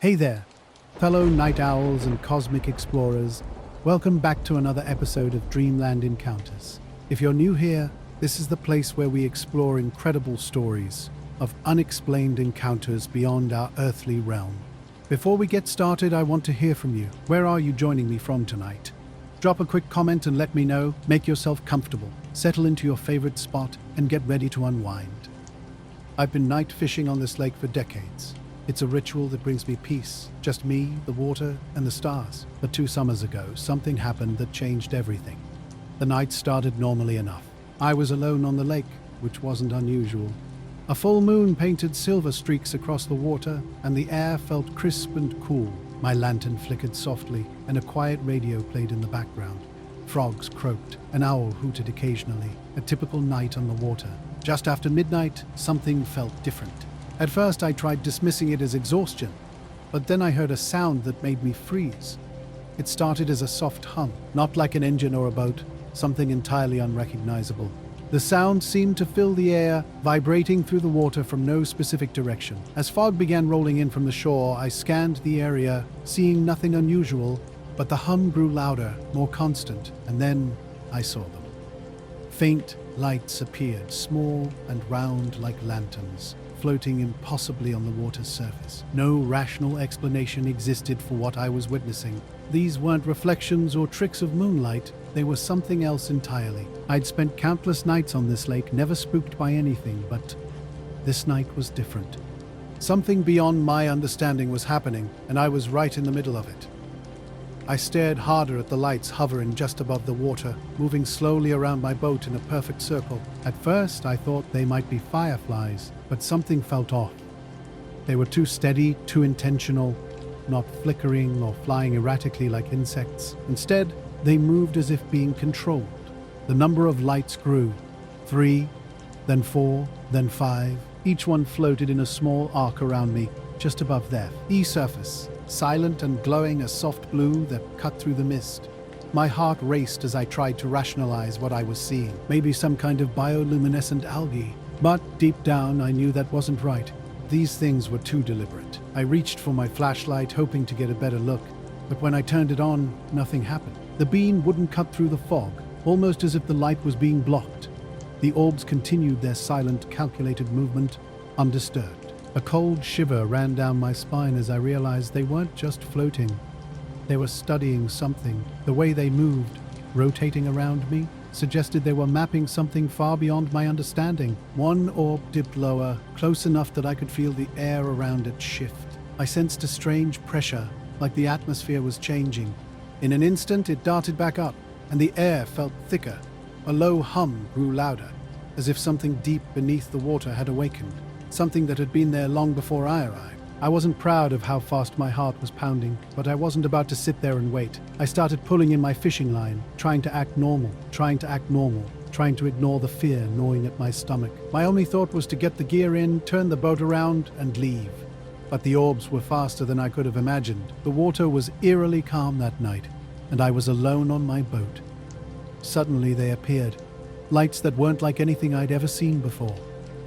Hey there, fellow night owls and cosmic explorers. Welcome back to another episode of Dreamland Encounters. If you're new here, this is the place where we explore incredible stories of unexplained encounters beyond our earthly realm. Before we get started, I want to hear from you. Where are you joining me from tonight? Drop a quick comment and let me know. Make yourself comfortable, settle into your favorite spot, and get ready to unwind. I've been night fishing on this lake for decades. It's a ritual that brings me peace, just me, the water, and the stars. But 2 summers ago, something happened that changed everything. The night started normally enough. I was alone on the lake, which wasn't unusual. A full moon painted silver streaks across the water, and the air felt crisp and cool. My lantern flickered softly, and a quiet radio played in the background. Frogs croaked, an owl hooted occasionally, a typical night on the water. Just after midnight, something felt different. At first, I tried dismissing it as exhaustion, but then I heard a sound that made me freeze. It started as a soft hum, not like an engine or a boat, something entirely unrecognizable. The sound seemed to fill the air, vibrating through the water from no specific direction. As fog began rolling in from the shore, I scanned the area, seeing nothing unusual, but the hum grew louder, more constant, and then I saw them. Faint lights appeared, small and round like lanterns, floating impossibly on the water's surface. No rational explanation existed for what I was witnessing. These weren't reflections or tricks of moonlight, they were something else entirely. I'd spent countless nights on this lake, never spooked by anything, but this night was different. Something beyond my understanding was happening, and I was right in the middle of it. I stared harder at the lights hovering just above the water, moving slowly around my boat in a perfect circle. At first, I thought they might be fireflies, but something felt off. They were too steady, too intentional, not flickering or flying erratically like insects. Instead, they moved as if being controlled. The number of lights grew. 3, then 4, then 5. Each one floated in a small arc around me, just above their surface, silent and glowing a soft blue that cut through the mist. My heart raced as I tried to rationalize what I was seeing. Maybe some kind of bioluminescent algae. But deep down, I knew that wasn't right. These things were too deliberate. I reached for my flashlight, hoping to get a better look. But when I turned it on, nothing happened. The beam wouldn't cut through the fog, almost as if the light was being blocked. The orbs continued their silent, calculated movement, undisturbed. A cold shiver ran down my spine as I realized they weren't just floating. They were studying something. The way they moved, rotating around me, suggested they were mapping something far beyond my understanding. One orb dipped lower, close enough that I could feel the air around it shift. I sensed a strange pressure, like the atmosphere was changing. In an instant, it darted back up, and the air felt thicker. A low hum grew louder, as if something deep beneath the water had awakened. Something that had been there long before I arrived. I wasn't proud of how fast my heart was pounding, but I wasn't about to sit there and wait. I started pulling in my fishing line, trying to act normal, trying to ignore the fear gnawing at my stomach. My only thought was to get the gear in, turn the boat around, and leave. But the orbs were faster than I could have imagined. The water was eerily calm that night, and I was alone on my boat. Suddenly they appeared, lights that weren't like anything I'd ever seen before.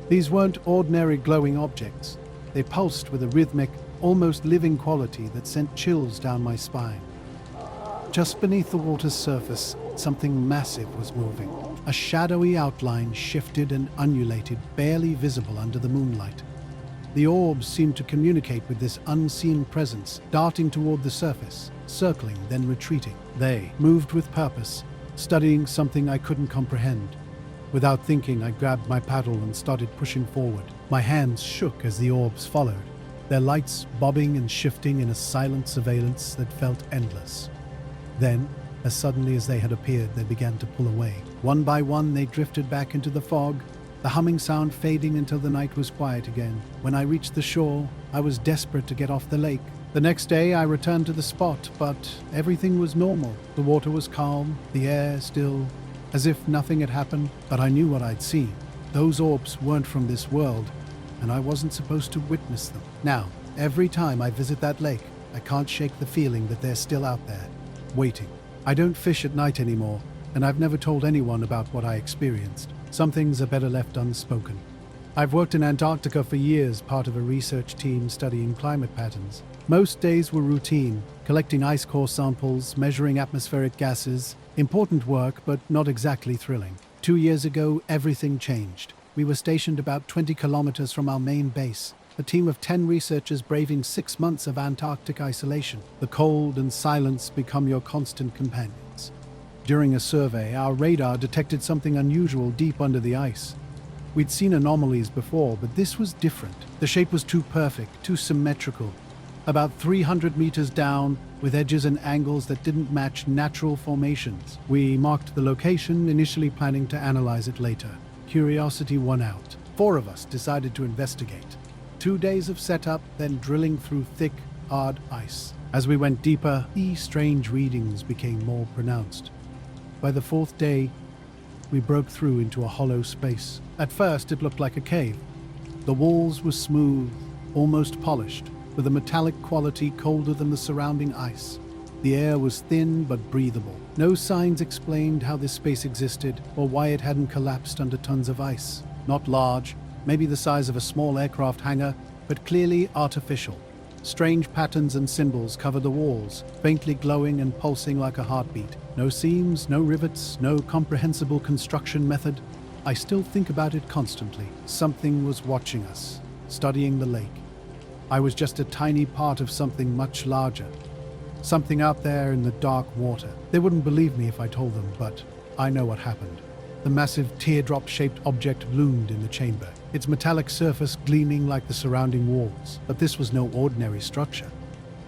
These weren't ordinary glowing objects. They pulsed with a rhythmic, almost living quality that sent chills down my spine. Just beneath the water's surface, something massive was moving. A shadowy outline shifted and undulated, barely visible under the moonlight. The orbs seemed to communicate with this unseen presence, darting toward the surface, circling, then retreating. They moved with purpose, studying something I couldn't comprehend. Without thinking, I grabbed my paddle and started pushing forward. My hands shook as the orbs followed, their lights bobbing and shifting in a silent surveillance that felt endless. Then, as suddenly as they had appeared, they began to pull away. One by one, they drifted back into the fog, the humming sound fading until the night was quiet again. When I reached the shore, I was desperate to get off the lake. The next day, I returned to the spot, but everything was normal. The water was calm, the air still, as if nothing had happened, but I knew what I'd seen. Those orbs weren't from this world, and I wasn't supposed to witness them. Now, every time I visit that lake, I can't shake the feeling that they're still out there, waiting. I don't fish at night anymore, and I've never told anyone about what I experienced. Some things are better left unspoken. I've worked in Antarctica for years, part of a research team studying climate patterns. Most days were routine, collecting ice core samples, measuring atmospheric gases. Important work, but not exactly thrilling. 2 years ago, everything changed. We were stationed about 20 kilometers from our main base, a team of 10 researchers braving 6 months of Antarctic isolation. The cold and silence become your constant companions. During a survey, our radar detected something unusual deep under the ice. We'd seen anomalies before, but this was different. The shape was too perfect, too symmetrical. About 300 meters down, with edges and angles that didn't match natural formations. We marked the location, initially planning to analyze it later. Curiosity won out. 4 of us decided to investigate. 2 days of setup, then drilling through thick, hard ice. As we went deeper, the strange readings became more pronounced. By the 4th day, we broke through into a hollow space. At first, it looked like a cave. The walls were smooth, almost polished, with a metallic quality colder than the surrounding ice. The air was thin but breathable. No signs explained how this space existed or why it hadn't collapsed under tons of ice. Not large, maybe the size of a small aircraft hangar, but clearly artificial. Strange patterns and symbols covered the walls, faintly glowing and pulsing like a heartbeat. No seams, no rivets, no comprehensible construction method. I still think about it constantly. Something was watching us, studying the lake. I was just a tiny part of something much larger. Something out there in the dark water. They wouldn't believe me if I told them, but I know what happened. The massive teardrop-shaped object loomed in the chamber, its metallic surface gleaming like the surrounding walls. But this was no ordinary structure.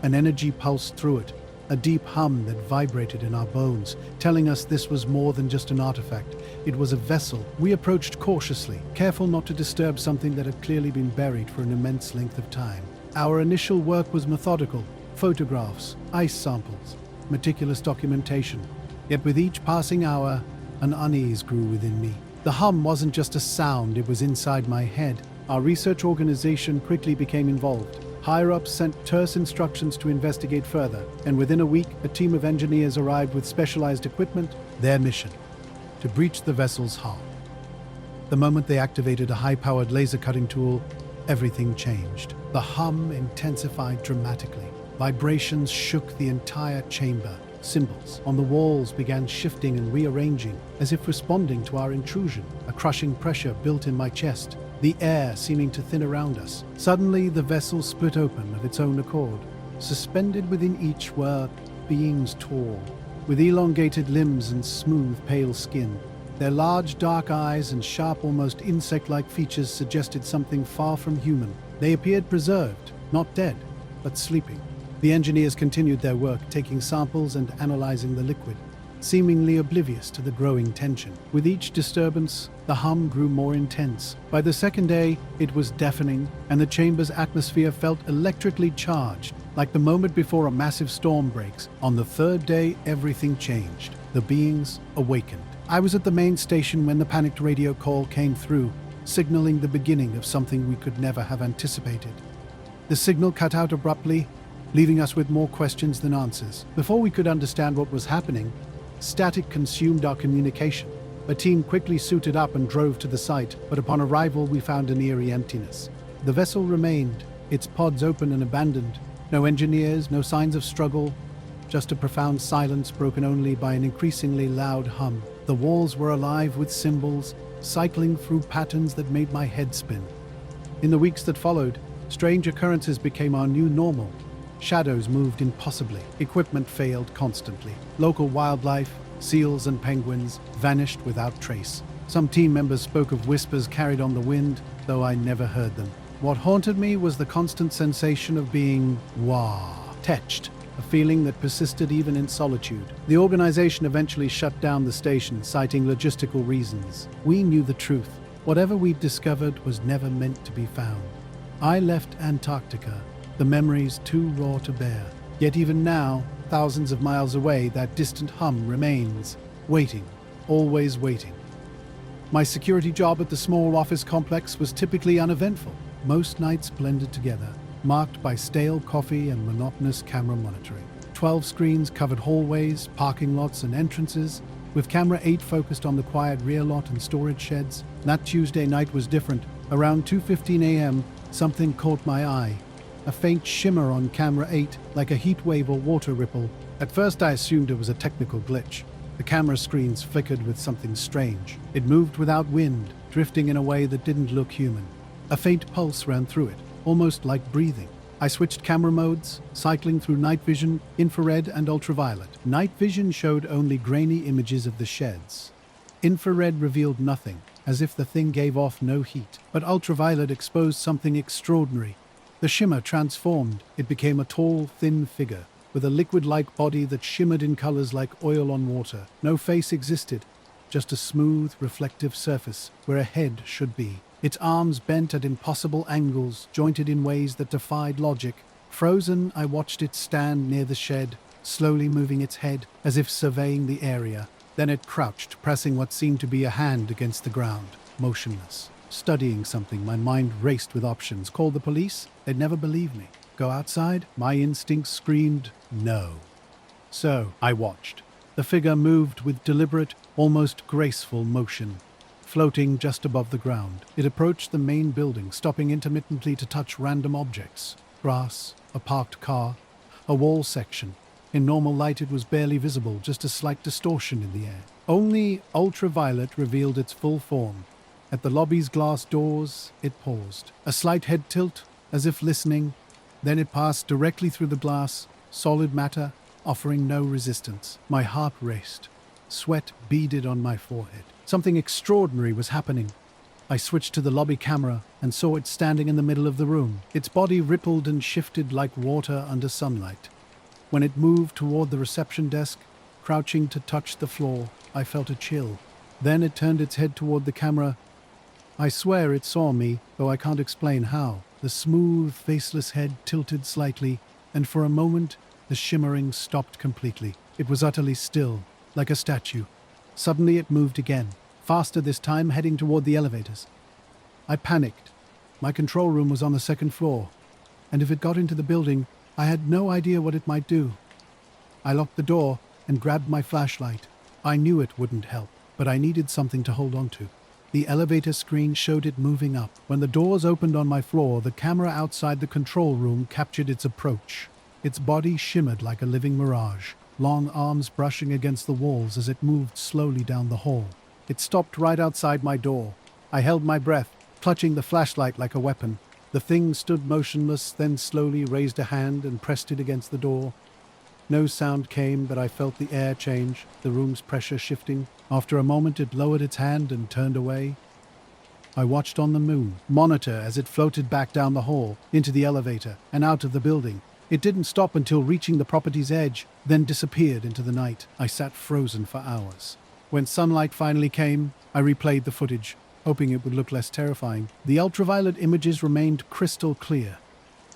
An energy pulsed through it, a deep hum that vibrated in our bones, telling us this was more than just an artifact. It was a vessel. We approached cautiously, careful not to disturb something that had clearly been buried for an immense length of time. Our initial work was methodical: photographs, ice samples, meticulous documentation. Yet with each passing hour, an unease grew within me. The hum wasn't just a sound, it was inside my head. Our research organization quickly became involved. Higher-ups sent terse instructions to investigate further, and within a week, a team of engineers arrived with specialized equipment. Their mission: to breach the vessel's hull. The moment they activated a high-powered laser cutting tool, everything changed. The hum intensified dramatically. Vibrations shook the entire chamber. Symbols on the walls began shifting and rearranging, as if responding to our intrusion. A crushing pressure built in my chest, the air seeming to thin around us. Suddenly, the vessel split open of its own accord. Suspended within each were beings tall, with elongated limbs and smooth, pale skin. Their large, dark eyes and sharp, almost insect-like features suggested something far from human. They appeared preserved, not dead, but sleeping. The engineers continued their work, taking samples and analyzing the liquid, seemingly oblivious to the growing tension. With each disturbance, the hum grew more intense. By the 2nd day, it was deafening, and the chamber's atmosphere felt electrically charged, like the moment before a massive storm breaks. On the 3rd day, everything changed. The beings awakened. I was at the main station when the panicked radio call came through, signaling the beginning of something we could never have anticipated. The signal cut out abruptly, leaving us with more questions than answers. Before we could understand what was happening, static consumed our communication. A team quickly suited up and drove to the site, but upon arrival we found an eerie emptiness. The vessel remained, its pods open and abandoned. No engineers, no signs of struggle, just a profound silence broken only by an increasingly loud hum. The walls were alive with symbols, cycling through patterns that made my head spin. In the weeks that followed, strange occurrences became our new normal. Shadows moved impossibly. Equipment failed constantly. Local wildlife, seals and penguins, vanished without trace. Some team members spoke of whispers carried on the wind, though I never heard them. What haunted me was the constant sensation of being touched, a feeling that persisted even in solitude. The organization eventually shut down the station, citing logistical reasons. We knew the truth. Whatever we'd discovered was never meant to be found. I left Antarctica, the memories too raw to bear. Yet even now, thousands of miles away, that distant hum remains, waiting, always waiting. My security job at the small office complex was typically uneventful. Most nights blended together, marked by stale coffee and monotonous camera monitoring. 12 screens covered hallways, parking lots, and entrances, with camera 8 focused on the quiet rear lot and storage sheds. That Tuesday night was different. Around 2:15 a.m., something caught my eye. a faint shimmer on camera 8, like a heat wave or water ripple. At first I assumed it was a technical glitch. The camera screens flickered with something strange. It moved without wind, drifting in a way that didn't look human. A faint pulse ran through it, almost like breathing. I switched camera modes, cycling through night vision, infrared, and ultraviolet. Night vision showed only grainy images of the sheds. Infrared revealed nothing, as if the thing gave off no heat. But ultraviolet exposed something extraordinary. The shimmer transformed. It became a tall, thin figure, with a liquid-like body that shimmered in colors like oil on water. No face existed, just a smooth, reflective surface where a head should be. Its arms bent at impossible angles, jointed in ways that defied logic. Frozen, I watched it stand near the shed, slowly moving its head, as if surveying the area. Then it crouched, pressing what seemed to be a hand against the ground, motionless. Studying something, my mind raced with options. Call the police? They'd never believe me. Go outside? My instincts screamed, no. So, I watched. The figure moved with deliberate, almost graceful motion, floating just above the ground. It approached the main building, stopping intermittently to touch random objects. Grass, a parked car, a wall section. In normal light it was barely visible, just a slight distortion in the air. Only ultraviolet revealed its full form. At the lobby's glass doors, it paused. A slight head tilt, as if listening. Then it passed directly through the glass, solid matter, offering no resistance. My heart raced. Sweat beaded on my forehead. Something extraordinary was happening. I switched to the lobby camera and saw it standing in the middle of the room. Its body rippled and shifted like water under sunlight. When it moved toward the reception desk, crouching to touch the floor, I felt a chill. Then it turned its head toward the camera. I swear it saw me, though I can't explain how. The smooth, faceless head tilted slightly, and for a moment, the shimmering stopped completely. It was utterly still, like a statue. Suddenly it moved again, faster this time, heading toward the elevators. I panicked. My control room was on the second floor, and if it got into the building, I had no idea what it might do. I locked the door and grabbed my flashlight. I knew it wouldn't help, but I needed something to hold on to. The elevator screen showed it moving up. When the doors opened on my floor, the camera outside the control room captured its approach. Its body shimmered like a living mirage, long arms brushing against the walls as it moved slowly down the hall. It stopped right outside my door. I held my breath, clutching the flashlight like a weapon. The thing stood motionless, then slowly raised a hand and pressed it against the door. No sound came, but I felt the air change, the room's pressure shifting. After a moment, it lowered its hand and turned away. I watched on the monitor as it floated back down the hall, into the elevator, and out of the building. It didn't stop until reaching the property's edge, then disappeared into the night. I sat frozen for hours. When sunlight finally came, I replayed the footage, hoping it would look less terrifying. The ultraviolet images remained crystal clear.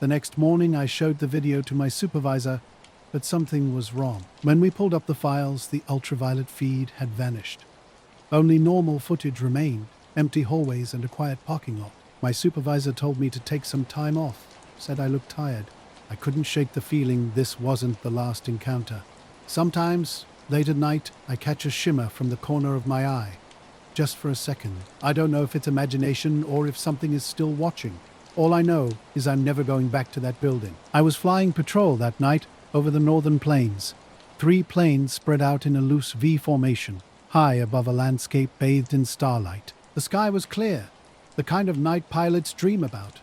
The next morning, I showed the video to my supervisor, but something was wrong. When we pulled up the files, the ultraviolet feed had vanished. Only normal footage remained, empty hallways and a quiet parking lot. My supervisor told me to take some time off, said I looked tired. I couldn't shake the feeling this wasn't the last encounter. Sometimes, late at night, I catch a shimmer from the corner of my eye. Just for a second. I don't know if it's imagination or if something is still watching. All I know is I'm never going back to that building. I was flying patrol that night over the northern plains. 3 planes spread out in a loose V formation, high above a landscape bathed in starlight. The sky was clear, the kind of night pilots dream about.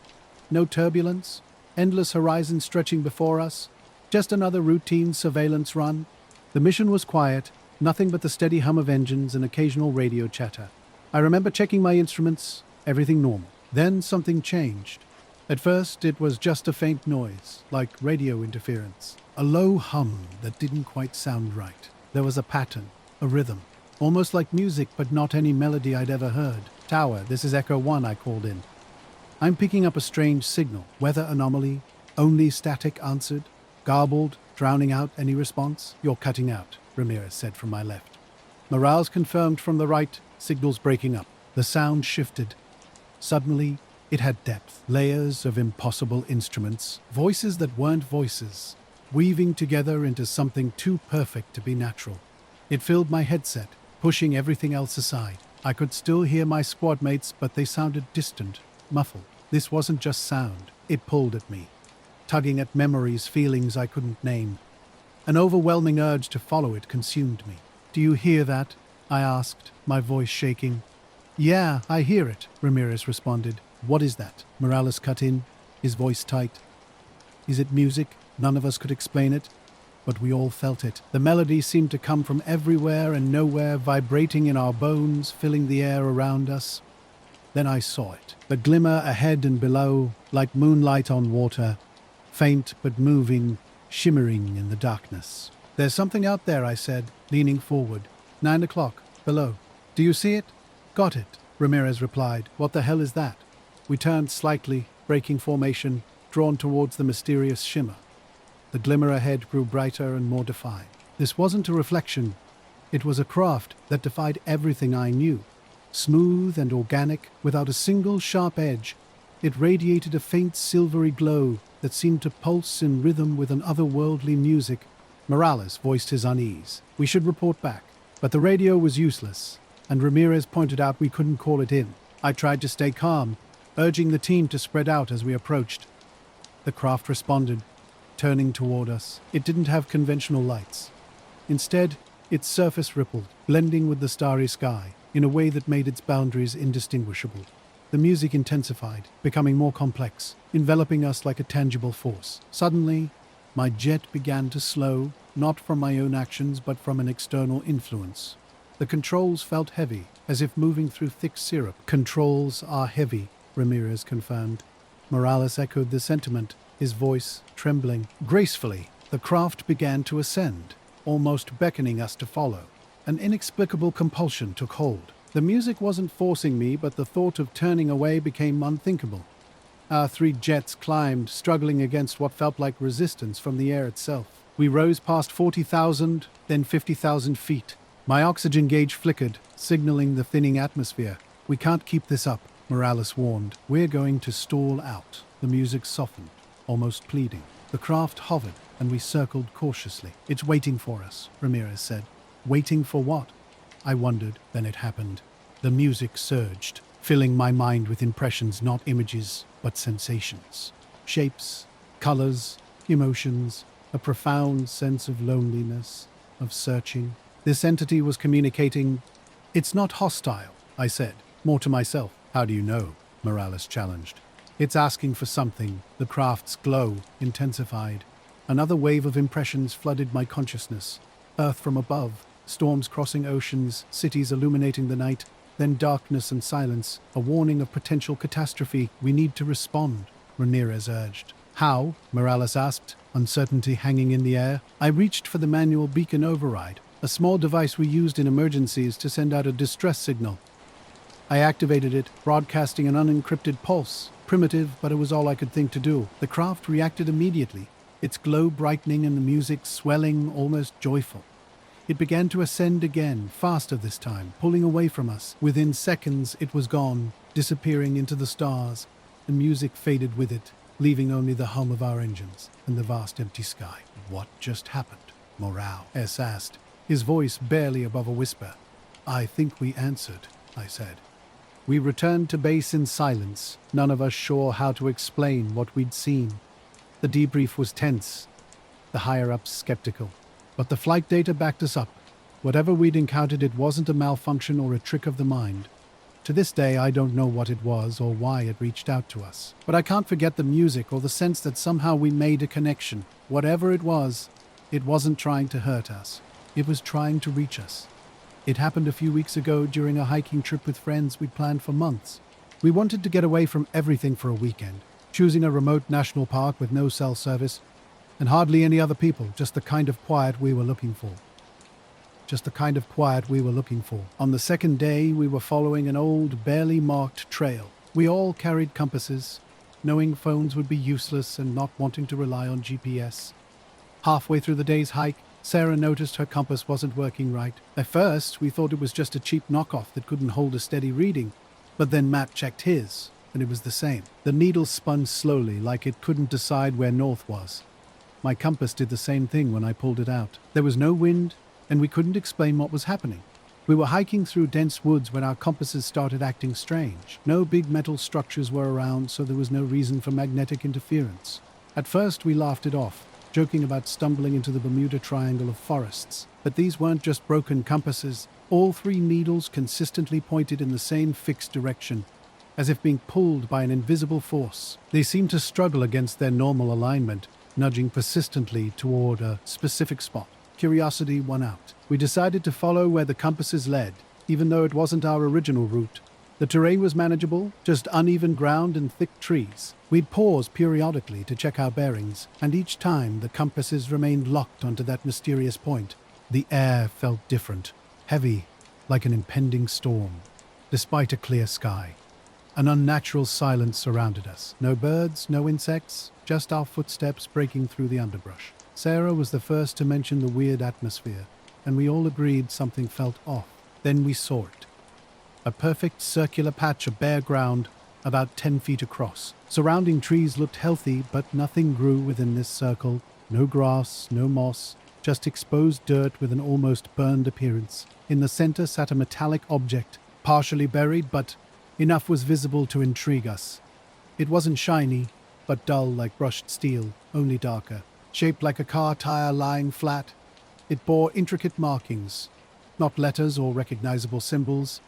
No turbulence, endless horizon stretching before us, just another routine surveillance run. The mission was quiet, nothing but the steady hum of engines and occasional radio chatter. I remember checking my instruments, everything normal. Then something changed. At first, it was just a faint noise, like radio interference. A low hum that didn't quite sound right. There was a pattern, a rhythm, almost like music, but not any melody I'd ever heard. Tower, this is Echo 1, I called in. I'm picking up a strange signal. Weather anomaly, only static answered, garbled, drowning out any response. You're cutting out, Ramirez said from my left. Morales confirmed from the right, signals breaking up. The sound shifted. Suddenly, it had depth, layers of impossible instruments, voices that weren't voices, weaving together into something too perfect to be natural. It filled my headset, pushing everything else aside. I could still hear my squad mates, but they sounded distant, muffled. This wasn't just sound, it pulled at me. tugging at memories, feelings I couldn't name. An overwhelming urge to follow it consumed me. "Do you hear that?" I asked, my voice shaking. "Yeah, I hear it," Ramirez responded. "What is that?" Morales cut in, his voice tight. "Is it music?" None of us could explain it, but we all felt it. The melody seemed to come from everywhere and nowhere, vibrating in our bones, filling the air around us. Then I saw it. The glimmer ahead and below, like moonlight on water, faint but moving, shimmering in the darkness. "There's something out there," I said, leaning forward. 9 o'clock, below. "Do you see it?" "Got it," Ramirez replied. "What the hell is that?" We turned slightly, breaking formation, drawn towards the mysterious shimmer. The glimmer ahead grew brighter and more defined. This wasn't a reflection. It was a craft that defied everything I knew. Smooth and organic, without a single sharp edge, it radiated a faint silvery glow that seemed to pulse in rhythm with an otherworldly music. Morales voiced his unease. We should report back. But the radio was useless, and Ramirez pointed out we couldn't call it in. I tried to stay calm, urging the team to spread out as we approached. The craft responded, turning toward us. It didn't have conventional lights. Instead, its surface rippled, blending with the starry sky, in a way that made its boundaries indistinguishable. The music intensified, becoming more complex, enveloping us like a tangible force. Suddenly, my jet began to slow, not from my own actions but from an external influence. The controls felt heavy, as if moving through thick syrup. "Controls are heavy," Ramirez confirmed. Morales echoed the sentiment, his voice trembling. Gracefully, the craft began to ascend, almost beckoning us to follow. An inexplicable compulsion took hold. The music wasn't forcing me, but the thought of turning away became unthinkable. Our 3 jets climbed, struggling against what felt like resistance from the air itself. We rose past 40,000, then 50,000 feet. My oxygen gauge flickered, signaling the thinning atmosphere. "We can't keep this up," Morales warned. "We're going to stall out." The music softened, almost pleading. The craft hovered, and we circled cautiously. "It's waiting for us," Ramirez said. "Waiting for what?" I wondered. Then it happened. The music surged, filling my mind with impressions, not images, but sensations. Shapes, colors, emotions, a profound sense of loneliness, of searching. This entity was communicating. "It's not hostile," I said, more to myself. "How do you know?" Morales challenged. "It's asking for something." The craft's glow intensified. Another wave of impressions flooded my consciousness. Earth from above, storms crossing oceans, cities illuminating the night, then darkness and silence, a warning of potential catastrophe. "We need to respond," Ramirez urged. "How?" Morales asked, uncertainty hanging in the air. I reached for the manual beacon override, a small device we used in emergencies to send out a distress signal. I activated it, broadcasting an unencrypted pulse. Primitive, but it was all I could think to do. The craft reacted immediately, its glow brightening and the music swelling, almost joyful. It began to ascend again, faster this time, pulling away from us. Within seconds, it was gone, disappearing into the stars. The music faded with it, leaving only the hum of our engines and the vast empty sky. "What just happened?" Morales asked, his voice barely above a whisper. "I think we answered," I said. We returned to base in silence, none of us sure how to explain what we'd seen. The debrief was tense, the higher-ups skeptical. But the flight data backed us up. Whatever we'd encountered, it wasn't a malfunction or a trick of the mind. To this day, I don't know what it was or why it reached out to us. But I can't forget the music or the sense that somehow we made a connection. Whatever it wasn't trying to hurt us. It was trying to reach us. It happened a few weeks ago during a hiking trip with friends we'd planned for months. We wanted to get away from everything for a weekend, choosing a remote national park with no cell service, and hardly any other people, just the kind of quiet we were looking for. On the second day, we were following an old, barely marked trail. We all carried compasses, knowing phones would be useless and not wanting to rely on GPS. Halfway through the day's hike, Sarah noticed her compass wasn't working right. At first, we thought it was just a cheap knockoff that couldn't hold a steady reading, but then Matt checked his, and it was the same. The needle spun slowly, like it couldn't decide where north was. My compass did the same thing when I pulled it out. There was no wind, and we couldn't explain what was happening. We were hiking through dense woods when our compasses started acting strange. No big metal structures were around, so there was no reason for magnetic interference. At first we laughed it off, joking about stumbling into the Bermuda Triangle of forests. But these weren't just broken compasses. All three needles consistently pointed in the same fixed direction, as if being pulled by an invisible force. They seemed to struggle against their normal alignment, nudging persistently toward a specific spot. Curiosity won out. We decided to follow where the compasses led, even though it wasn't our original route. The terrain was manageable, just uneven ground and thick trees. We'd pause periodically to check our bearings, and each time the compasses remained locked onto that mysterious point. The air felt different, heavy, like an impending storm, despite a clear sky. An unnatural silence surrounded us. No birds, no insects, just our footsteps breaking through the underbrush. Sarah was the first to mention the weird atmosphere, and we all agreed something felt off. Then we saw it. A perfect circular patch of bare ground, about 10 feet across. Surrounding trees looked healthy, but nothing grew within this circle. No grass, no moss, just exposed dirt with an almost burned appearance. In the center sat a metallic object, partially buried, but enough was visible to intrigue us. It wasn't shiny, but dull like brushed steel, only darker. Shaped like a car tire lying flat, it bore intricate markings, not letters or recognizable symbols,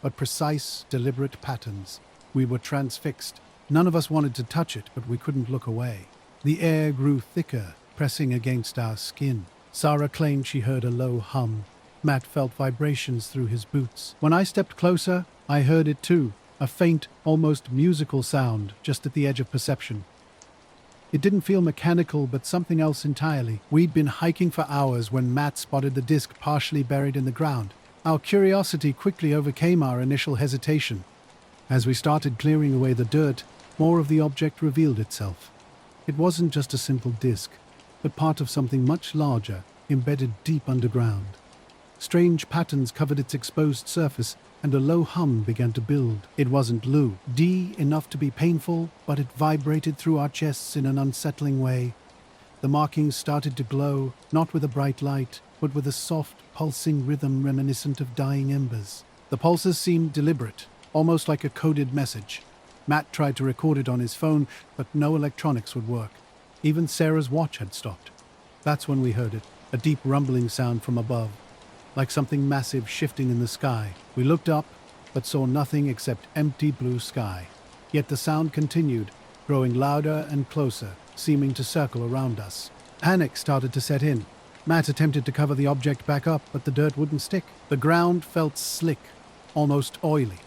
but precise, deliberate patterns. We were transfixed. None of us wanted to touch it, but we couldn't look away. The air grew thicker, pressing against our skin. Sarah claimed she heard a low hum. Matt felt vibrations through his boots. When I stepped closer, I heard it too, a faint, almost musical sound just at the edge of perception. It didn't feel mechanical, but something else entirely. We'd been hiking for hours when Matt spotted the disc partially buried in the ground. Our curiosity quickly overcame our initial hesitation. As we started clearing away the dirt, more of the object revealed itself. It wasn't just a simple disc, but part of something much larger, embedded deep underground. Strange patterns covered its exposed surface, and a low hum began to build. It wasn't D enough to be painful, but it vibrated through our chests in an unsettling way. The markings started to glow, not with a bright light, but with a soft, pulsing rhythm reminiscent of dying embers. The pulses seemed deliberate, almost like a coded message. Matt tried to record it on his phone, but no electronics would work. Even Sarah's watch had stopped. That's when we heard it, a deep rumbling sound from above, like something massive shifting in the sky. We looked up, but saw nothing except empty blue sky. Yet the sound continued, growing louder and closer, seeming to circle around us. Panic started to set in. Matt attempted to cover the object back up, but the dirt wouldn't stick. The ground felt slick, almost oily.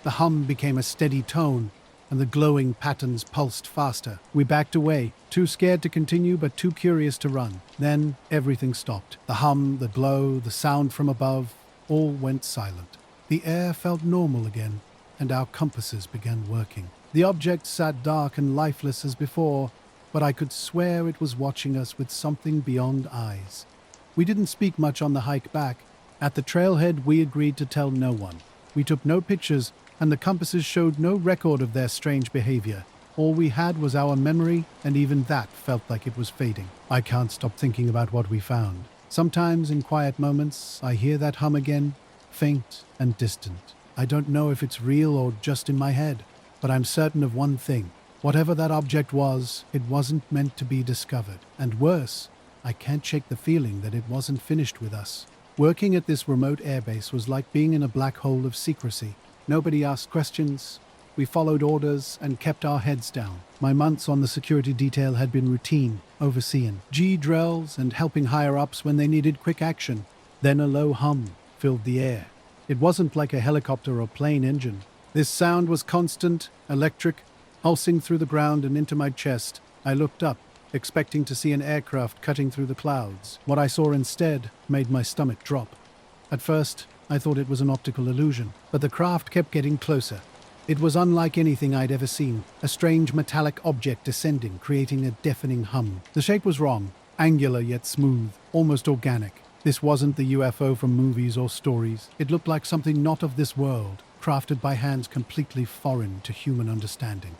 The hum became a steady tone, and the glowing patterns pulsed faster. We backed away, too scared to continue but too curious to run. Then everything stopped. The hum, the glow, the sound from above, all went silent. The air felt normal again, and our compasses began working. The object sat dark and lifeless as before, but I could swear it was watching us with something beyond eyes. We didn't speak much on the hike back. At the trailhead, we agreed to tell no one. We took no pictures, and the compasses showed no record of their strange behavior. All we had was our memory, and even that felt like it was fading. I can't stop thinking about what we found. Sometimes, in quiet moments, I hear that hum again, faint and distant. I don't know if it's real or just in my head, but I'm certain of one thing. Whatever that object was, it wasn't meant to be discovered. And worse, I can't shake the feeling that it wasn't finished with us. Working at this remote airbase was like being in a black hole of secrecy. Nobody asked questions. We followed orders and kept our heads down. My months on the security detail had been routine, overseeing drills and helping higher-ups when they needed quick action. Then a low hum filled the air. It wasn't like a helicopter or plane engine. This sound was constant, electric, pulsing through the ground and into my chest. I looked up, expecting to see an aircraft cutting through the clouds. What I saw instead made my stomach drop. At first, I thought it was an optical illusion, but the craft kept getting closer. It was unlike anything I'd ever seen, a strange metallic object descending, creating a deafening hum. The shape was wrong, angular yet smooth, almost organic. This wasn't the UFO from movies or stories. It looked like something not of this world, crafted by hands completely foreign to human understanding.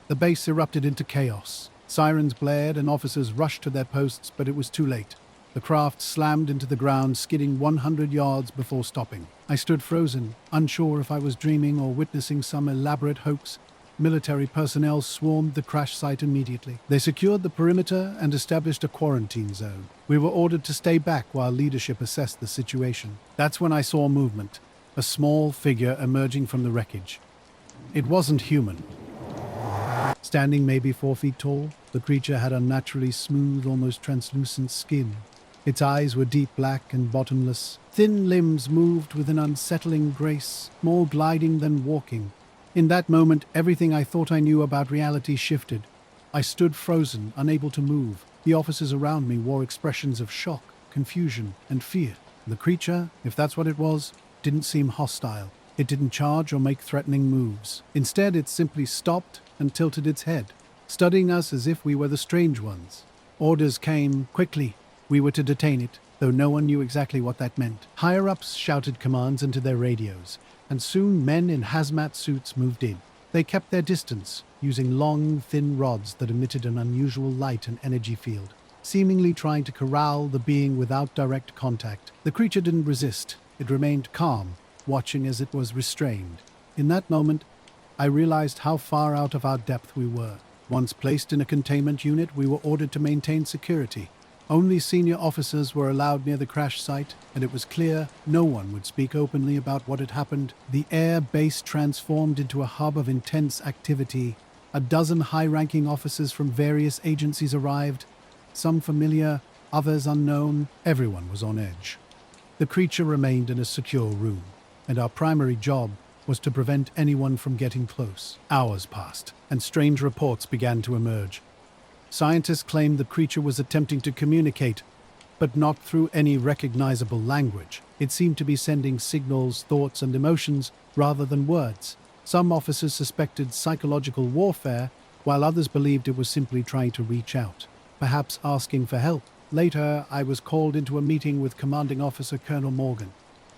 The base erupted into chaos. Sirens blared and officers rushed to their posts, but it was too late. The craft slammed into the ground, skidding 100 yards before stopping. I stood frozen, unsure if I was dreaming or witnessing some elaborate hoax. Military personnel swarmed the crash site immediately. They secured the perimeter and established a quarantine zone. We were ordered to stay back while leadership assessed the situation. That's when I saw movement, a small figure emerging from the wreckage. It wasn't human. Standing maybe 4 feet tall, the creature had unnaturally smooth, almost translucent skin. Its eyes were deep black and bottomless. Thin limbs moved with an unsettling grace, more gliding than walking. In that moment, everything I thought I knew about reality shifted. I stood frozen, unable to move. The officers around me wore expressions of shock, confusion, and fear. The creature, if that's what it was, didn't seem hostile. It didn't charge or make threatening moves. Instead, it simply stopped and tilted its head, studying us as if we were the strange ones. Orders came quickly. We were to detain it, though no one knew exactly what that meant. Higher-ups shouted commands into their radios, and soon men in hazmat suits moved in. They kept their distance, using long, thin rods that emitted an unusual light and energy field, seemingly trying to corral the being without direct contact. The creature didn't resist. It remained calm, watching as it was restrained. In that moment, I realized how far out of our depth we were. Once placed in a containment unit, we were ordered to maintain security. Only senior officers were allowed near the crash site, and it was clear no one would speak openly about what had happened. The air base transformed into a hub of intense activity. A dozen high-ranking officers from various agencies arrived, some familiar, others unknown. Everyone was on edge. The creature remained in a secure room, and our primary job was to prevent anyone from getting close. Hours passed, and strange reports began to emerge. Scientists claimed the creature was attempting to communicate, but not through any recognizable language. It seemed to be sending signals, thoughts, and emotions rather than words. Some officers suspected psychological warfare, while others believed it was simply trying to reach out, perhaps asking for help. Later, I was called into a meeting with Commanding Officer Colonel Morgan.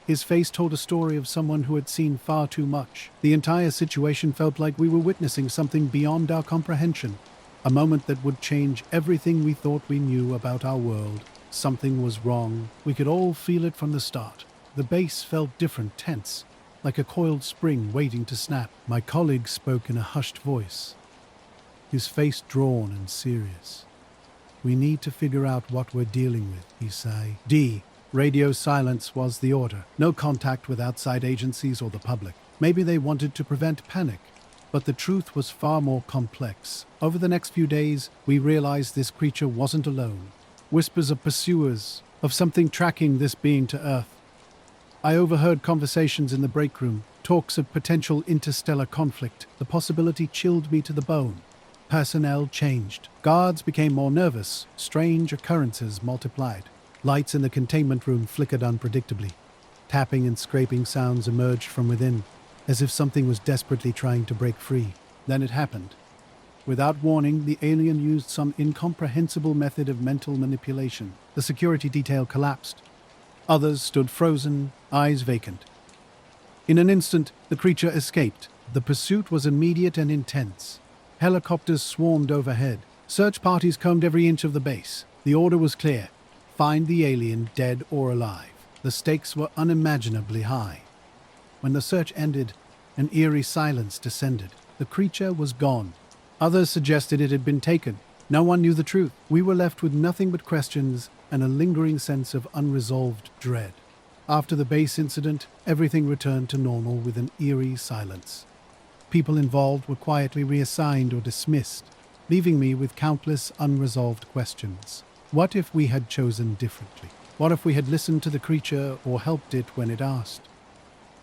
His face told a story of someone who had seen far too much. The entire situation felt like we were witnessing something beyond our comprehension. A moment that would change everything we thought we knew about our world. Something was wrong. We could all feel it from the start. The base felt different, tense, like a coiled spring waiting to snap. My colleague spoke in a hushed voice, his face drawn and serious. "We need to figure out what we're dealing with," he said. Radio silence was the order. No contact with outside agencies or the public. Maybe they wanted to prevent panic. But the truth was far more complex. Over the next few days, we realized this creature wasn't alone. Whispers of pursuers, of something tracking this being to Earth. I overheard conversations in the break room, talks of potential interstellar conflict. The possibility chilled me to the bone. Personnel changed. Guards became more nervous. Strange occurrences multiplied. Lights in the containment room flickered unpredictably. Tapping and scraping sounds emerged from within, as if something was desperately trying to break free. Then it happened. Without warning, the alien used some incomprehensible method of mental manipulation. The security detail collapsed. Others stood frozen, eyes vacant. In an instant, the creature escaped. The pursuit was immediate and intense. Helicopters swarmed overhead. Search parties combed every inch of the base. The order was clear: find the alien, dead or alive. The stakes were unimaginably high. When the search ended, an eerie silence descended. The creature was gone. Others suggested it had been taken. No one knew the truth. We were left with nothing but questions and a lingering sense of unresolved dread. After the base incident, everything returned to normal with an eerie silence. People involved were quietly reassigned or dismissed, leaving me with countless unresolved questions. What if we had chosen differently? What if we had listened to the creature or helped it when it asked?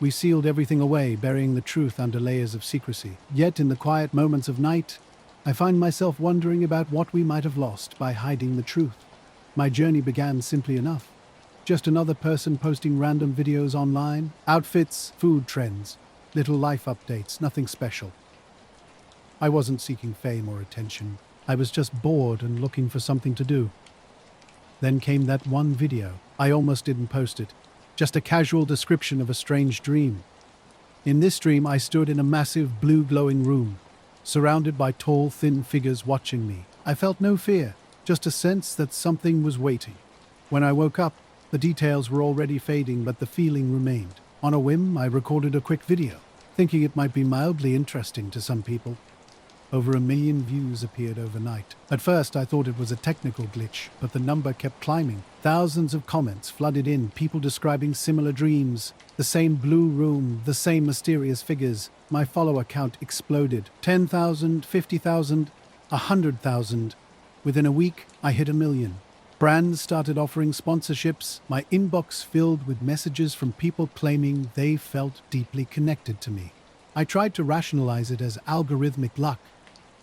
We sealed everything away, burying the truth under layers of secrecy. Yet in the quiet moments of night, I find myself wondering about what we might have lost by hiding the truth. My journey began simply enough. Just another person posting random videos online, outfits, food trends, little life updates, nothing special. I wasn't seeking fame or attention. I was just bored and looking for something to do. Then came that one video. I almost didn't post it. Just a casual description of a strange dream. In this dream, I stood in a massive blue glowing room, surrounded by tall, thin figures watching me. I felt no fear, just a sense that something was waiting. When I woke up, the details were already fading, but the feeling remained. On a whim, I recorded a quick video. thinking it might be mildly interesting to some people. Over 1 million views appeared overnight. At first, I thought it was a technical glitch, but the number kept climbing. Thousands of comments flooded in, people describing similar dreams, the same blue room, the same mysterious figures. My follower count exploded. 10,000, 50,000, 100,000. Within a week, I hit 1 million. Brands started offering sponsorships. My inbox filled with messages from people claiming they felt deeply connected to me. I tried to rationalize it as algorithmic luck,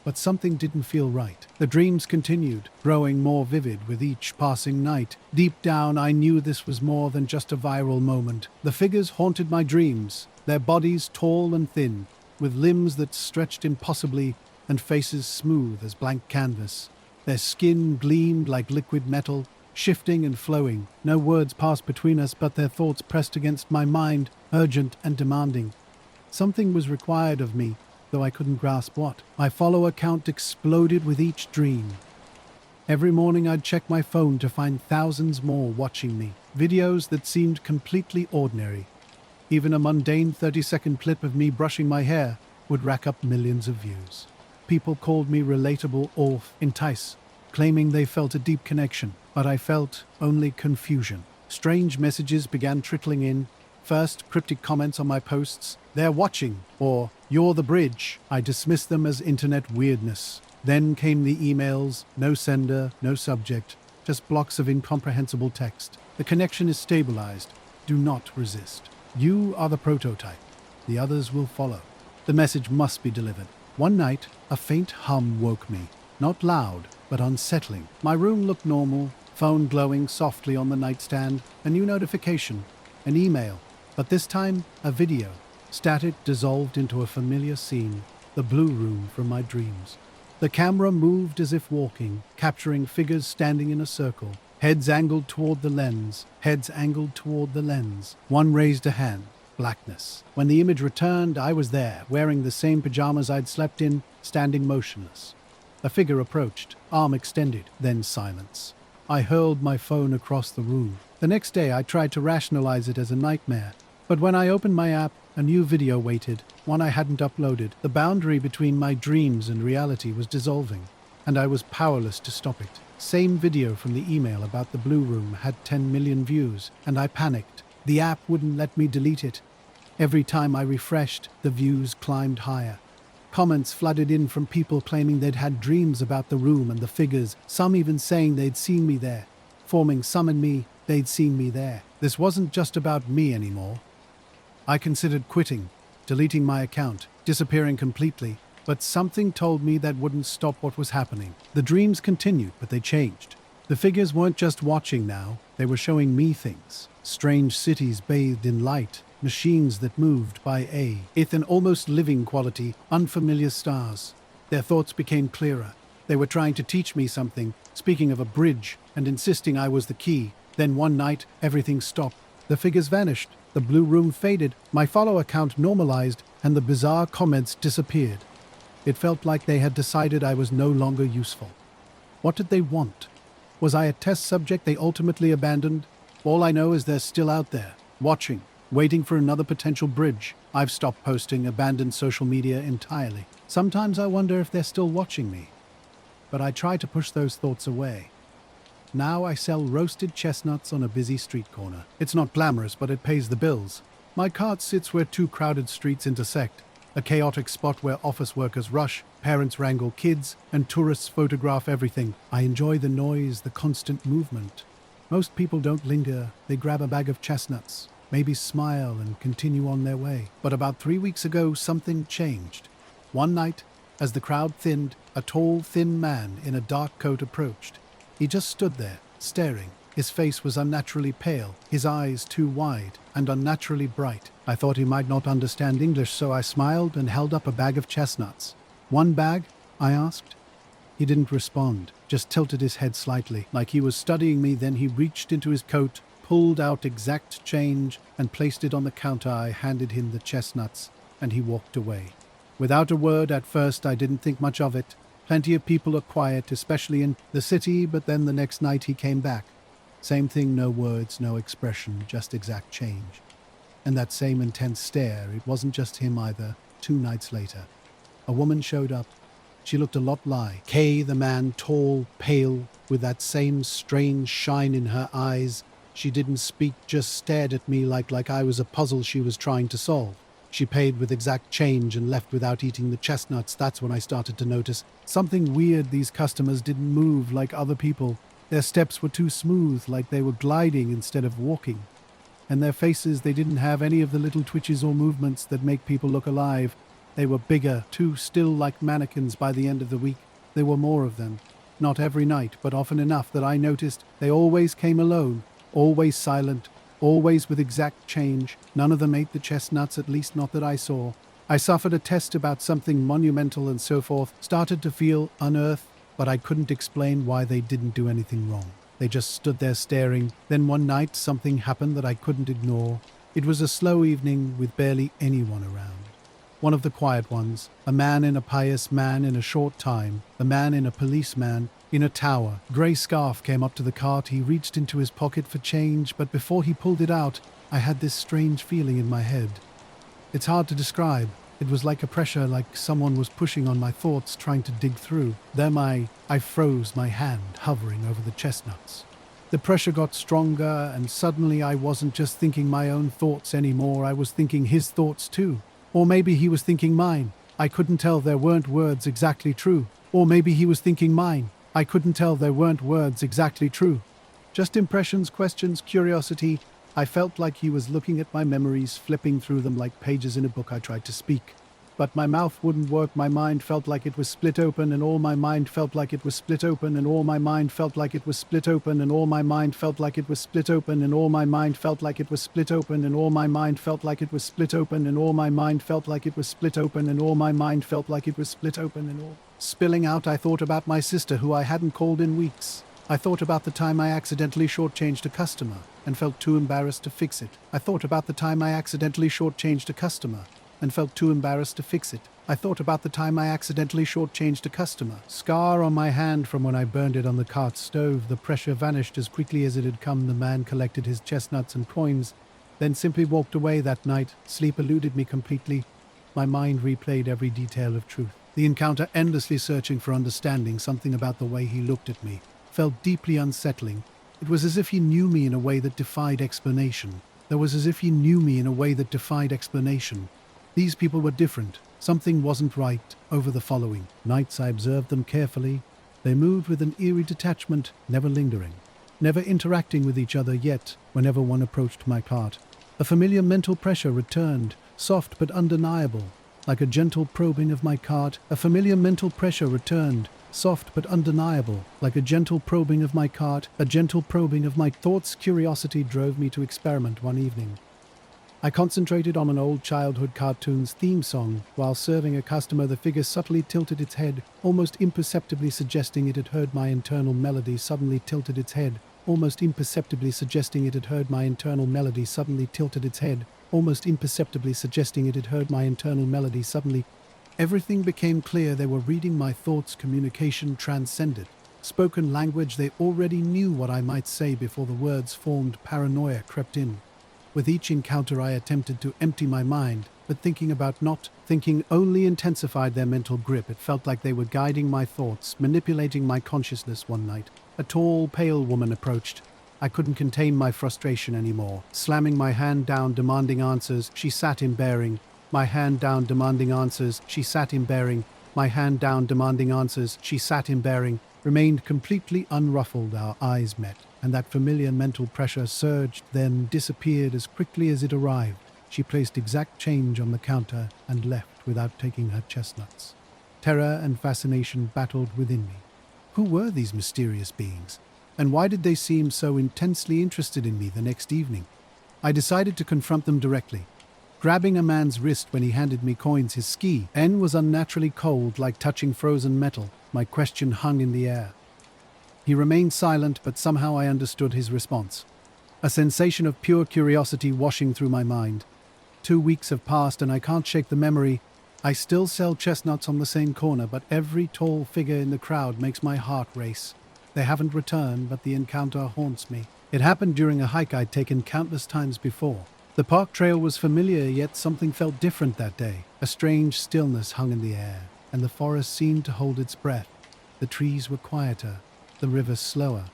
but something didn't feel right. The dreams continued, growing more vivid with each passing night. Deep down, I knew this was more than just a viral moment. The figures haunted my dreams, their bodies tall and thin, with limbs that stretched impossibly and faces smooth as blank canvas. Their skin gleamed like liquid metal, shifting and flowing. No words passed between us, but their thoughts pressed against my mind, urgent and demanding. Something was required of me, though I couldn't grasp what. My follower count exploded with each dream. Every morning I'd check my phone to find thousands more watching me. Videos that seemed completely ordinary. Even a mundane 30-second clip of me brushing my hair would rack up millions of views. People called me relatable or entice, claiming they felt a deep connection, but I felt only confusion. Strange messages began trickling in. First, cryptic comments on my posts, "They're watching," or "You're the bridge." I dismissed them as internet weirdness. Then came the emails, no sender, no subject, just blocks of incomprehensible text. "The connection is stabilized. Do not resist. You are the prototype. The others will follow." The message must be delivered. One night, a faint hum woke me. Not loud, but unsettling. My room looked normal, phone glowing softly on the nightstand, a new notification, an email. But this time, a video. Static dissolved into a familiar scene, the blue room from my dreams. The camera moved as if walking, capturing figures standing in a circle, heads angled toward the lens, One raised a hand. Blackness. When the image returned, I was there, wearing the same pajamas I'd slept in, standing motionless. A figure approached, arm extended, then silence. I hurled my phone across the room. The next day, I tried to rationalize it as a nightmare. But when I opened my app, a new video waited, one I hadn't uploaded. The boundary between my dreams and reality was dissolving, and I was powerless to stop it. Same video from the email about the blue room had 10 million views, and I panicked. The app wouldn't let me delete it. Every time I refreshed, the views climbed higher. Comments flooded in from people claiming they'd had dreams about the room and the figures, some even saying they'd seen me there, forming some in me, they'd seen me there. This wasn't just about me anymore. I considered quitting, deleting my account, disappearing completely, but something told me that wouldn't stop what was happening. The dreams continued, but they changed. The figures weren't just watching now, they were showing me things. Strange cities bathed in light, machines that moved by with an almost living quality, unfamiliar stars. Their thoughts became clearer. They were trying to teach me something, speaking of a bridge and insisting I was the key. Then one night, everything stopped. The figures vanished. The blue room faded, my follower count normalized, and the bizarre comments disappeared. It felt like they had decided I was no longer useful. What did they want? Was I a test subject they ultimately abandoned? All I know is they're still out there, watching, waiting for another potential bridge. I've stopped posting, abandoned social media entirely. Sometimes I wonder if they're still watching me. But I try to push those thoughts away. Now I sell roasted chestnuts on a busy street corner. It's not glamorous, but it pays the bills. My cart sits where two crowded streets intersect, a chaotic spot where office workers rush, parents wrangle kids, and tourists photograph everything. I enjoy the noise, the constant movement. Most people don't linger. They grab a bag of chestnuts, maybe smile and continue on their way. But about 3 weeks ago, something changed. One night, as the crowd thinned, a tall, thin man in a dark coat approached. He just stood there, staring. His face was unnaturally pale, his eyes too wide and unnaturally bright. I thought he might not understand English, so I smiled and held up a bag of chestnuts. "One bag?" I asked. He didn't respond, just tilted his head slightly, like he was studying me. Then he reached into his coat, pulled out exact change, and placed it on the counter. I handed him the chestnuts, and he walked away. Without a word, at first I didn't think much of it. Plenty of people are quiet, especially in the city, but then the next night he came back. Same thing, no words, no expression, just exact change. And that same intense stare, it wasn't just him either. 2 nights later, a woman showed up. She looked a lot like Kay, the man, tall, pale, with that same strange shine in her eyes. She didn't speak, just stared at me like I was a puzzle she was trying to solve. She paid with exact change and left without eating the chestnuts. That's when I started to notice something weird. These customers didn't move like other people. Their steps were too smooth, like they were gliding instead of walking. And their faces, they didn't have any of the little twitches or movements that make people look alive. They were bigger, too, still like mannequins by the end of the week. There were more of them. Not every night, but often enough that I noticed they always came alone, always silent, always with exact change. None of them ate the chestnuts, at least not that I saw. I suffered a test about something monumental and so forth, started to feel unearthed, but I couldn't explain why they didn't do anything wrong. They just stood there staring. Then one night something happened that I couldn't ignore. It was a slow evening with barely anyone around. One of the quiet ones, a man in a pious man in a short time, a man in a policeman in a tower. Grey scarf came up to the cart. He reached into his pocket for change, but before he pulled it out, I had this strange feeling in my head. It's hard to describe. It was like a pressure, like someone was pushing on my thoughts, trying to dig through. Then I froze, my hand hovering over the chestnuts. The pressure got stronger, and suddenly I wasn't just thinking my own thoughts anymore. I was thinking his thoughts too. Or maybe he was thinking mine. I couldn't tell. There weren't words exactly true. Or maybe he was thinking mine. I couldn't tell. There weren't words exactly true. Just impressions, questions, curiosity. I felt like he was looking at my memories, flipping through them like pages in a book. I tried to speak, but my mouth wouldn't work. My mind felt like it was split open, and all my mind felt like it was split open, and all my mind felt like it was split open, and all my mind felt like it was split open, and all my mind felt like it was split open, and all my mind felt like it was split open, and all my mind felt like it was split open, and all my mind felt like it was split open, and all spilling out. I thought about my sister, who I hadn't called in weeks. I thought about the time I accidentally shortchanged a customer and felt too embarrassed to fix it. I thought about the time I accidentally shortchanged a customer and felt too embarrassed to fix it. I thought about the time I accidentally shortchanged a customer. Scar on my hand from when I burned it on the cart stove. The pressure vanished as quickly as it had come. The man collected his chestnuts and coins, then simply walked away that night. Sleep eluded me completely. My mind replayed every detail of truth. The encounter, endlessly searching for understanding. Something about the way he looked at me felt deeply unsettling. It was as if he knew me in a way that defied explanation. There was as if he knew me in a way that defied explanation. These people were different. Something wasn't right. Over the following nights I observed them carefully. They moved with an eerie detachment, never lingering, never interacting with each other, yet whenever one approached my cart, a familiar mental pressure returned, soft but undeniable, like a gentle probing of my cart. A familiar mental pressure returned, soft but undeniable, like a gentle probing of my cart, a gentle probing of my thoughts. Curiosity drove me to experiment one evening. I concentrated on an old childhood cartoon's theme song. While serving a customer, the figure subtly tilted its head, almost imperceptibly suggesting it had heard my internal melody. Suddenly tilted its head, almost imperceptibly suggesting it had heard my internal melody. Suddenly tilted its head, almost imperceptibly suggesting it had heard my internal melody. Suddenly, everything became clear. They were reading my thoughts. Communication transcended. Spoken language. They already knew what I might say before the words formed. Paranoia crept in. With each encounter I attempted to empty my mind, but thinking about not thinking only intensified their mental grip. It felt like they were guiding my thoughts, manipulating my consciousness. One night, a tall, pale woman approached. I couldn't contain my frustration anymore. Slamming my hand down, demanding answers, she sat in bearing. My hand down, demanding answers, she sat in bearing. My hand down, demanding answers, she sat in bearing. Remained completely unruffled. Our eyes met, and that familiar mental pressure surged, then disappeared as quickly as it arrived. She placed exact change on the counter and left without taking her chestnuts. Terror and fascination battled within me. Who were these mysterious beings? And why did they seem so intensely interested in me the next evening? I decided to confront them directly. Grabbing a man's wrist when he handed me coins, his ski N was unnaturally cold, like touching frozen metal. My question hung in the air. He remained silent, but somehow I understood his response. A sensation of pure curiosity washing through my mind. 2 weeks have passed and I can't shake the memory. I still sell chestnuts on the same corner, but every tall figure in the crowd makes my heart race. They haven't returned, but the encounter haunts me. It happened during a hike I'd taken countless times before. The park trail was familiar, yet something felt different that day. A strange stillness hung in the air, and the forest seemed to hold its breath. The trees were quieter, the river slower,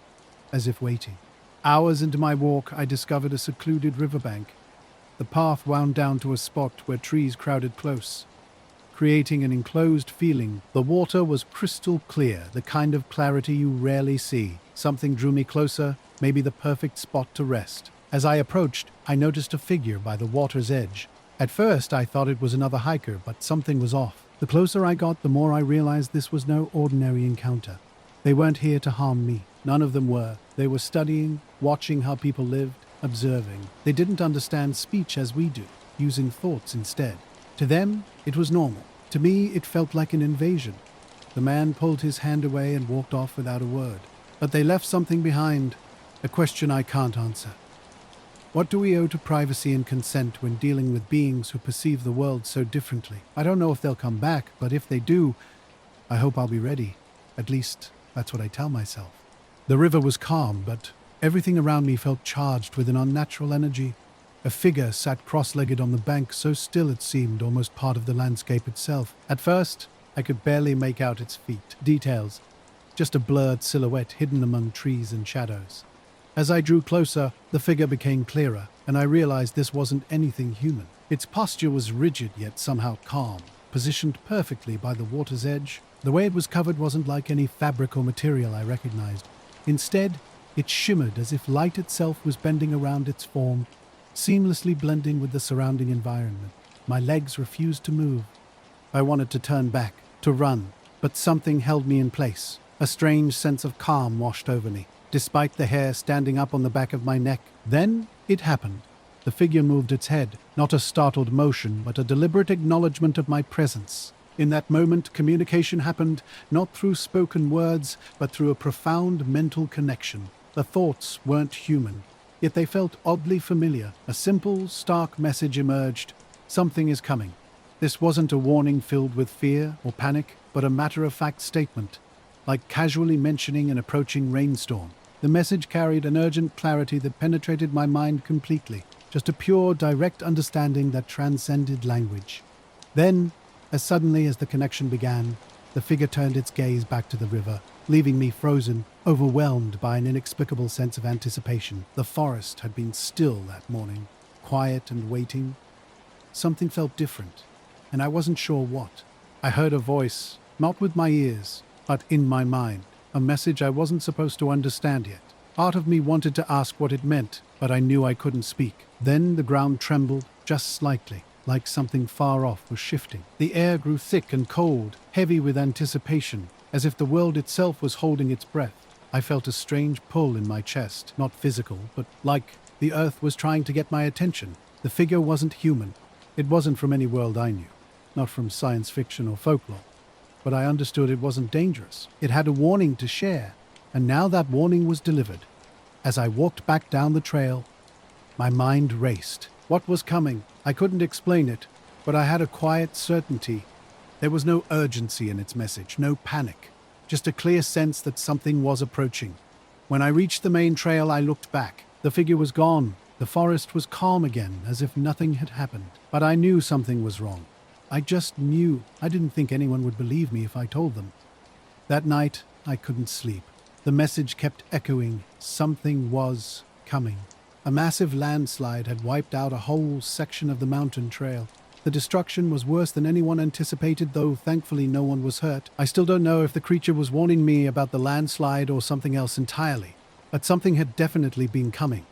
as if waiting. Hours into my walk, I discovered a secluded riverbank. The path wound down to a spot where trees crowded close, creating an enclosed feeling. The water was crystal clear, the kind of clarity you rarely see. Something drew me closer, maybe the perfect spot to rest. As I approached, I noticed a figure by the water's edge. At first, I thought it was another hiker, but something was off. The closer I got, the more I realized this was no ordinary encounter. They weren't here to harm me. None of them were. They were studying, watching how people lived, observing. They didn't understand speech as we do, using thoughts instead. To them, it was normal. To me, it felt like an invasion. The man pulled his hand away and walked off without a word. But they left something behind, a question I can't answer. What do we owe to privacy and consent when dealing with beings who perceive the world so differently? I don't know if they'll come back, but if they do, I hope I'll be ready. At least, that's what I tell myself. The river was calm, but everything around me felt charged with an unnatural energy. A figure sat cross-legged on the bank, so still it seemed, almost part of the landscape itself. At first, I could barely make out its feet. Details. Just a blurred silhouette hidden among trees and shadows. As I drew closer, the figure became clearer, and I realized this wasn't anything human. Its posture was rigid yet somehow calm, positioned perfectly by the water's edge. The way it was covered wasn't like any fabric or material I recognized. Instead, it shimmered as if light itself was bending around its form, seamlessly blending with the surrounding environment. My legs refused to move. I wanted to turn back, to run, but something held me in place. A strange sense of calm washed over me, despite the hair standing up on the back of my neck. Then it happened. The figure moved its head, not a startled motion, but a deliberate acknowledgement of my presence. In that moment, communication happened, not through spoken words, but through a profound mental connection. The thoughts weren't human, yet they felt oddly familiar. A simple, stark message emerged. Something is coming. This wasn't a warning filled with fear or panic, but a matter-of-fact statement, like casually mentioning an approaching rainstorm. The message carried an urgent clarity that penetrated my mind completely, just a pure, direct understanding that transcended language. Then, as suddenly as the connection began, the figure turned its gaze back to the river, leaving me frozen, overwhelmed by an inexplicable sense of anticipation. The forest had been still that morning, quiet and waiting. Something felt different, and I wasn't sure what. I heard a voice, not with my ears, but in my mind, a message I wasn't supposed to understand yet. Part of me wanted to ask what it meant, but I knew I couldn't speak. Then the ground trembled, just slightly, like something far off was shifting. The air grew thick and cold, heavy with anticipation, as if the world itself was holding its breath. I felt a strange pull in my chest, not physical, but like the earth was trying to get my attention. The figure wasn't human. It wasn't from any world I knew, not from science fiction or folklore. But I understood it wasn't dangerous. It had a warning to share, and now that warning was delivered. As I walked back down the trail, my mind raced. What was coming? I couldn't explain it, but I had a quiet certainty. There was no urgency in its message, no panic, just a clear sense that something was approaching. When I reached the main trail, I looked back. The figure was gone. The forest was calm again, as if nothing had happened. But I knew something was wrong. I just knew. I didn't think anyone would believe me if I told them. That night, I couldn't sleep. The message kept echoing. Something was coming. A massive landslide had wiped out a whole section of the mountain trail. The destruction was worse than anyone anticipated, though thankfully no one was hurt. I still don't know if the creature was warning me about the landslide or something else entirely, but something had definitely been coming.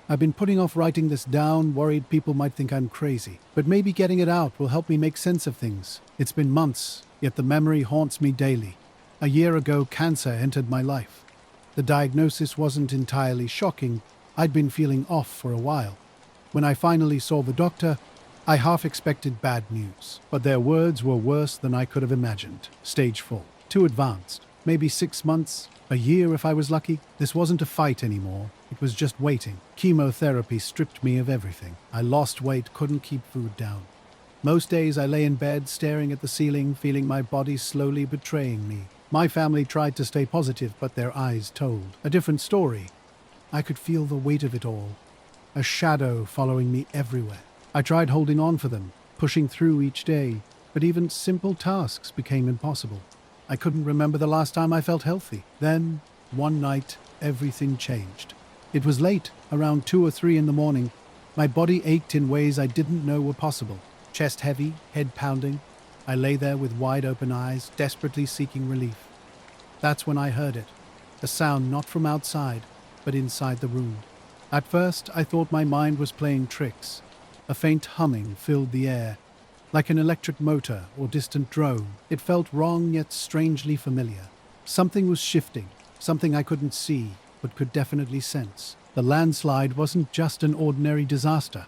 I've been putting off writing this down, worried people might think I'm crazy. But maybe getting it out will help me make sense of things. It's been months, yet the memory haunts me daily. A year ago, cancer entered my life. The diagnosis wasn't entirely shocking. I'd been feeling off for a while. When I finally saw the doctor, I half expected bad news. But their words were worse than I could have imagined. Stage 4. Too advanced. Maybe 6 months, a year if I was lucky. This wasn't a fight anymore. It was just waiting. Chemotherapy stripped me of everything. I lost weight, couldn't keep food down. Most days I lay in bed, staring at the ceiling, feeling my body slowly betraying me. My family tried to stay positive, but their eyes told a different story. I could feel the weight of it all. a shadow following me everywhere. I tried holding on for them, pushing through each day, but even simple tasks became impossible. I couldn't remember the last time I felt healthy. Then, one night, everything changed. It was late, around 2 or 3 in the morning. My body ached in ways I didn't know were possible. Chest heavy, head pounding. I lay there with wide open eyes, desperately seeking relief. That's when I heard it. A sound not from outside, but inside the room. At first, I thought my mind was playing tricks. A faint humming filled the air, like an electric motor or distant drone. It felt wrong yet strangely familiar. Something was shifting, something I couldn't see, but could definitely sense. The landslide wasn't just an ordinary disaster.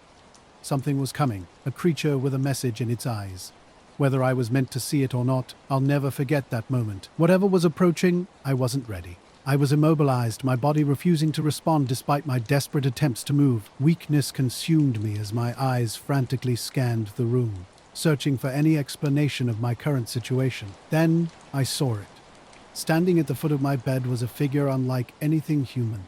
Something was coming, a creature with a message in its eyes. Whether I was meant to see it or not, I'll never forget that moment. Whatever was approaching, I wasn't ready. I was immobilized, my body refusing to respond despite my desperate attempts to move. Weakness consumed me as my eyes frantically scanned the room, searching for any explanation of my current situation. Then I saw it. Standing at the foot of my bed was a figure unlike anything human.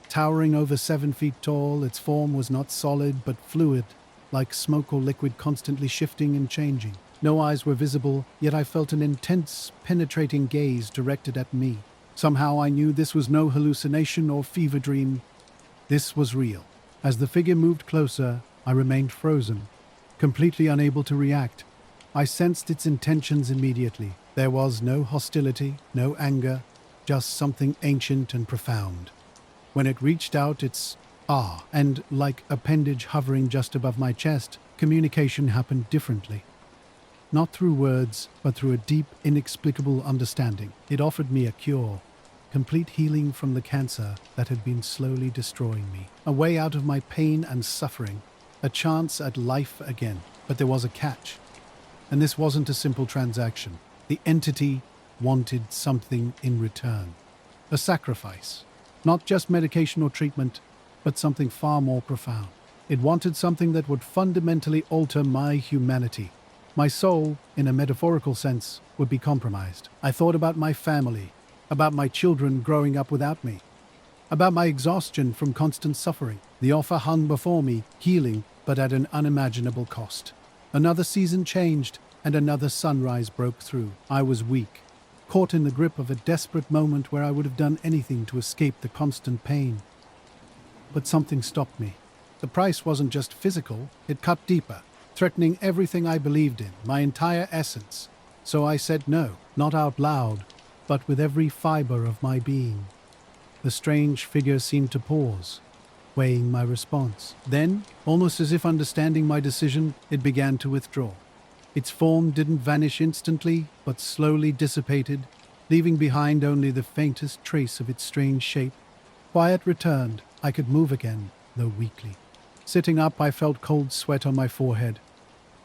Towering over 7 feet tall, its form was not solid but fluid, like smoke or liquid constantly shifting and changing. No eyes were visible, yet I felt an intense, penetrating gaze directed at me. Somehow I knew this was no hallucination or fever dream. This was real. As the figure moved closer, I remained frozen, completely unable to react. I sensed its intentions immediately. There was no hostility, no anger, just something ancient and profound. When it reached out its and like appendage hovering just above my chest, communication happened differently. Not through words, but through a deep, inexplicable understanding. It offered me a cure, complete healing from the cancer that had been slowly destroying me, a way out of my pain and suffering, a chance at life again. But there was a catch, and this wasn't a simple transaction. The entity wanted something in return, a sacrifice, not just medication or treatment, but something far more profound. It wanted something that would fundamentally alter my humanity. My soul, in a metaphorical sense, would be compromised. I thought about my family, about my children growing up without me, about my exhaustion from constant suffering. The offer hung before me, healing, but at an unimaginable cost. Another season changed, and another sunrise broke through. I was weak, caught in the grip of a desperate moment where I would have done anything to escape the constant pain. But something stopped me. The price wasn't just physical, it cut deeper, threatening everything I believed in, my entire essence. So I said no, not out loud, but with every fiber of my being. The strange figure seemed to pause, weighing my response. Then, almost as if understanding my decision, it began to withdraw. Its form didn't vanish instantly, but slowly dissipated, leaving behind only the faintest trace of its strange shape. Quiet returned. I could move again, though weakly. Sitting up, I felt cold sweat on my forehead.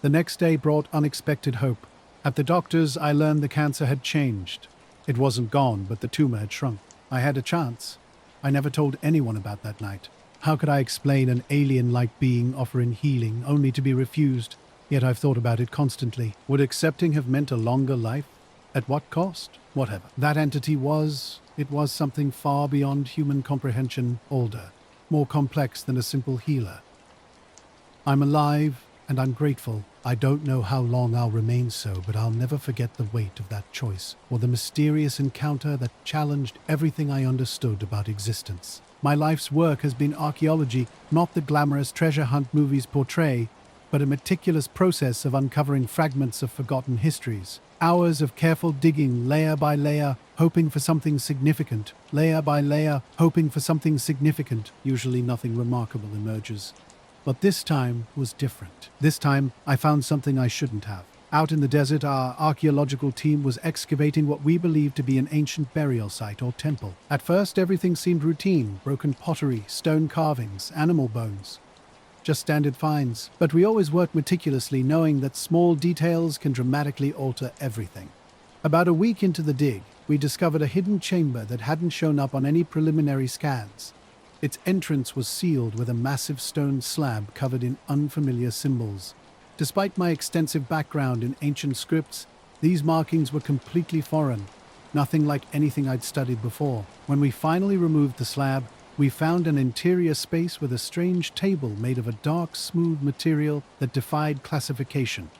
The next day brought unexpected hope. At the doctor's, I learned the cancer had changed. It wasn't gone, but the tumor had shrunk. I had a chance. I never told anyone about that night. How could I explain an alien-like being offering healing only to be refused? Yet I've thought about it constantly. Would accepting have meant a longer life? At what cost? Whatever. That entity was something far beyond human comprehension, older, more complex than a simple healer. I'm alive, and I'm grateful. I don't know how long I'll remain so, but I'll never forget the weight of that choice, or the mysterious encounter that challenged everything I understood about existence. My life's work has been archaeology, not the glamorous treasure hunt movies portray, but a meticulous process of uncovering fragments of forgotten histories. Hours of careful digging, layer by layer, hoping for something significant. Layer by layer, hoping for something significant. Usually nothing remarkable emerges. But this time was different. This time, I found something I shouldn't have. Out in the desert, our archaeological team was excavating what we believed to be an ancient burial site or temple. At first, everything seemed routine: broken pottery, stone carvings, animal bones. Just standard finds. But we always worked meticulously, knowing that small details can dramatically alter everything. About a week into the dig, we discovered a hidden chamber that hadn't shown up on any preliminary scans. Its entrance was sealed with a massive stone slab covered in unfamiliar symbols. Despite my extensive background in ancient scripts, these markings were completely foreign, nothing like anything I'd studied before. When we finally removed the slab, We found an interior space with a strange table made of a dark, smooth material that defied classification.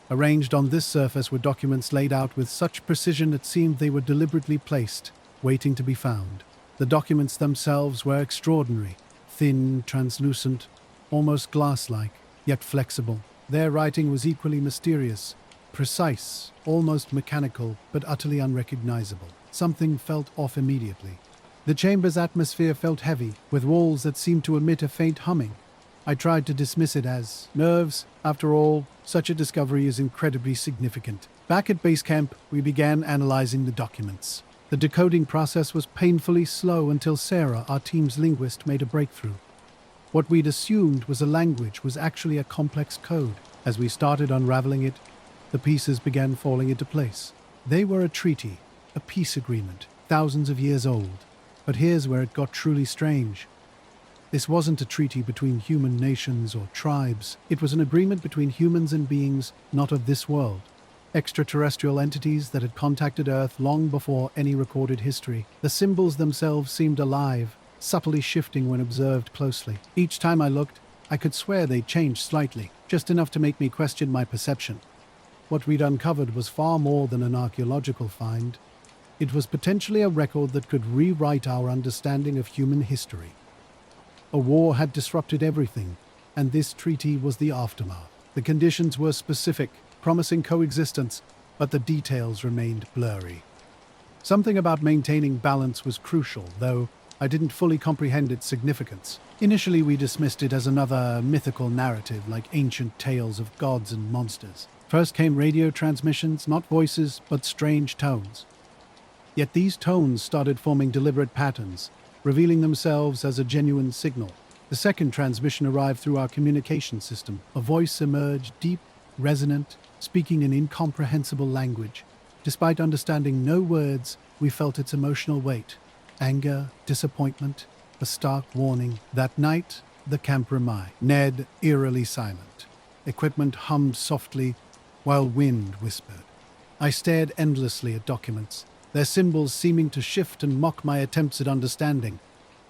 Arranged on this surface were documents laid out with such precision it seemed they were deliberately placed, waiting to be found. The documents themselves were extraordinary, thin, translucent, almost glass-like, yet flexible. Their writing was equally mysterious, precise, almost mechanical, but utterly unrecognizable. Something felt off immediately. The chamber's atmosphere felt heavy, with walls that seemed to emit a faint humming. I tried to dismiss it as nerves. After all, such a discovery is incredibly significant. Back at base camp, we began analyzing the documents. The decoding process was painfully slow until Sarah, our team's linguist, made a breakthrough. What we'd assumed was a language was actually a complex code. As we started unraveling it, the pieces began falling into place. They were a treaty, a peace agreement, thousands of years old. But here's where it got truly strange. This wasn't a treaty between human nations or tribes. It was an agreement between humans and beings not of this world. Extraterrestrial entities that had contacted Earth long before any recorded history. The symbols themselves seemed alive, subtly shifting when observed closely. Each time I looked, I could swear they'd changed slightly, just enough to make me question my perception. What we'd uncovered was far more than an archaeological find. It was potentially a record that could rewrite our understanding of human history. A war had disrupted everything, and this treaty was the aftermath. The conditions were specific, promising coexistence, but the details remained blurry. Something about maintaining balance was crucial, though I didn't fully comprehend its significance. Initially, we dismissed it as another mythical narrative, like ancient tales of gods and monsters. First came radio transmissions, not voices, but strange tones. Yet these tones started forming deliberate patterns, revealing themselves as a genuine signal. The second transmission arrived through our communication system. A voice emerged, deep, resonant, speaking an incomprehensible language. Despite understanding no words, we felt its emotional weight. Anger, disappointment, a stark warning. That night, the camp remained. Ned eerily silent. Equipment hummed softly, while wind whispered. I stared endlessly at documents, their symbols seeming to shift and mock my attempts at understanding.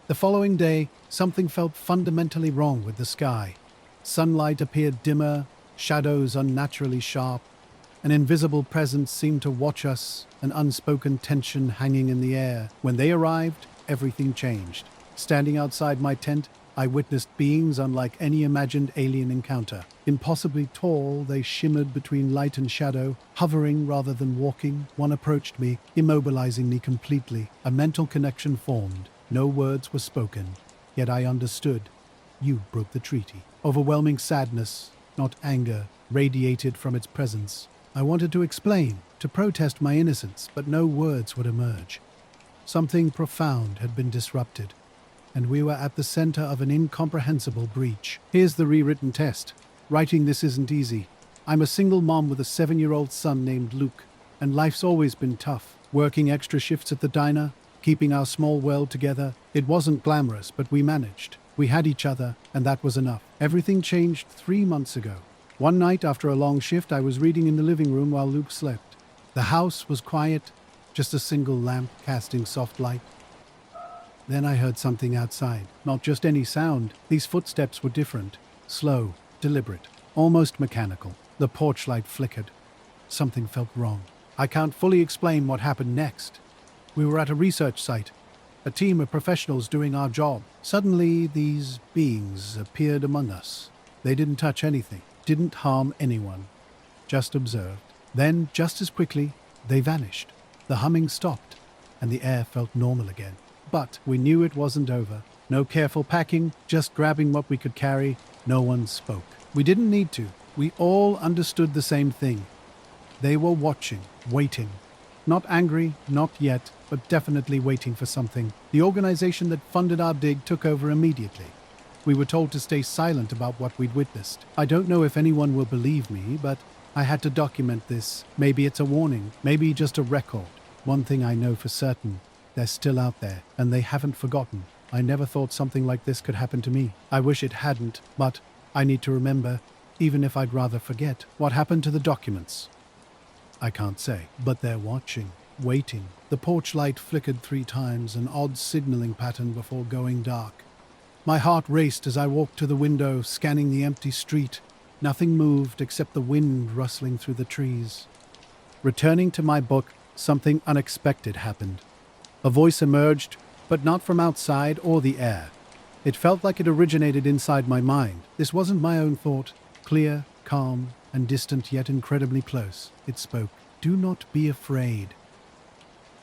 The following day, something felt fundamentally wrong with the sky. Sunlight appeared dimmer, shadows unnaturally sharp. An invisible presence seemed to watch us, an unspoken tension hanging in the air. When they arrived, everything changed. Standing outside my tent, I witnessed beings unlike any imagined alien encounter. Impossibly tall, they shimmered between light and shadow, hovering rather than walking. One approached me, immobilizing me completely. A mental connection formed. No words were spoken, yet I understood. You broke the treaty. Overwhelming sadness, not anger, radiated from its presence. I wanted to explain, to protest my innocence, but no words would emerge. Something profound had been disrupted, and we were at the center of an incomprehensible breach. Here's the rewritten test. Writing this isn't easy. I'm a single mom with a 7-year-old son named Luke, and life's always been tough. Working extra shifts at the diner, keeping our small world together. It wasn't glamorous, but we managed. We had each other, and that was enough. Everything changed 3 months ago. One night after a long shift, I was reading in the living room while Luke slept. The house was quiet, just a single lamp casting soft light. Then I heard something outside. Not just any sound. These footsteps were different. Slow, deliberate, almost mechanical. The porch light flickered. Something felt wrong. I can't fully explain what happened next. We were at a research site, a team of professionals doing our job. Suddenly, these beings appeared among us. They didn't touch anything, didn't harm anyone, just observed. Then, just as quickly, they vanished. The humming stopped, and the air felt normal again. But we knew it wasn't over. No careful packing, just grabbing what we could carry. No one spoke. We didn't need to. We all understood the same thing. They were watching, waiting. Not angry, not yet, but definitely waiting for something. The organization that funded our dig took over immediately. We were told to stay silent about what we'd witnessed. I don't know if anyone will believe me, but I had to document this. Maybe it's a warning, maybe just a record. One thing I know for certain, they're still out there, and they haven't forgotten. I never thought something like this could happen to me. I wish it hadn't, but I need to remember, even if I'd rather forget. What happened to the documents? I can't say, but they're watching. waiting. The porch light flickered 3 times, an odd signaling pattern before going dark. My heart raced as I walked to the window, scanning the empty street. Nothing moved except the wind rustling through the trees. Returning to my book, something unexpected happened. A voice emerged, but not from outside or the air. It felt like it originated inside my mind. This wasn't my own thought. Clear, calm, and distant, yet incredibly close. It spoke. "Do not be afraid."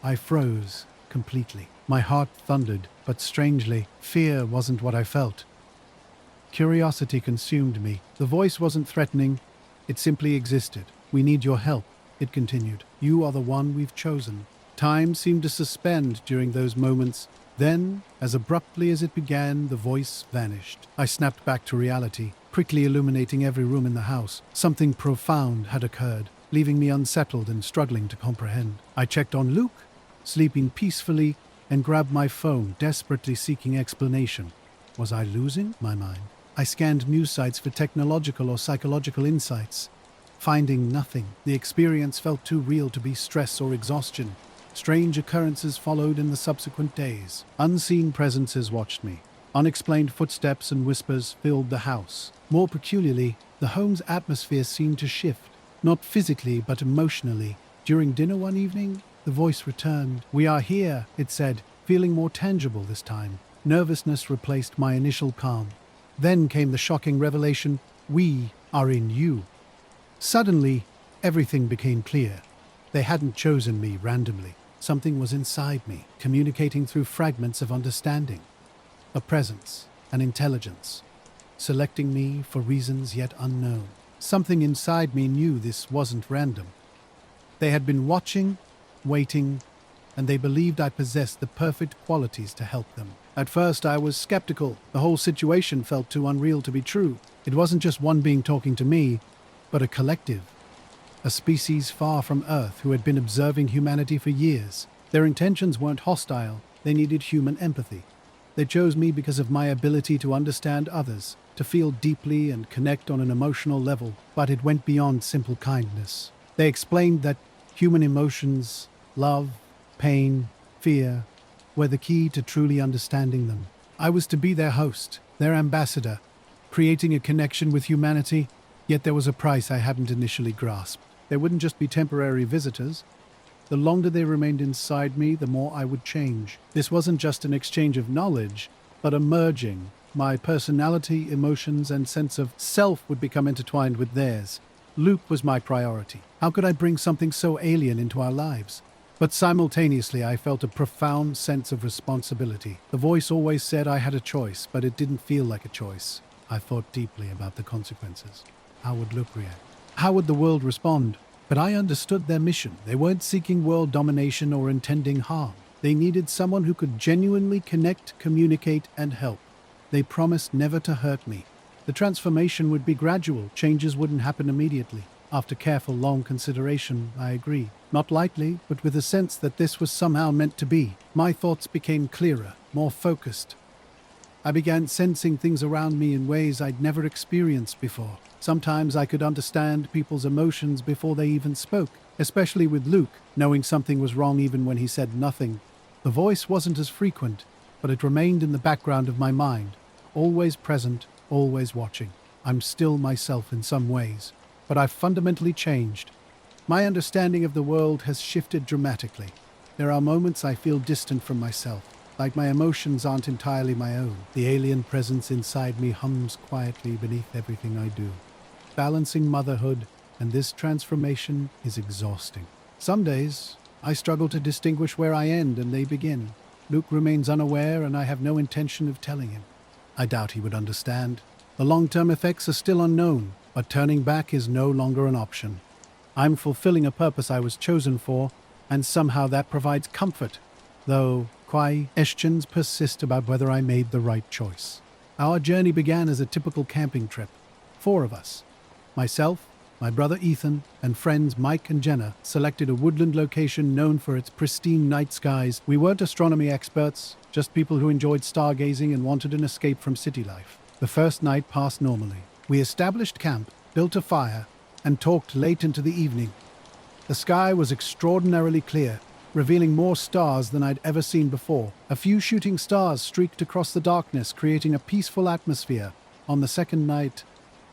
I froze completely. My heart thundered, but strangely, fear wasn't what I felt. Curiosity consumed me. The voice wasn't threatening. It simply existed. "We need your help," it continued. "You are the one we've chosen." Time seemed to suspend during those moments. Then, as abruptly as it began, the voice vanished. I snapped back to reality, quickly illuminating every room in the house. Something profound had occurred, leaving me unsettled and struggling to comprehend. I checked on Luke, sleeping peacefully, and grabbed my phone, desperately seeking explanation. Was I losing my mind? I scanned news sites for technological or psychological insights, finding nothing. The experience felt too real to be stress or exhaustion. Strange occurrences followed in the subsequent days. Unseen presences watched me. Unexplained footsteps and whispers filled the house. More peculiarly, the home's atmosphere seemed to shift, not physically but emotionally. During dinner one evening, the voice returned. "We are here," it said, feeling more tangible this time. Nervousness replaced my initial calm. Then came the shocking revelation: "We are in you." Suddenly, everything became clear. They hadn't chosen me randomly. Something was inside me, communicating through fragments of understanding. A presence, an intelligence, selecting me for reasons yet unknown. Something inside me knew this wasn't random. They had been watching, waiting, and they believed I possessed the perfect qualities to help them. At first, I was skeptical. The whole situation felt too unreal to be true. It wasn't just one being talking to me, but a collective. A species far from Earth who had been observing humanity for years. Their intentions weren't hostile. They needed human empathy. They chose me because of my ability to understand others, to feel deeply and connect on an emotional level. But it went beyond simple kindness. They explained that human emotions, love, pain, fear, were the key to truly understanding them. I was to be their host, their ambassador, creating a connection with humanity, yet there was a price I hadn't initially grasped. They wouldn't just be temporary visitors. The longer they remained inside me, the more I would change. This wasn't just an exchange of knowledge, but a merging. My personality, emotions, and sense of self would become intertwined with theirs. Luke was my priority. How could I bring something so alien into our lives? But simultaneously, I felt a profound sense of responsibility. The voice always said I had a choice, but it didn't feel like a choice. I thought deeply about the consequences. How would Luke react? How would the world respond? But I understood their mission. They weren't seeking world domination or intending harm. They needed someone who could genuinely connect, communicate, and help. They promised never to hurt me. The transformation would be gradual. Changes wouldn't happen immediately. After careful, long consideration, I agreed. Not lightly, but with a sense that this was somehow meant to be. My thoughts became clearer, more focused. I began sensing things around me in ways I'd never experienced before. Sometimes I could understand people's emotions before they even spoke, especially with Luke, knowing something was wrong even when he said nothing. The voice wasn't as frequent, but it remained in the background of my mind, always present, always watching. I'm still myself in some ways, but I've fundamentally changed. My understanding of the world has shifted dramatically. There are moments I feel distant from myself, like my emotions aren't entirely my own. The alien presence inside me hums quietly beneath everything I do. Balancing motherhood and this transformation is exhausting. Some days, I struggle to distinguish where I end and they begin. Luke remains unaware and I have no intention of telling him. I doubt he would understand. The long-term effects are still unknown, but turning back is no longer an option. I'm fulfilling a purpose I was chosen for, and somehow that provides comfort, though questions persist about whether I made the right choice. Our journey began as a typical camping trip. 4 of us. Myself, my brother Ethan, and friends Mike and Jenna selected a woodland location known for its pristine night skies. We weren't astronomy experts, just people who enjoyed stargazing and wanted an escape from city life. The first night passed normally. We established camp, built a fire, and talked late into the evening. The sky was extraordinarily clear, revealing more stars than I'd ever seen before. A few shooting stars streaked across the darkness, creating a peaceful atmosphere. On the second night,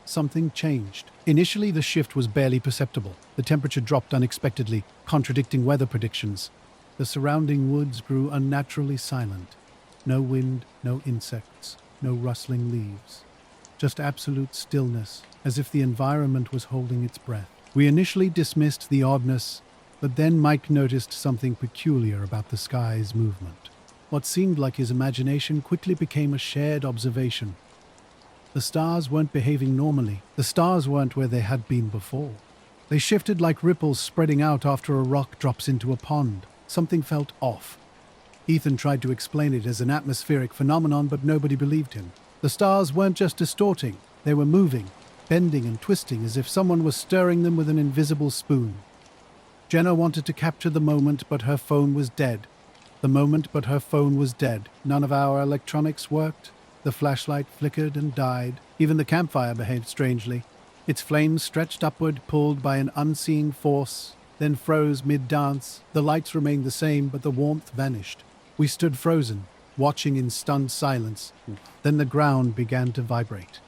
something changed. Initially, the shift was barely perceptible. The temperature dropped unexpectedly, contradicting weather predictions. The surrounding woods grew unnaturally silent. No wind, no insects, no rustling leaves. Just absolute stillness, as if the environment was holding its breath. We initially dismissed the oddness, but then Mike noticed something peculiar about the sky's movement. What seemed like his imagination quickly became a shared observation. The stars weren't behaving normally. The stars weren't where they had been before. They shifted like ripples spreading out after a rock drops into a pond. Something felt off. Ethan tried to explain it as an atmospheric phenomenon, but nobody believed him. The stars weren't just distorting, they were moving, bending and twisting as if someone was stirring them with an invisible spoon. Jenna wanted to capture the moment, but her phone was dead. None of our electronics worked. The flashlight flickered and died. Even the campfire behaved strangely. Its flames stretched upward, pulled by an unseen force, then froze mid-dance. The lights remained the same, but the warmth vanished. We stood frozen, watching in stunned silence. Then the ground began to vibrate.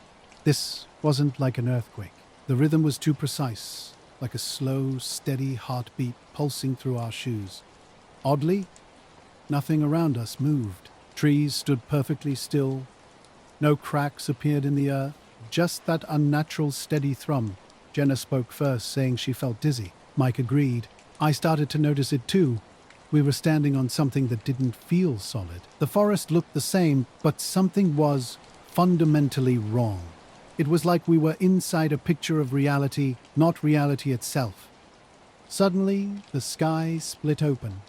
This wasn't like an earthquake. The rhythm was too precise, like a slow, steady heartbeat pulsing through our shoes. Oddly, nothing around us moved. Trees stood perfectly still. No cracks appeared in the earth, just that unnatural steady thrum. Jenna spoke first, saying she felt dizzy. Mike agreed. I started to notice it too. We were standing on something that didn't feel solid. The forest looked the same, but something was fundamentally wrong. It was like we were inside a picture of reality, not reality itself. Suddenly, the sky split open.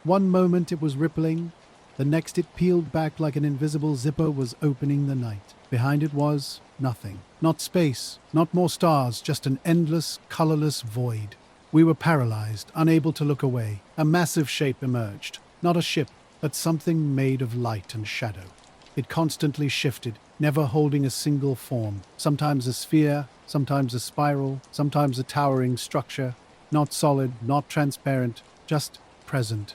One moment it was rippling, the next it peeled back like an invisible zipper was opening the night. Behind it was nothing. Not space, not more stars, just an endless, colorless void. We were paralyzed, unable to look away. A massive shape emerged. Not a ship, but something made of light and shadow. It constantly shifted, never holding a single form. Sometimes a sphere, sometimes a spiral, sometimes a towering structure. Not solid, not transparent, just present,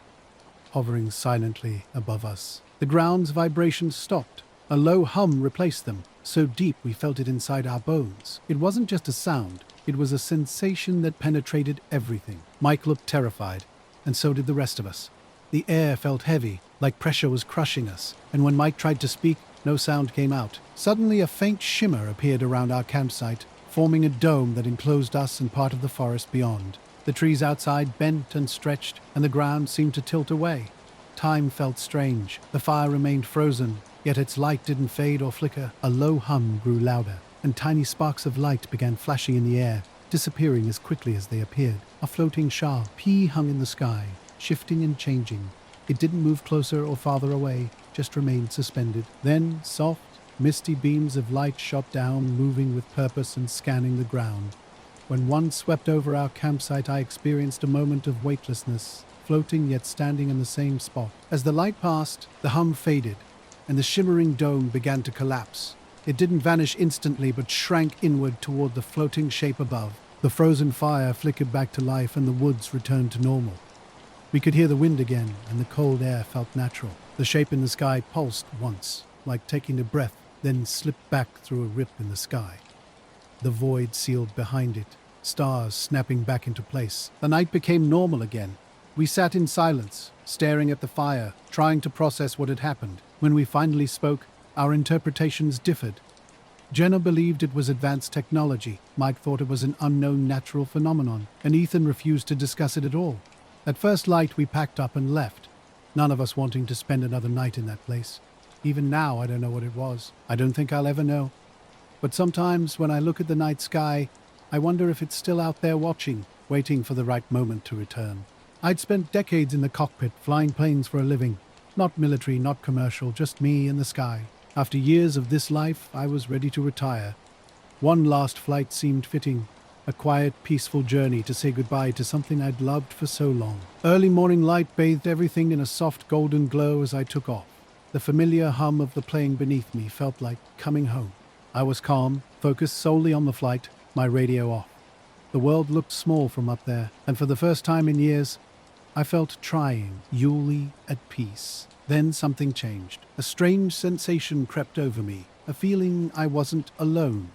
hovering silently above us. The ground's vibrations stopped. A low hum replaced them, so deep we felt it inside our bones. It wasn't just a sound. It was a sensation that penetrated everything. Mike looked terrified, and so did the rest of us. The air felt heavy, like pressure was crushing us, and when Mike tried to speak, no sound came out. Suddenly, a faint shimmer appeared around our campsite, forming a dome that enclosed us and part of the forest beyond. The trees outside bent and stretched, and the ground seemed to tilt away. Time felt strange. The fire remained frozen, yet its light didn't fade or flicker. A low hum grew louder, and tiny sparks of light began flashing in the air, disappearing as quickly as they appeared. A floating pea hung in the sky, shifting and changing. It didn't move closer or farther away, just remained suspended. Then, soft, misty beams of light shot down, moving with purpose and scanning the ground. When one swept over our campsite, I experienced a moment of weightlessness, floating yet standing in the same spot. As the light passed, the hum faded, and the shimmering dome began to collapse. It didn't vanish instantly, but shrank inward toward the floating shape above. The frozen fire flickered back to life, and the woods returned to normal. We could hear the wind again, and the cold air felt natural. The shape in the sky pulsed once, like taking a breath, then slipped back through a rip in the sky. The void sealed behind it, stars snapping back into place. The night became normal again. We sat in silence, staring at the fire, trying to process what had happened. When we finally spoke, our interpretations differed. Jenna believed it was advanced technology. Mike thought it was an unknown natural phenomenon, and Ethan refused to discuss it at all. At first light, we packed up and left, none of us wanting to spend another night in that place. Even now, I don't know what it was. I don't think I'll ever know. But sometimes, when I look at the night sky, I wonder if it's still out there watching, waiting for the right moment to return. I'd spent decades in the cockpit, flying planes for a living. Not military, not commercial, just me and the sky. After years of this life, I was ready to retire. One last flight seemed fitting. A quiet, peaceful journey to say goodbye to something I'd loved for so long. Early morning light bathed everything in a soft golden glow as I took off. The familiar hum of the plane beneath me felt like coming home. I was calm, focused solely on the flight, my radio off. The world looked small from up there, and for the first time in years, I felt trying, yewly at peace. Then something changed. A strange sensation crept over me, a feeling I wasn't alone.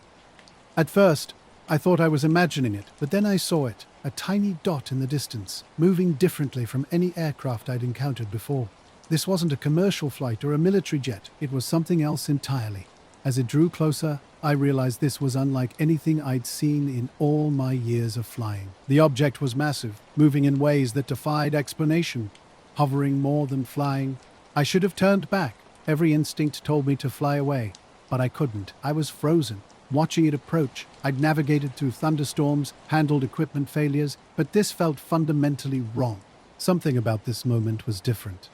At first, I thought I was imagining it, but then I saw it, a tiny dot in the distance, moving differently from any aircraft I'd encountered before. This wasn't a commercial flight or a military jet, it was something else entirely. As it drew closer, I realized this was unlike anything I'd seen in all my years of flying. The object was massive, moving in ways that defied explanation, hovering more than flying. I should have turned back. Every instinct told me to fly away, but I couldn't. I was frozen, watching it approach. I'd navigated through thunderstorms, handled equipment failures, but this felt fundamentally wrong. Something about this moment was different.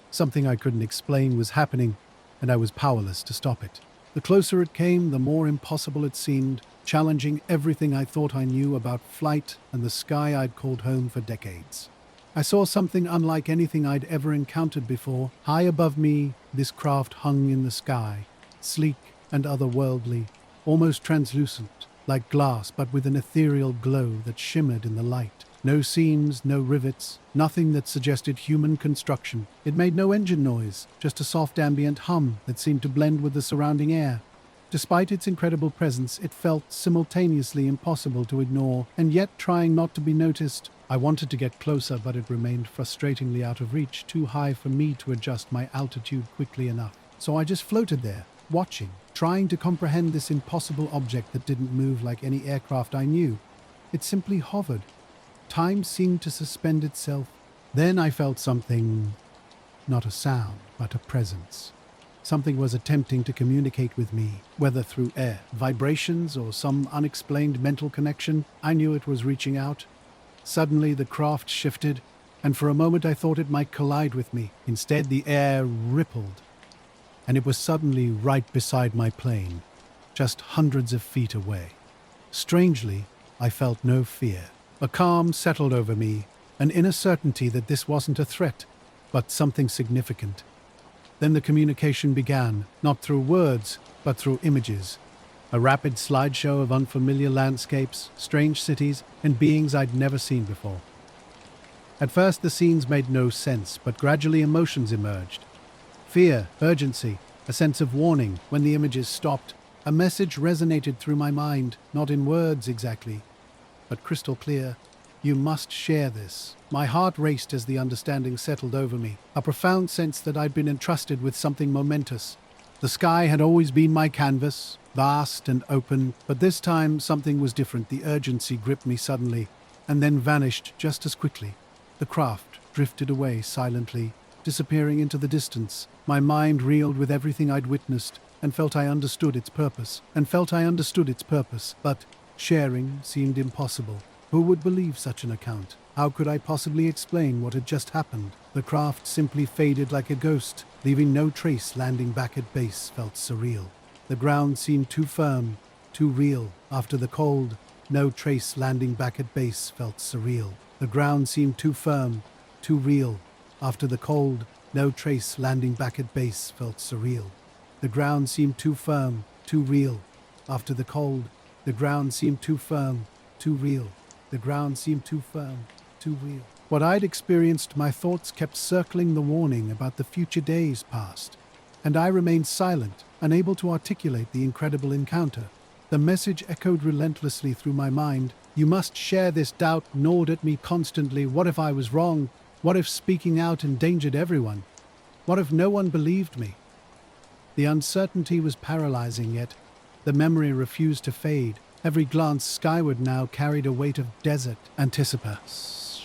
Something I couldn't explain was happening, and I was powerless to stop it. The closer it came, the more impossible it seemed, challenging everything I thought I knew about flight and the sky I'd called home for decades. I saw something unlike anything I'd ever encountered before. High above me, this craft hung in the sky, sleek and otherworldly, almost translucent, like glass but with an ethereal glow that shimmered in the light. No seams, no rivets, nothing that suggested human construction. It made no engine noise, just a soft ambient hum that seemed to blend with the surrounding air. Despite its incredible presence, it felt simultaneously impossible to ignore, and yet trying not to be noticed. I wanted to get closer, but it remained frustratingly out of reach, too high for me to adjust my altitude quickly enough. So I just floated there, watching, trying to comprehend this impossible object that didn't move like any aircraft I knew. It simply hovered. Time seemed to suspend itself. Then I felt something, not a sound, but a presence. Something was attempting to communicate with me, whether through air, vibrations, or some unexplained mental connection. I knew it was reaching out. Suddenly the craft shifted, and for a moment I thought it might collide with me. Instead, the air rippled, and it was suddenly right beside my plane, just hundreds of feet away. Strangely, I felt no fear. A calm settled over me, an inner certainty that this wasn't a threat, but something significant. Then the communication began, not through words, but through images. A rapid slideshow of unfamiliar landscapes, strange cities, and beings I'd never seen before. At first the scenes made no sense, but gradually emotions emerged. Fear, urgency, a sense of warning. When the images stopped, a message resonated through my mind, not in words exactly, but crystal clear. You must share this. My heart raced as the understanding settled over me, a profound sense that I'd been entrusted with something momentous. The sky had always been my canvas, vast and open, but this time something was different. The urgency gripped me suddenly, and then vanished just as quickly. The craft drifted away silently, disappearing into the distance. My mind reeled with everything I'd witnessed, and felt I understood its purpose, but sharing seemed impossible. Who would believe such an account? How could I possibly explain what had just happened? The craft simply faded like a ghost, leaving no trace. Landing back at base felt surreal. The ground seemed too firm, too real. After the cold, no trace. Landing back at base felt surreal. The ground seemed too firm, too real. After the cold, no trace. Landing back at base felt surreal. The ground seemed too firm, too real. After the cold, the ground seemed too firm, too real. The ground seemed too firm, too real. What I'd experienced, my thoughts kept circling the warning about the future days past, and I remained silent, unable to articulate the incredible encounter. The message echoed relentlessly through my mind. You must share this. Doubt gnawed at me constantly. What if I was wrong? What if speaking out endangered everyone? What if no one believed me? The uncertainty was paralyzing, yet the memory refused to fade. Every glance skyward now carried a weight of desert anticipation.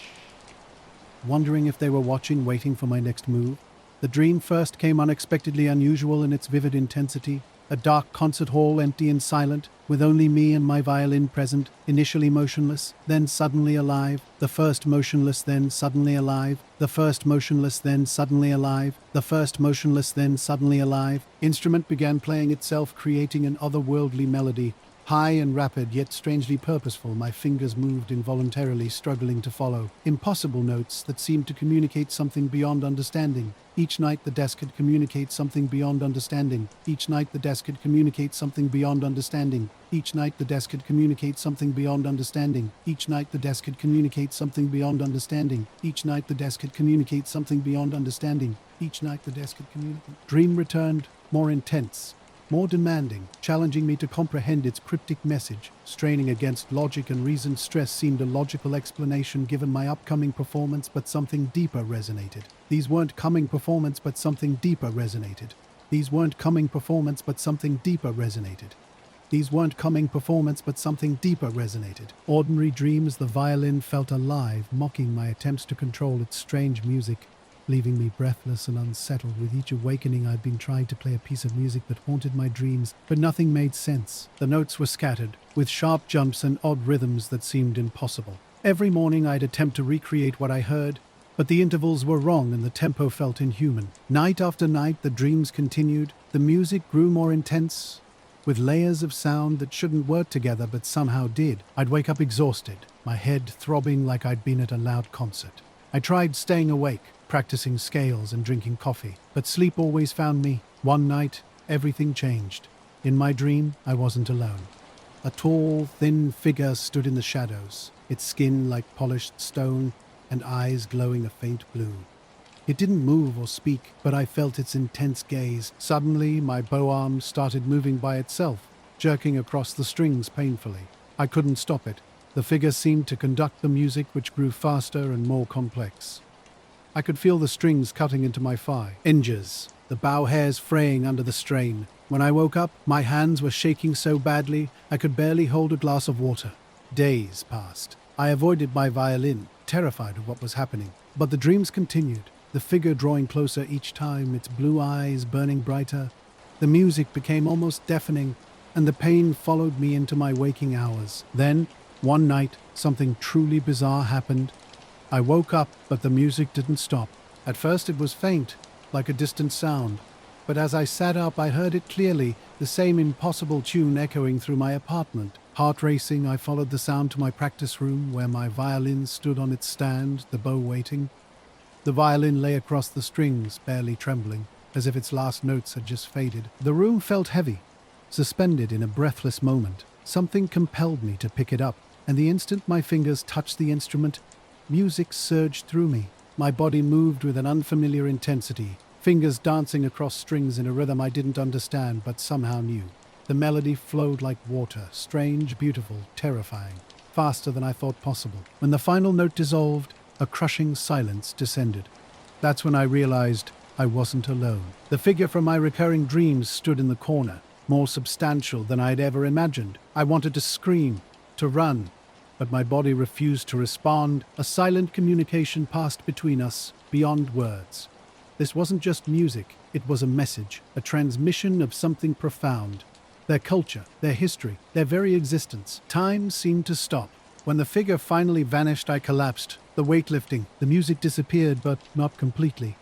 Wondering if they were watching, waiting for my next move. The dream first came unexpectedly unusual in its vivid intensity. A dark concert hall, empty and silent, with only me and my violin present, initially motionless, then suddenly alive. The first motionless, then suddenly alive. The first motionless, then suddenly alive. The first motionless, then suddenly alive. Instrument began playing itself, creating an otherworldly melody. High and rapid, yet strangely purposeful, my fingers moved involuntarily, struggling to follow. Impossible notes that seemed to communicate something beyond understanding. Each night the desk had communicate something beyond understanding. Each night the desk had communicate something beyond understanding. Each night the desk had communicate something beyond understanding. Each night the desk had communicate something beyond understanding. Each night the desk had communicate something beyond understanding. Each night the desk had communicate. Dream returned, more intense, more demanding, challenging me to comprehend its cryptic message. Straining against logic and reason, stress seemed a logical explanation given my upcoming performance, but something deeper resonated. These weren't coming performance, but something deeper resonated. These weren't coming performance, but something deeper resonated. These weren't coming performance, but something deeper resonated. Ordinary dreams, the violin felt alive, mocking my attempts to control its strange music, leaving me breathless and unsettled. With each awakening, I'd been trying to play a piece of music that haunted my dreams, but nothing made sense. The notes were scattered, with sharp jumps and odd rhythms that seemed impossible. Every morning I'd attempt to recreate what I heard, but the intervals were wrong and the tempo felt inhuman. Night after night, the dreams continued. The music grew more intense, with layers of sound that shouldn't work together but somehow did. I'd wake up exhausted, my head throbbing like I'd been at a loud concert. I tried staying awake, practicing scales and drinking coffee, but sleep always found me. One night, everything changed. In my dream, I wasn't alone. A tall, thin figure stood in the shadows, its skin like polished stone and eyes glowing a faint blue. It didn't move or speak, but I felt its intense gaze. Suddenly, my bow arm started moving by itself, jerking across the strings painfully. I couldn't stop it. The figure seemed to conduct the music, which grew faster and more complex. I could feel the strings cutting into my thigh, hinges, the bow hairs fraying under the strain. When I woke up, my hands were shaking so badly I could barely hold a glass of water. Days passed. I avoided my violin, terrified of what was happening. But the dreams continued, the figure drawing closer each time, its blue eyes burning brighter. The music became almost deafening, and the pain followed me into my waking hours. Then, one night, something truly bizarre happened. I woke up, but the music didn't stop. At first it was faint, like a distant sound. But as I sat up, I heard it clearly, the same impossible tune echoing through my apartment. Heart racing, I followed the sound to my practice room, where my violin stood on its stand, the bow waiting. The violin lay across the strings, barely trembling, as if its last notes had just faded. The room felt heavy, suspended in a breathless moment. Something compelled me to pick it up, and the instant my fingers touched the instrument, music surged through me. My body moved with an unfamiliar intensity, fingers dancing across strings in a rhythm I didn't understand but somehow knew. The melody flowed like water, strange, beautiful, terrifying, faster than I thought possible. When the final note dissolved, a crushing silence descended. That's when I realized I wasn't alone. The figure from my recurring dreams stood in the corner, more substantial than I'd ever imagined. I wanted to scream, to run, but my body refused to respond. A silent communication passed between us, beyond words. This wasn't just music, it was a message, a transmission of something profound. Their culture, their history, their very existence. Time seemed to stop. When the figure finally vanished, I collapsed. The weight lifting, the music disappeared, but not completely.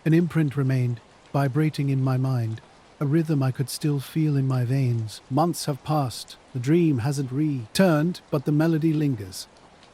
An imprint remained, vibrating in my mind, a rhythm I could still feel in my veins. Months have passed. The dream hasn't returned, but the melody lingers.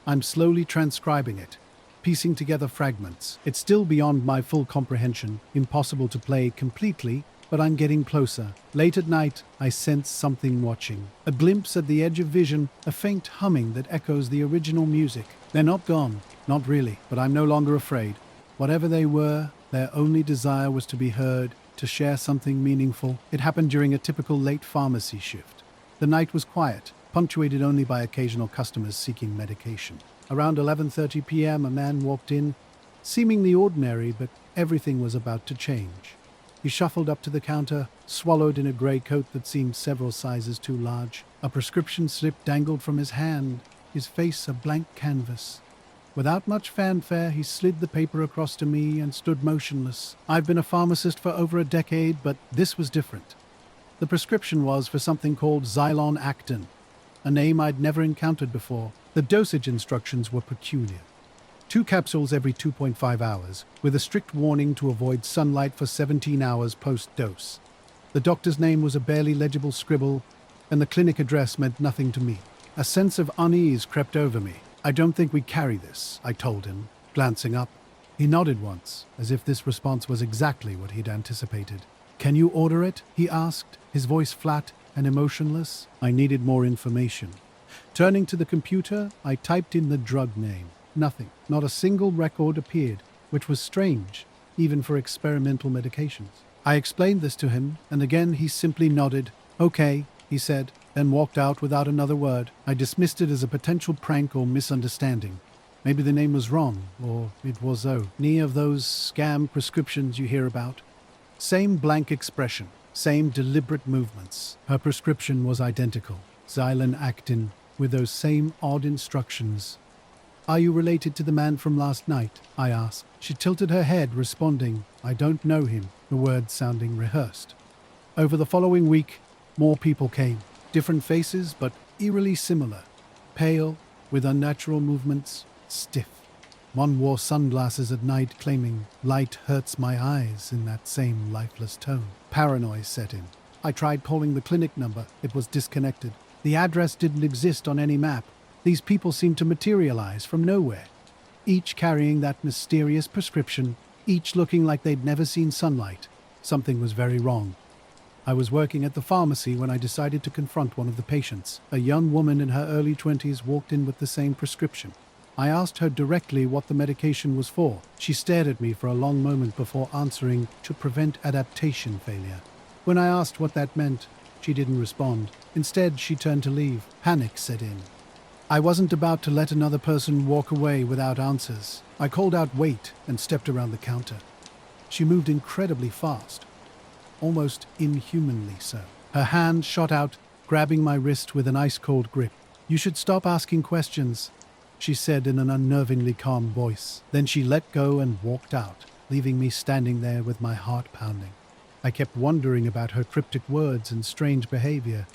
I'm slowly transcribing it, piecing together fragments. It's still beyond my full comprehension, impossible to play completely, but I'm getting closer. Late at night, I sense something watching. A glimpse at the edge of vision, a faint humming that echoes the original music. They're not gone, not really, but I'm no longer afraid. Whatever they were, their only desire was to be heard, to share something meaningful. It happened during a typical late pharmacy shift. The night was quiet, punctuated only by occasional customers seeking medication. Around 11:30 p.m., a man walked in, seemingly ordinary, but everything was about to change. He shuffled up to the counter, swallowed in a grey coat that seemed several sizes too large. A prescription slip dangled from his hand, his face a blank canvas. Without much fanfare, he slid the paper across to me and stood motionless. I've been a pharmacist for over a decade, but this was different. The prescription was for something called Xylon Actin, a name I'd never encountered before. The dosage instructions were peculiar. 2 capsules every 2.5 hours, with a strict warning to avoid sunlight for 17 hours post-dose. The doctor's name was a barely legible scribble, and the clinic address meant nothing to me. A sense of unease crept over me. "I don't think we carry this," I told him, glancing up. He nodded once, as if this response was exactly what he'd anticipated. "Can you order it?" he asked, his voice flat and emotionless. I needed more information. Turning to the computer, I typed in the drug name. Nothing. Not a single record appeared, which was strange, even for experimental medications. I explained this to him, and again he simply nodded. "Okay," he said, then walked out without another word. I dismissed it as a potential prank or misunderstanding. Maybe the name was wrong, or it was any of those scam prescriptions you hear about. Same blank expression, same deliberate movements. Her prescription was identical. Xylan Actin, with those same odd instructions. "Are you related to the man from last night?" I asked. She tilted her head, responding, "I don't know him," the words sounding rehearsed. Over the following week, more people came. Different faces, but eerily similar. Pale, with unnatural movements, stiff. One wore sunglasses at night, claiming, "Light hurts my eyes," in that same lifeless tone. Paranoia set in. I tried calling the clinic number. It was disconnected. The address didn't exist on any map. These people seemed to materialize from nowhere, each carrying that mysterious prescription, each looking like they'd never seen sunlight. Something was very wrong. I was working at the pharmacy when I decided to confront one of the patients. A young woman in her early 20s walked in with the same prescription. I asked her directly what the medication was for. She stared at me for a long moment before answering, "To prevent adaptation failure." When I asked what that meant, she didn't respond. Instead, she turned to leave. Panic set in. I wasn't about to let another person walk away without answers. I called out "wait" and stepped around the counter. She moved incredibly fast, almost inhumanly so. Her hand shot out, grabbing my wrist with an ice-cold grip. "You should stop asking questions," she said in an unnervingly calm voice. Then she let go and walked out, leaving me standing there with my heart pounding. I kept wondering about her cryptic words and strange behavior.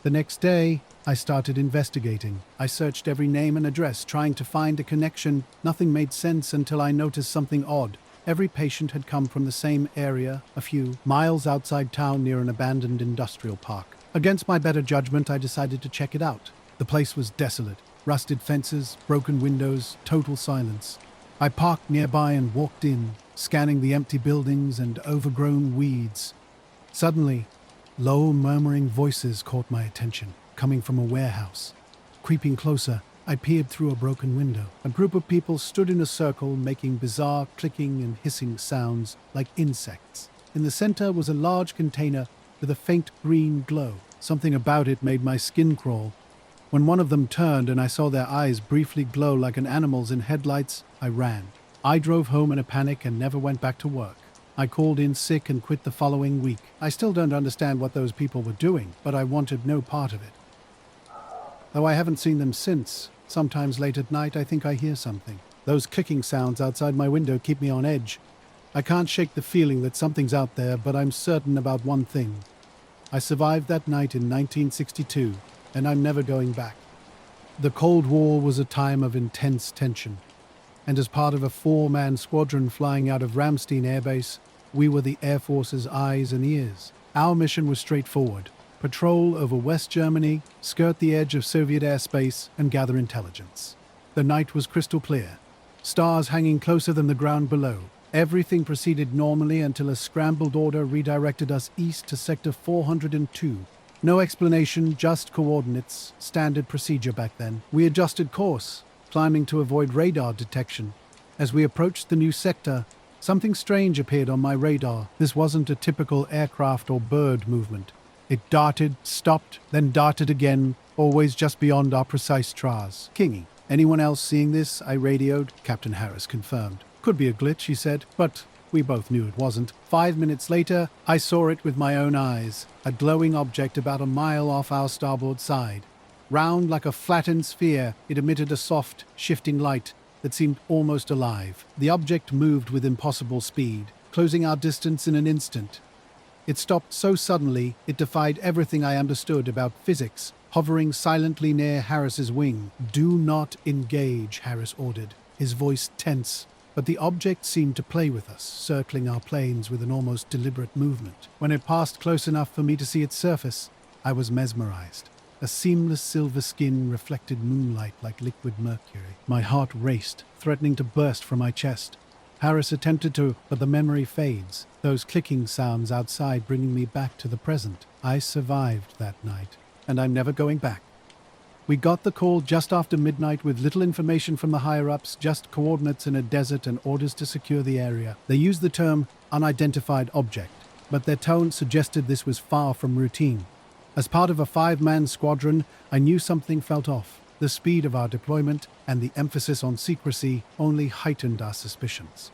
The next day, I started investigating. I searched every name and address, trying to find a connection. Nothing made sense until I noticed something odd. Every patient had come from the same area, a few miles outside town near an abandoned industrial park. Against my better judgment, I decided to check it out. The place was desolate. Rusted fences, broken windows, total silence. I parked nearby and walked in, scanning the empty buildings and overgrown weeds. Suddenly, low murmuring voices caught my attention, coming from a warehouse. Creeping closer, I peered through a broken window. A group of people stood in a circle, making bizarre clicking and hissing sounds like insects. In the center was a large container with a faint green glow. Something about it made my skin crawl. When one of them turned and I saw their eyes briefly glow like an animal's in headlights, I ran. I drove home in a panic and never went back to work. I called in sick and quit the following week. I still don't understand what those people were doing, but I wanted no part of it. Though I haven't seen them since, sometimes late at night I think I hear something. Those clicking sounds outside my window keep me on edge. I can't shake the feeling that something's out there, but I'm certain about one thing. I survived that night in 1962, and I'm never going back. The Cold War was a time of intense tension, and as part of a 4-man squadron flying out of Ramstein Air Base, we were the Air Force's eyes and ears. Our mission was straightforward: patrol over West Germany, skirt the edge of Soviet airspace, and gather intelligence. The night was crystal clear, stars hanging closer than the ground below. Everything proceeded normally until a scrambled order redirected us east to Sector 402. No explanation, just coordinates, standard procedure back then. We adjusted course, climbing to avoid radar detection. As we approached the new sector, something strange appeared on my radar. This wasn't a typical aircraft or bird movement. It darted, stopped, then darted again, always just beyond our precise TRAS. "Kingy, anyone else seeing this?" I radioed. Captain Harris confirmed. "Could be a glitch," he said, but we both knew it wasn't. 5 minutes later, I saw it with my own eyes. A glowing object about a mile off our starboard side. Round like a flattened sphere, it emitted a soft, shifting light that seemed almost alive. The object moved with impossible speed, closing our distance in an instant. It stopped so suddenly, it defied everything I understood about physics, hovering silently near Harris's wing. "Do not engage," Harris ordered, his voice tense. But the object seemed to play with us, circling our planes with an almost deliberate movement. When it passed close enough for me to see its surface, I was mesmerized. A seamless silver skin reflected moonlight like liquid mercury. My heart raced, threatening to burst from my chest. Harris attempted to, but the memory fades, those clicking sounds outside bringing me back to the present. I survived that night, and I'm never going back. We got the call just after midnight with little information from the higher-ups, just coordinates in a desert and orders to secure the area. They used the term unidentified object, but their tone suggested this was far from routine. As part of a 5-man squadron, I knew something felt off. The speed of our deployment and the emphasis on secrecy only heightened our suspicions.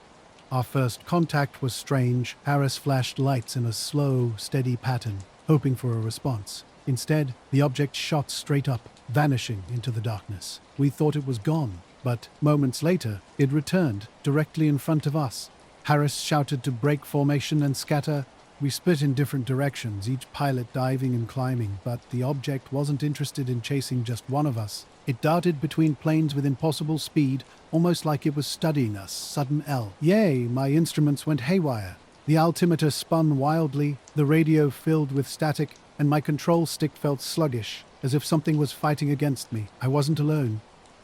Our first contact was strange. Harris flashed lights in a slow, steady pattern, hoping for a response. Instead, the object shot straight up, vanishing into the darkness. We thought it was gone, but moments later, it returned, directly in front of us. Harris shouted to break formation and scatter. We split in different directions, each pilot diving and climbing, but the object wasn't interested in chasing just one of us. It darted between planes with impossible speed, almost like it was studying us. Sudden L. Yay, my instruments went haywire. The altimeter spun wildly, the radio filled with static, and my control stick felt sluggish, as if something was fighting against me. I wasn't alone.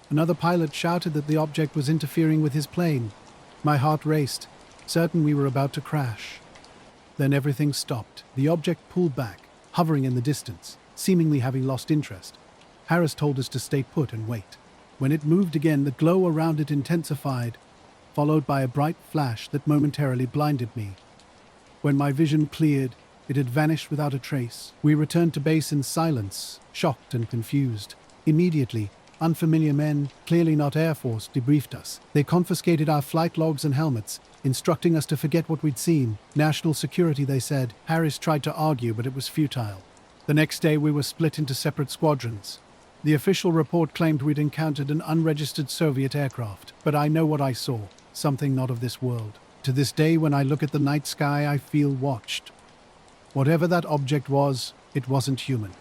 Another pilot shouted that the object was interfering with his plane. My heart raced, certain we were about to crash. Then everything stopped. The object pulled back, hovering in the distance, seemingly having lost interest. Harris told us to stay put and wait. When it moved again, the glow around it intensified, followed by a bright flash that momentarily blinded me. When my vision cleared, it had vanished without a trace. We returned to base in silence, shocked and confused. Immediately, unfamiliar men, clearly not Air Force, debriefed us. They confiscated our flight logs and helmets, instructing us to forget what we'd seen. National security, they said. Harris tried to argue, but it was futile. The next day, we were split into separate squadrons. The official report claimed we'd encountered an unregistered Soviet aircraft, but I know what I saw, something not of this world. To this day, when I look at the night sky, I feel watched. Whatever that object was, it wasn't human.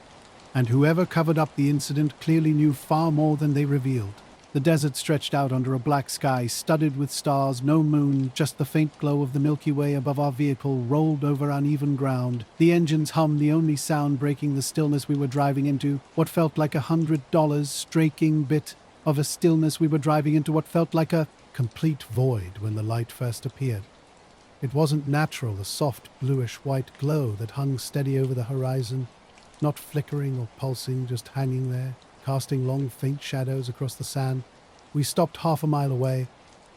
And whoever covered up the incident clearly knew far more than they revealed. The desert stretched out under a black sky, studded with stars, no moon, just the faint glow of the Milky Way above our vehicle rolled over uneven ground. The engines hummed, the only sound breaking the stillness we were driving into. What felt like $100 striking bit of a stillness we were driving into what felt like a complete void when the light first appeared. It wasn't natural, the soft bluish-white glow that hung steady over the horizon, not flickering or pulsing, just hanging there, casting long, faint shadows across the sand. We stopped half a mile away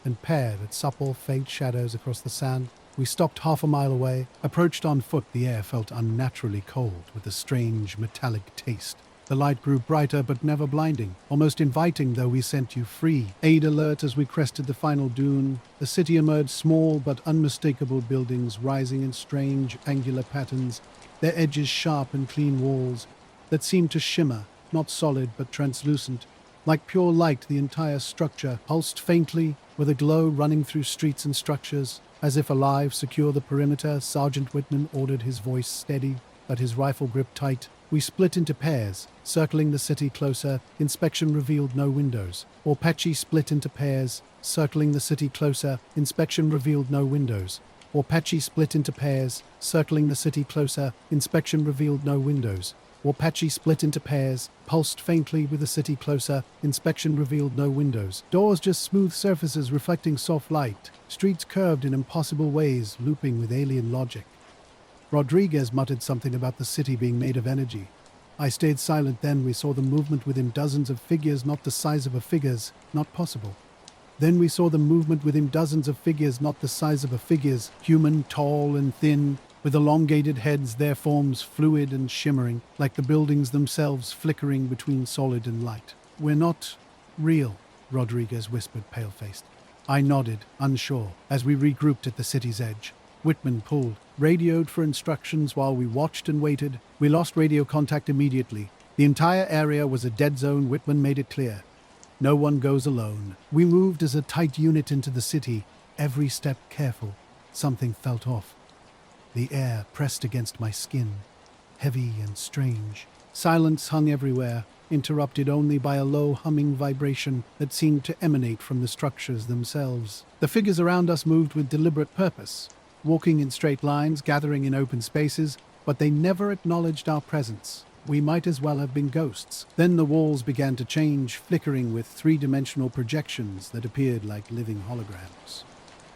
and peered at supple, faint shadows across the sand. We stopped half a mile away, approached on foot. The air felt unnaturally cold with a strange, metallic taste. The light grew brighter but never blinding, almost inviting though we sent you free. Aid alert as we crested the final dune. The city emerged, small but unmistakable buildings rising in strange, angular patterns, their edges sharp and clean walls that seemed to shimmer, not solid but translucent. Like pure light, the entire structure pulsed faintly, with a glow running through streets and structures. As if alive, secure the perimeter, Sergeant Whitman ordered, his voice steady, but his rifle grip tight. We split into pairs, circling the city closer. Inspection revealed no windows. Orpechi split into pairs, circling the city closer. Inspection revealed no windows. Orpechi split into pairs, circling the city closer. Inspection revealed no windows. Orpechi split into pairs, pulsed faintly with the city closer. Inspection revealed no windows. Doors just smooth surfaces reflecting soft light. Streets curved in impossible ways, looping with alien logic. Rodriguez muttered something about the city being made of energy. I stayed silent then. We saw the movement within dozens of figures, not the size of a figures, not possible. Then we saw the movement within dozens of figures, not the size of a figures, human, tall and thin, with elongated heads, their forms fluid and shimmering, like the buildings themselves flickering between solid and light. We're not real, Rodriguez whispered, pale-faced. I nodded, unsure, as we regrouped at the city's edge. Whitman pulled, radioed for instructions while we watched and waited. We lost radio contact immediately. The entire area was a dead zone. Whitman made it clear. No one goes alone. We moved as a tight unit into the city, every step careful. Something felt off. The air pressed against my skin, heavy and strange. Silence hung everywhere, interrupted only by a low humming vibration that seemed to emanate from the structures themselves. The figures around us moved with deliberate purpose, walking in straight lines, gathering in open spaces, but they never acknowledged our presence. We might as well have been ghosts. Then the walls began to change, flickering with three-dimensional projections that appeared like living holograms.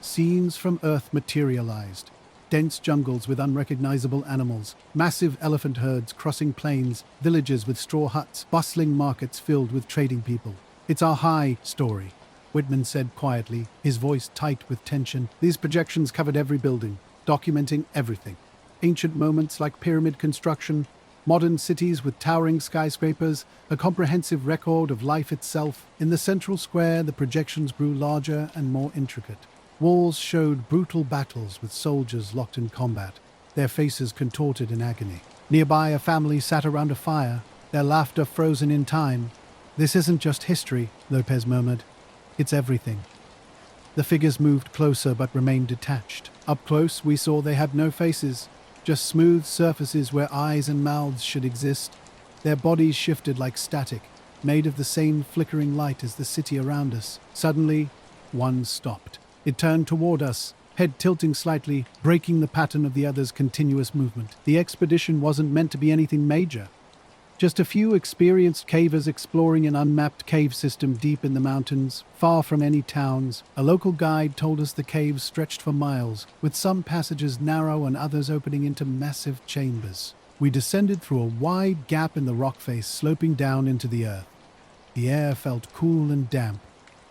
Scenes from Earth materialized. Dense jungles with unrecognizable animals, massive elephant herds crossing plains, villages with straw huts, bustling markets filled with trading people. It's our high story, Whitman said quietly, his voice tight with tension. These projections covered every building, documenting everything. Ancient moments like pyramid construction, modern cities with towering skyscrapers, a comprehensive record of life itself. In the central square, the projections grew larger and more intricate. Walls showed brutal battles with soldiers locked in combat, their faces contorted in agony. Nearby, a family sat around a fire, their laughter frozen in time. This isn't just history, Lopez murmured. It's everything. The figures moved closer but remained detached. Up close, we saw they had no faces, just smooth surfaces where eyes and mouths should exist. Their bodies shifted like static, made of the same flickering light as the city around us. Suddenly, one stopped. It turned toward us, head tilting slightly, breaking the pattern of the other's continuous movement. The expedition wasn't meant to be anything major. Just a few experienced cavers exploring an unmapped cave system deep in the mountains, far from any towns. A local guide told us the caves stretched for miles, with some passages narrow and others opening into massive chambers. We descended through a wide gap in the rock face, sloping down into the earth. The air felt cool and damp,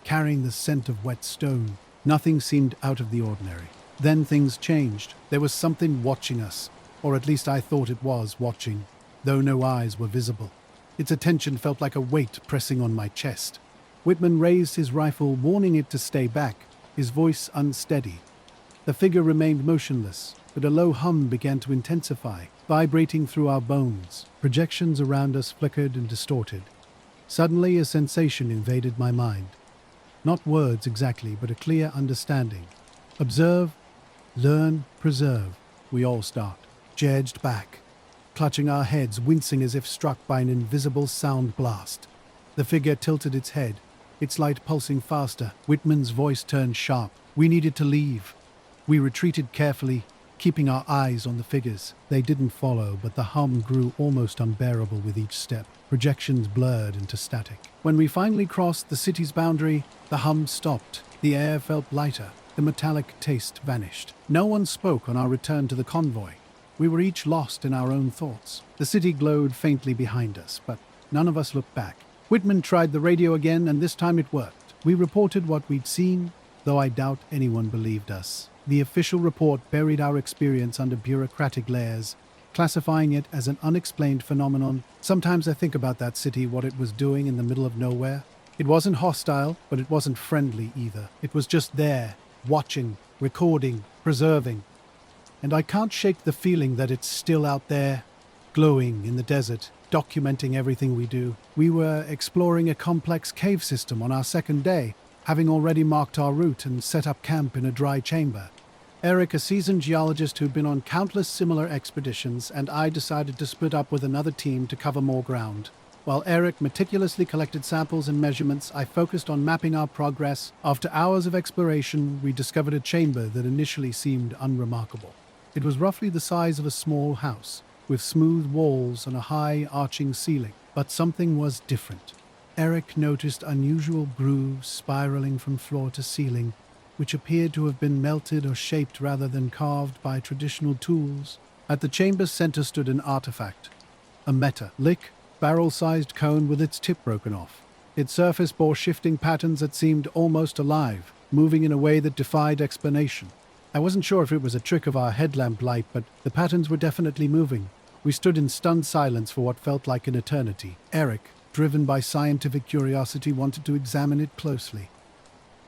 carrying the scent of wet stone. Nothing seemed out of the ordinary. Then things changed. There was something watching us, or at least I thought it was watching, though no eyes were visible. Its attention felt like a weight pressing on my chest. Whitman raised his rifle, warning it to stay back, his voice unsteady. The figure remained motionless, but a low hum began to intensify, vibrating through our bones. Projections around us flickered and distorted. Suddenly, a sensation invaded my mind. Not words exactly, but a clear understanding. Observe, learn, preserve. We all start. Edged back, clutching our heads, wincing as if struck by an invisible sound blast. The figure tilted its head, its light pulsing faster. Whitman's voice turned sharp. We needed to leave. We retreated carefully, keeping our eyes on the figures. They didn't follow, but the hum grew almost unbearable with each step. Projections blurred into static. When we finally crossed the city's boundary, the hum stopped. The air felt lighter. The metallic taste vanished. No one spoke on our return to the convoy. We were each lost in our own thoughts. The city glowed faintly behind us, but none of us looked back. Whitman tried the radio again, and this time it worked. We reported what we'd seen, though I doubt anyone believed us. The official report buried our experience under bureaucratic layers, classifying it as an unexplained phenomenon. Sometimes I think about that city, what it was doing in the middle of nowhere. It wasn't hostile, but it wasn't friendly either. It was just there, watching, recording, preserving. And I can't shake the feeling that it's still out there, glowing in the desert, documenting everything we do. We were exploring a complex cave system on our second day, having already marked our route and set up camp in a dry chamber. Eric, a seasoned geologist who'd been on countless similar expeditions, and I decided to split up with another team to cover more ground. While Eric meticulously collected samples and measurements, I focused on mapping our progress. After hours of exploration, we discovered a chamber that initially seemed unremarkable. It was roughly the size of a small house, with smooth walls and a high, arching ceiling. But something was different. Eric noticed unusual grooves spiraling from floor to ceiling, which appeared to have been melted or shaped rather than carved by traditional tools. At the chamber's center stood an artifact, a metallic, barrel-sized cone with its tip broken off. Its surface bore shifting patterns that seemed almost alive, moving in a way that defied explanation. I wasn't sure if it was a trick of our headlamp light, but the patterns were definitely moving. We stood in stunned silence for what felt like an eternity. Eric, driven by scientific curiosity, wanted to examine it closely.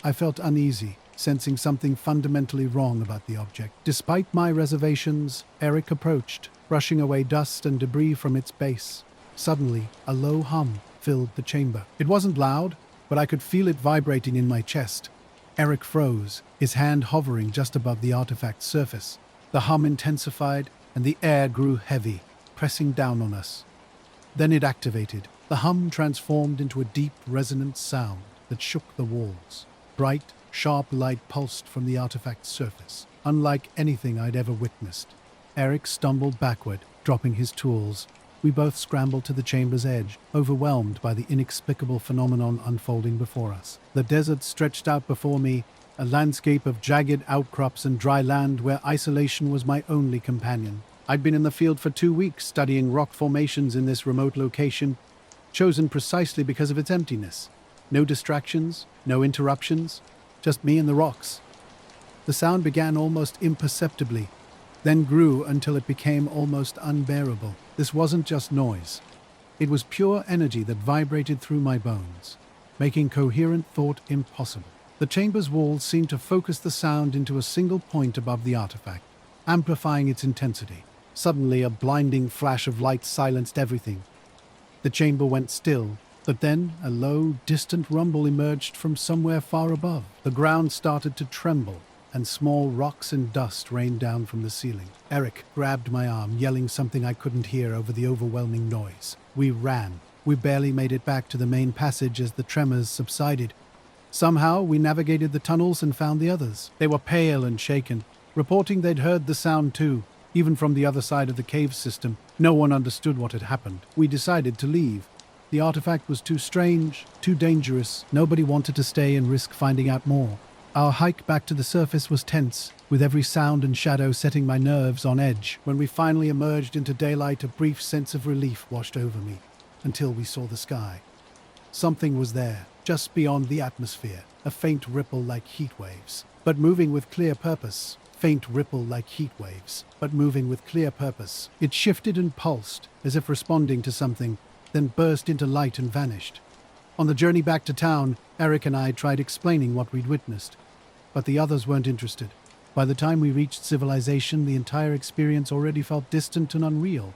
I felt uneasy, sensing something fundamentally wrong about the object. Despite my reservations, Eric approached, brushing away dust and debris from its base. Suddenly, a low hum filled the chamber. It wasn't loud, but I could feel it vibrating in my chest. Eric froze, his hand hovering just above the artifact's surface. The hum intensified, and the air grew heavy, pressing down on us. Then it activated. The hum transformed into a deep, resonant sound that shook the walls. Bright, sharp light pulsed from the artifact's surface, unlike anything I'd ever witnessed. Eric stumbled backward, dropping his tools. We both scrambled to the chamber's edge, overwhelmed by the inexplicable phenomenon unfolding before us. The desert stretched out before me, a landscape of jagged outcrops and dry land where isolation was my only companion. I'd been in the field for 2 weeks studying rock formations in this remote location, chosen precisely because of its emptiness. No distractions, no interruptions, just me and the rocks. The sound began almost imperceptibly, then grew until it became almost unbearable. This wasn't just noise. It was pure energy that vibrated through my bones, making coherent thought impossible. The chamber's walls seemed to focus the sound into a single point above the artifact, amplifying its intensity. Suddenly, a blinding flash of light silenced everything. The chamber went still, but then a low, distant rumble emerged from somewhere far above. The ground started to tremble, and small rocks and dust rained down from the ceiling. Eric grabbed my arm, yelling something I couldn't hear over the overwhelming noise. We ran. We barely made it back to the main passage as the tremors subsided. Somehow, we navigated the tunnels and found the others. They were pale and shaken, reporting they'd heard the sound too. Even from the other side of the cave system, no one understood what had happened. We decided to leave. The artifact was too strange, too dangerous. Nobody wanted to stay and risk finding out more. Our hike back to the surface was tense, with every sound and shadow setting my nerves on edge. When we finally emerged into daylight, a brief sense of relief washed over me, until we saw the sky. Something was there, just beyond the atmosphere, a faint ripple like heat waves, but moving with clear purpose. Faint ripple like heat waves, but moving with clear purpose. It shifted and pulsed, as if responding to something, then burst into light and vanished. On the journey back to town, Eric and I tried explaining what we'd witnessed, but the others weren't interested. By the time we reached civilization, the entire experience already felt distant and unreal.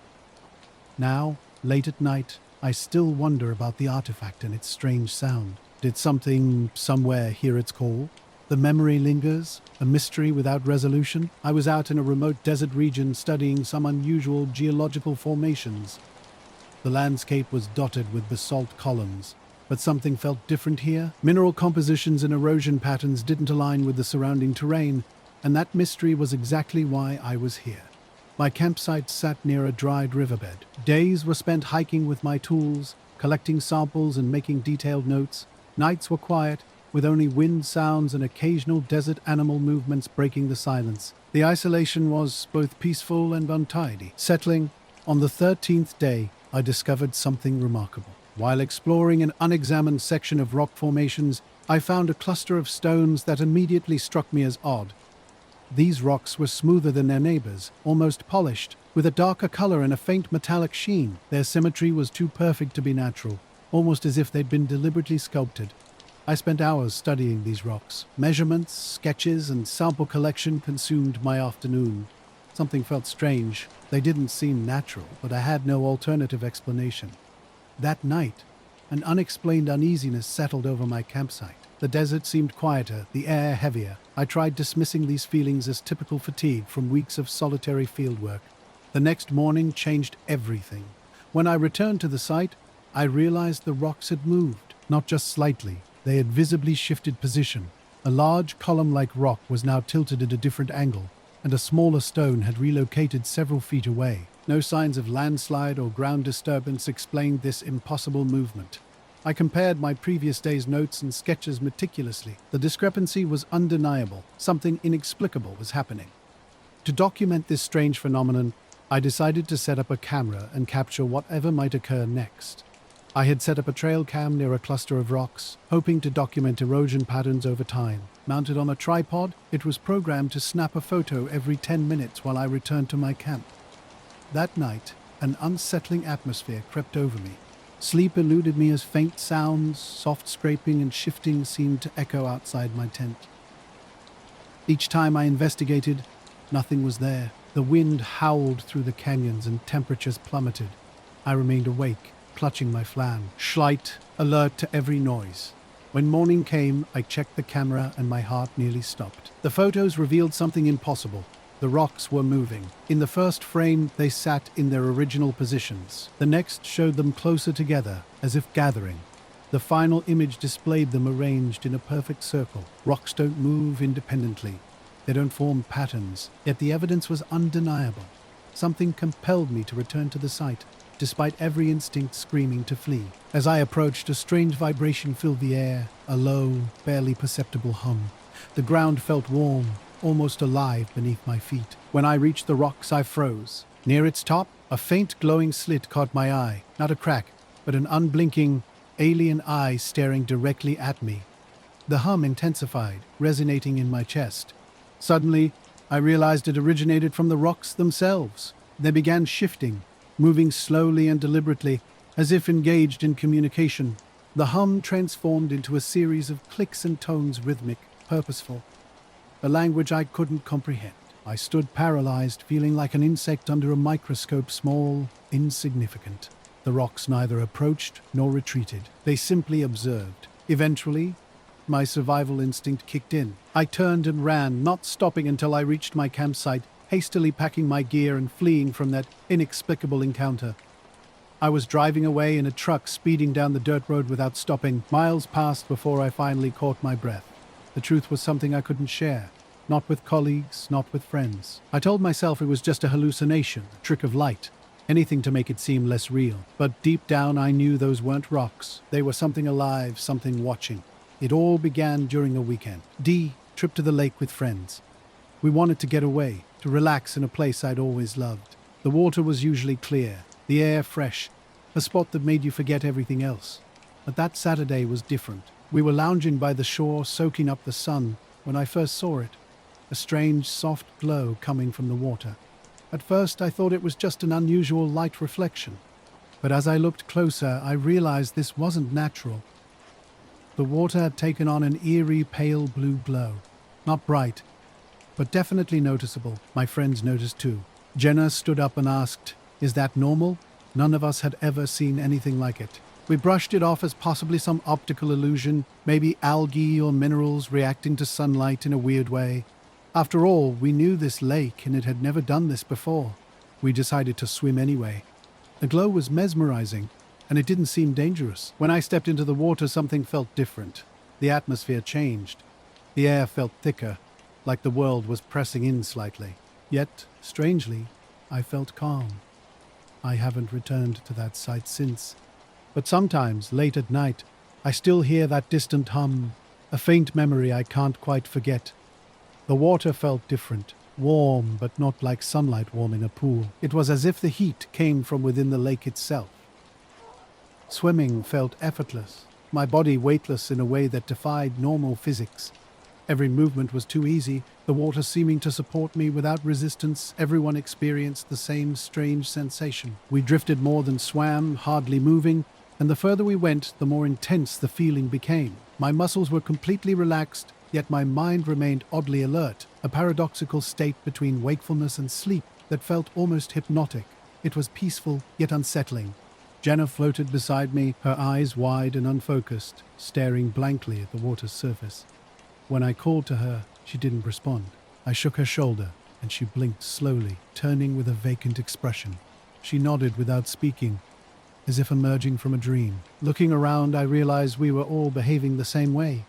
Now, late at night, I still wonder about the artifact and its strange sound. Did something, somewhere, hear its call? The memory lingers, a mystery without resolution. I was out in a remote desert region studying some unusual geological formations. The landscape was dotted with basalt columns, but something felt different here. Mineral compositions and erosion patterns didn't align with the surrounding terrain, and that mystery was exactly why I was here. My campsite sat near a dried riverbed. Days were spent hiking with my tools, collecting samples and making detailed notes. Nights were quiet, with only wind sounds and occasional desert animal movements breaking the silence. The isolation was both peaceful and untidy. Settling, on the 13th day, I discovered something remarkable. While exploring an unexamined section of rock formations, I found a cluster of stones that immediately struck me as odd. These rocks were smoother than their neighbors, almost polished, with a darker color and a faint metallic sheen. Their symmetry was too perfect to be natural, almost as if they'd been deliberately sculpted. I spent hours studying these rocks. Measurements, sketches, and sample collection consumed my afternoon. Something felt strange. They didn't seem natural, but I had no alternative explanation. That night, an unexplained uneasiness settled over my campsite. The desert seemed quieter, the air heavier. I tried dismissing these feelings as typical fatigue from weeks of solitary fieldwork. The next morning changed everything. When I returned to the site, I realized the rocks had moved, not just slightly. They had visibly shifted position. A large column-like rock was now tilted at a different angle, and a smaller stone had relocated several feet away. No signs of landslide or ground disturbance explained this impossible movement. I compared my previous day's notes and sketches meticulously. The discrepancy was undeniable. Something inexplicable was happening. To document this strange phenomenon, I decided to set up a camera and capture whatever might occur next. I had set up a trail cam near a cluster of rocks, hoping to document erosion patterns over time. Mounted on a tripod, it was programmed to snap a photo every 10 minutes while I returned to my camp. That night, an unsettling atmosphere crept over me. Sleep eluded me as faint sounds, soft scraping and shifting seemed to echo outside my tent. Each time I investigated, nothing was there. The wind howled through the canyons and temperatures plummeted. I remained awake, clutching my flan, Schlight, alert to every noise. When morning came, I checked the camera and my heart nearly stopped. The photos revealed something impossible. The rocks were moving. In the first frame, they sat in their original positions. The next showed them closer together, as if gathering. The final image displayed them arranged in a perfect circle. Rocks don't move independently. They don't form patterns, yet the evidence was undeniable. Something compelled me to return to the site, despite every instinct screaming to flee. As I approached, a strange vibration filled the air, a low, barely perceptible hum. The ground felt warm, almost alive beneath my feet. When I reached the rocks, I froze. Near its top, a faint glowing slit caught my eye. Not a crack, but an unblinking, alien eye staring directly at me. The hum intensified, resonating in my chest. Suddenly, I realized it originated from the rocks themselves. They began shifting, moving slowly and deliberately, as if engaged in communication. The hum transformed into a series of clicks and tones, rhythmic, purposeful. A language I couldn't comprehend. I stood paralyzed, feeling like an insect under a microscope, small, insignificant. The rocks neither approached nor retreated. They simply observed. Eventually, my survival instinct kicked in. I turned and ran, not stopping until I reached my campsite, hastily packing my gear and fleeing from that inexplicable encounter. I was driving away in a truck, speeding down the dirt road without stopping. Miles passed before I finally caught my breath. The truth was something I couldn't share. Not with colleagues, not with friends. I told myself it was just a hallucination, a trick of light, anything to make it seem less real. But deep down I knew those weren't rocks. They were something alive, something watching. It all began during a weekend. Trip to the lake with friends. We wanted to get away, to relax in a place I'd always loved. The water was usually clear, the air fresh, a spot that made you forget everything else. But that Saturday was different. We were lounging by the shore, soaking up the sun, when I first saw it. A strange, soft glow coming from the water. At first, I thought it was just an unusual light reflection. But as I looked closer, I realized this wasn't natural. The water had taken on an eerie, pale blue glow. Not bright, but definitely noticeable. My friends noticed too. Jenna stood up and asked, "Is that normal?" None of us had ever seen anything like it. We brushed it off as possibly some optical illusion, maybe algae or minerals reacting to sunlight in a weird way. After all, we knew this lake and it had never done this before. We decided to swim anyway. The glow was mesmerizing, and it didn't seem dangerous. When I stepped into the water, something felt different. The atmosphere changed. The air felt thicker, like the world was pressing in slightly. Yet, strangely, I felt calm. I haven't returned to that site since. But sometimes, late at night, I still hear that distant hum, a faint memory I can't quite forget. The water felt different, warm, but not like sunlight warming a pool. It was as if the heat came from within the lake itself. Swimming felt effortless, my body weightless in a way that defied normal physics. Every movement was too easy, the water seeming to support me without resistance. Everyone experienced the same strange sensation. We drifted more than swam, hardly moving, and the further we went, the more intense the feeling became. My muscles were completely relaxed, yet my mind remained oddly alert, a paradoxical state between wakefulness and sleep that felt almost hypnotic. It was peaceful, yet unsettling. Jenna floated beside me, her eyes wide and unfocused, staring blankly at the water's surface. When I called to her, she didn't respond. I shook her shoulder, and she blinked slowly, turning with a vacant expression. She nodded without speaking, as if emerging from a dream. Looking around, I realized we were all behaving the same way.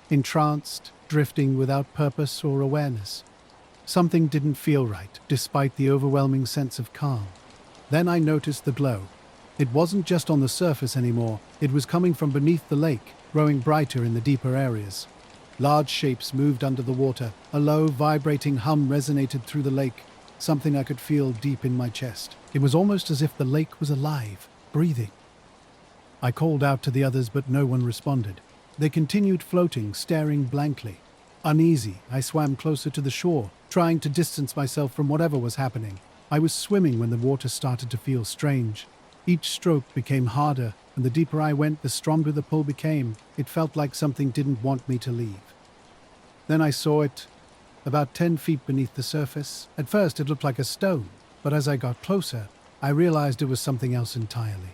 Entranced, drifting without purpose or awareness. Something didn't feel right, despite the overwhelming sense of calm. Then I noticed the glow. It wasn't just on the surface anymore. It was coming from beneath the lake, growing brighter in the deeper areas. Large shapes moved under the water. A low, vibrating hum resonated through the lake, something I could feel deep in my chest. It was almost as if the lake was alive, breathing. I called out to the others, but no one responded. They continued floating, staring blankly. Uneasy, I swam closer to the shore, trying to distance myself from whatever was happening. I was swimming when the water started to feel strange. Each stroke became harder, and the deeper I went, the stronger the pull became. It felt like something didn't want me to leave. Then I saw it, about 10 feet beneath the surface. At first it looked like a stone, but as I got closer, I realized it was something else entirely.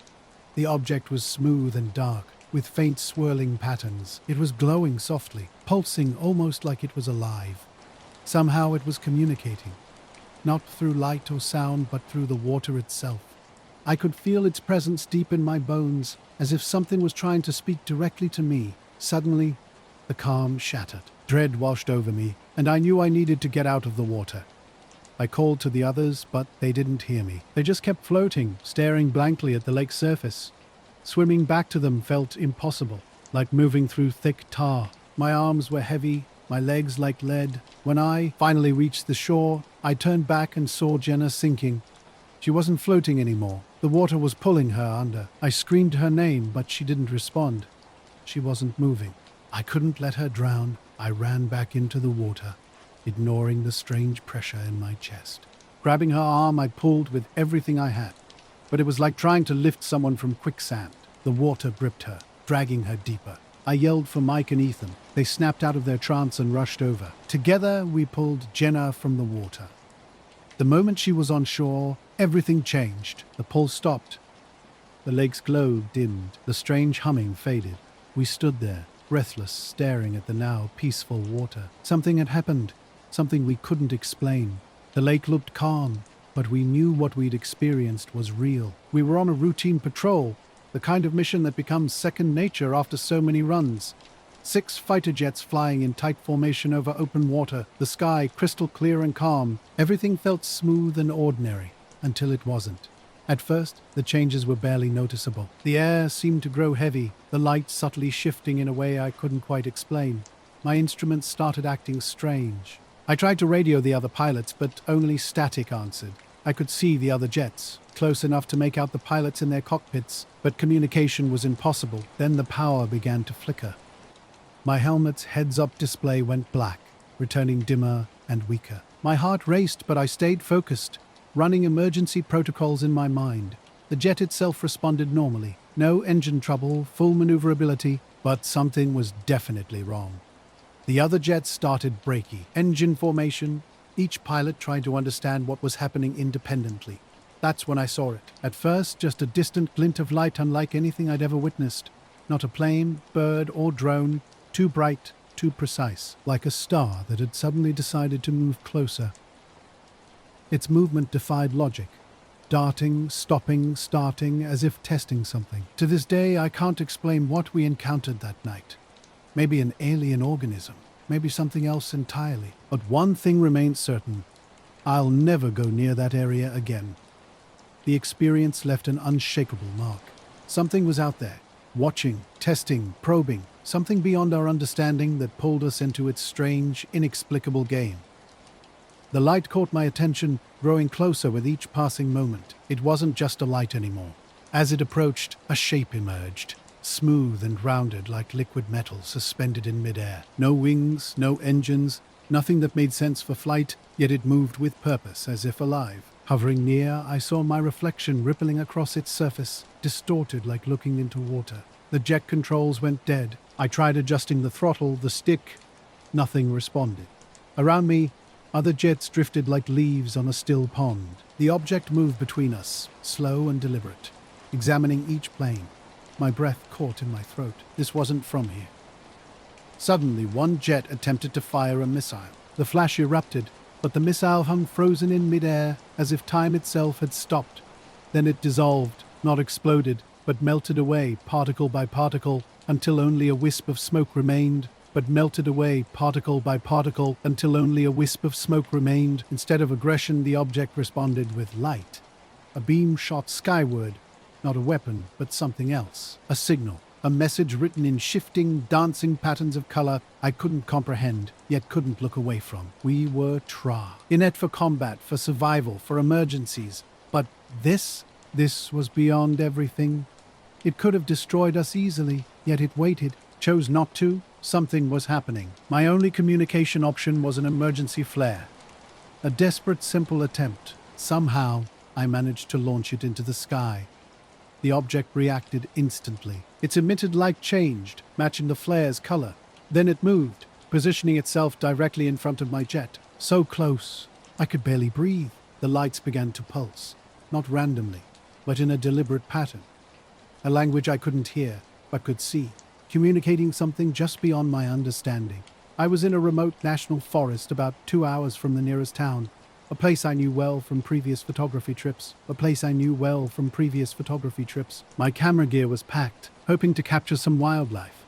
The object was smooth and dark, with faint swirling patterns. It was glowing softly, pulsing almost like it was alive. Somehow it was communicating, not through light or sound, but through the water itself. I could feel its presence deep in my bones, as if something was trying to speak directly to me. Suddenly, the calm shattered. Dread washed over me, and I knew I needed to get out of the water. I called to the others, but they didn't hear me. They just kept floating, staring blankly at the lake's surface. Swimming back to them felt impossible, like moving through thick tar. My arms were heavy, my legs like lead. When I finally reached the shore, I turned back and saw Jenna sinking. She wasn't floating anymore. The water was pulling her under. I screamed her name, but she didn't respond. She wasn't moving. I couldn't let her drown. I ran back into the water, ignoring the strange pressure in my chest. Grabbing her arm, I pulled with everything I had. But it was like trying to lift someone from quicksand. The water gripped her, dragging her deeper. I yelled for Mike and Ethan. They snapped out of their trance and rushed over. Together, we pulled Jenna from the water. The moment she was on shore, everything changed. The pull stopped. The lake's glow dimmed. The strange humming faded. We stood there, breathless, staring at the now peaceful water. Something had happened, something we couldn't explain. The lake looked calm, but we knew what we'd experienced was real. We were on a routine patrol, the kind of mission that becomes second nature after so many runs. 6 fighter jets flying in tight formation over open water, the sky crystal clear and calm. Everything felt smooth and ordinary, until it wasn't. At first, the changes were barely noticeable. The air seemed to grow heavy, the light subtly shifting in a way I couldn't quite explain. My instruments started acting strange. I tried to radio the other pilots, but only static answered. I could see the other jets, close enough to make out the pilots in their cockpits, but communication was impossible. Then the power began to flicker. My helmet's heads-up display went black, returning dimmer and weaker. My heart raced, but I stayed focused, running emergency protocols in my mind. The jet itself responded normally. No engine trouble, full maneuverability, but something was definitely wrong. The other jets started braky. Engine formation. Each pilot tried to understand what was happening independently. That's when I saw it. At first, just a distant glint of light unlike anything I'd ever witnessed. Not a plane, bird, or drone. Too bright, too precise. Like a star that had suddenly decided to move closer. Its movement defied logic. Darting, stopping, starting, as if testing something. To this day, I can't explain what we encountered that night. Maybe an alien organism. Maybe something else entirely. But one thing remains certain. I'll never go near that area again. The experience left an unshakable mark. Something was out there, watching, testing, probing, something beyond our understanding that pulled us into its strange, inexplicable game. The light caught my attention, growing closer with each passing moment. It wasn't just a light anymore. As it approached, a shape emerged. Smooth and rounded like liquid metal suspended in midair. No wings, no engines, nothing that made sense for flight, yet it moved with purpose, as if alive. Hovering near, I saw my reflection rippling across its surface, distorted like looking into water. The jet controls went dead. I tried adjusting the throttle, the stick. Nothing responded. Around me, other jets drifted like leaves on a still pond. The object moved between us, slow and deliberate, examining each plane. My breath caught in my throat. This wasn't from here. Suddenly, one jet attempted to fire a missile. The flash erupted, but the missile hung frozen in midair, as if time itself had stopped. Then it dissolved, not exploded, but melted away particle by particle, until only a wisp of smoke remained, but melted away particle by particle, until only a wisp of smoke remained. Instead of aggression, the object responded with light. A beam shot skyward. Not a weapon, but something else. A signal. A message written in shifting, dancing patterns of color I couldn't comprehend, yet couldn't look away from. We were Tra. Inept for combat, for survival, for emergencies. But this was beyond everything. It could have destroyed us easily, yet it waited, chose not to. Something was happening. My only communication option was an emergency flare. A desperate, simple attempt. Somehow, I managed to launch it into the sky. The object reacted instantly. Its emitted light changed, matching the flare's color. Then it moved, positioning itself directly in front of my jet. So close, I could barely breathe. The lights began to pulse, not randomly, but in a deliberate pattern. A language I couldn't hear, but could see, communicating something just beyond my understanding. I was in a remote national forest about 2 hours from the nearest town. A place I knew well from previous photography trips. My camera gear was packed, hoping to capture some wildlife.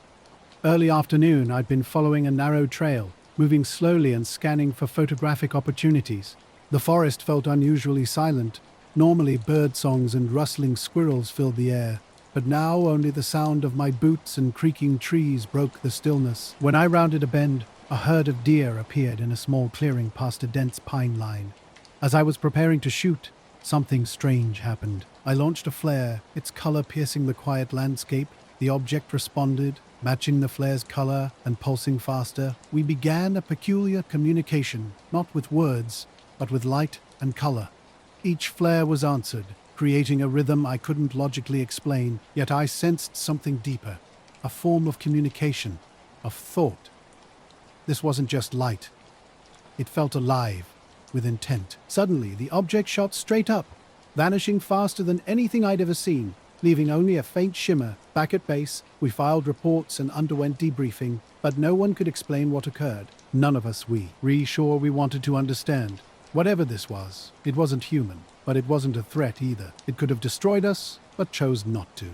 Early afternoon, I'd been following a narrow trail, moving slowly and scanning for photographic opportunities. The forest felt unusually silent. Normally bird songs and rustling squirrels filled the air, but now only the sound of my boots and creaking trees broke the stillness. When I rounded a bend, a herd of deer appeared in a small clearing past a dense pine line. As I was preparing to shoot, something strange happened. I launched a flare, its color piercing the quiet landscape. The object responded, matching the flare's color and pulsing faster. We began a peculiar communication, not with words, but with light and color. Each flare was answered, creating a rhythm I couldn't logically explain, yet I sensed something deeper, a form of communication, of thought. This wasn't just light. It felt alive, with intent. Suddenly, the object shot straight up, vanishing faster than anything I'd ever seen, leaving only a faint shimmer. Back at base, we filed reports and underwent debriefing, but no one could explain what occurred. None of us sure we wanted to understand. Whatever this was, it wasn't human, but it wasn't a threat either. It could have destroyed us, but chose not to.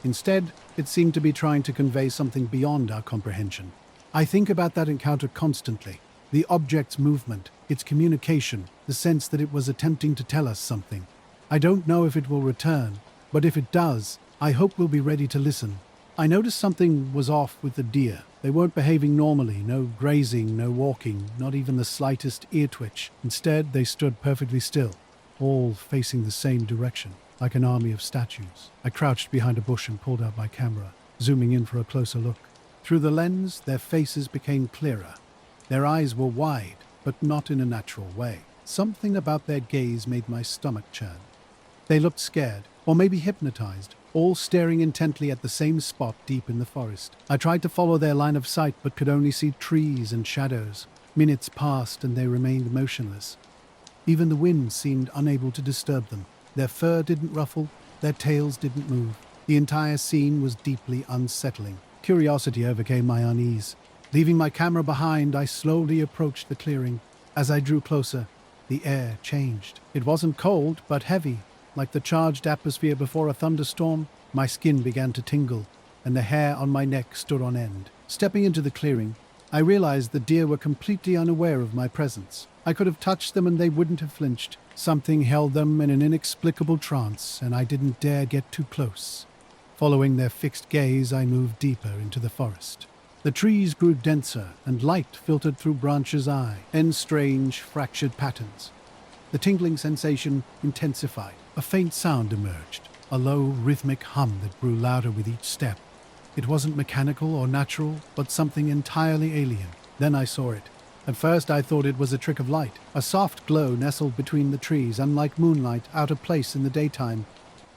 Instead, it seemed to be trying to convey something beyond our comprehension. I think about that encounter constantly. The object's movement, its communication, the sense that it was attempting to tell us something. I don't know if it will return, but if it does, I hope we'll be ready to listen. I noticed something was off with the deer. They weren't behaving normally, no grazing, no walking, not even the slightest ear twitch. Instead, they stood perfectly still, all facing the same direction, like an army of statues. I crouched behind a bush and pulled out my camera, zooming in for a closer look. Through the lens, their faces became clearer. Their eyes were wide, but not in a natural way. Something about their gaze made my stomach churn. They looked scared, or maybe hypnotized, all staring intently at the same spot deep in the forest. I tried to follow their line of sight, but could only see trees and shadows. Minutes passed and they remained motionless. Even the wind seemed unable to disturb them. Their fur didn't ruffle, their tails didn't move. The entire scene was deeply unsettling. Curiosity overcame my unease. Leaving my camera behind, I slowly approached the clearing. As I drew closer, the air changed. It wasn't cold, but heavy. Like the charged atmosphere before a thunderstorm, my skin began to tingle, and the hair on my neck stood on end. Stepping into the clearing, I realized the deer were completely unaware of my presence. I could have touched them and they wouldn't have flinched. Something held them in an inexplicable trance, and I didn't dare get too close. Following their fixed gaze, I moved deeper into the forest. The trees grew denser, and light filtered through branches' in strange, fractured patterns. The tingling sensation intensified. A faint sound emerged, a low, rhythmic hum that grew louder with each step. It wasn't mechanical or natural, but something entirely alien. Then I saw it. At first I thought it was a trick of light. A soft glow nestled between the trees, unlike moonlight, out of place in the daytime.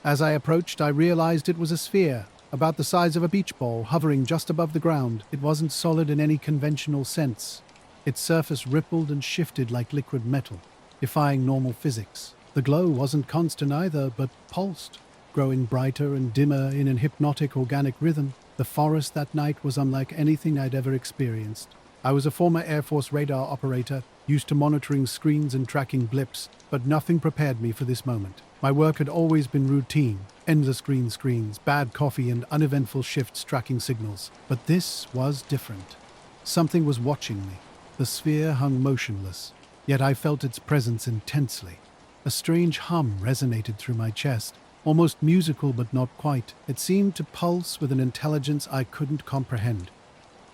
As I approached, I realized it was a sphere, about the size of a beach ball, hovering just above the ground. It wasn't solid in any conventional sense. Its surface rippled and shifted like liquid metal, defying normal physics. The glow wasn't constant either, but pulsed, growing brighter and dimmer in an hypnotic organic rhythm. The forest that night was unlike anything I'd ever experienced. I was a former Air Force radar operator, used to monitoring screens and tracking blips, but nothing prepared me for this moment. My work had always been routine, endless green screens, bad coffee, and uneventful shifts tracking signals. But this was different. Something was watching me. The sphere hung motionless, yet I felt its presence intensely. A strange hum resonated through my chest, almost musical but not quite. It seemed to pulse with an intelligence I couldn't comprehend.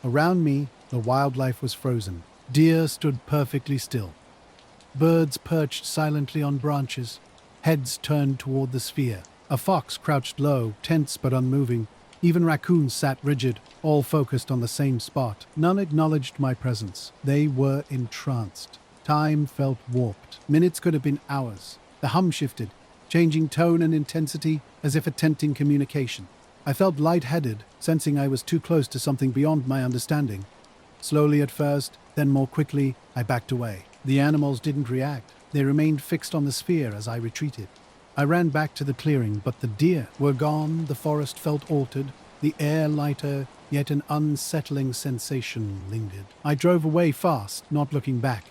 Around me, the wildlife was frozen. Deer stood perfectly still. Birds perched silently on branches, heads turned toward the sphere. A fox crouched low, tense but unmoving. Even raccoons sat rigid, all focused on the same spot. None acknowledged my presence. They were entranced. Time felt warped. Minutes could have been hours. The hum shifted, changing tone and intensity as if attempting communication. I felt lightheaded, sensing I was too close to something beyond my understanding. Slowly at first, then more quickly, I backed away. The animals didn't react. They remained fixed on the sphere as I retreated. I ran back to the clearing, but the deer were gone. The forest felt altered, the air lighter, yet an unsettling sensation lingered. I drove away fast, not looking back.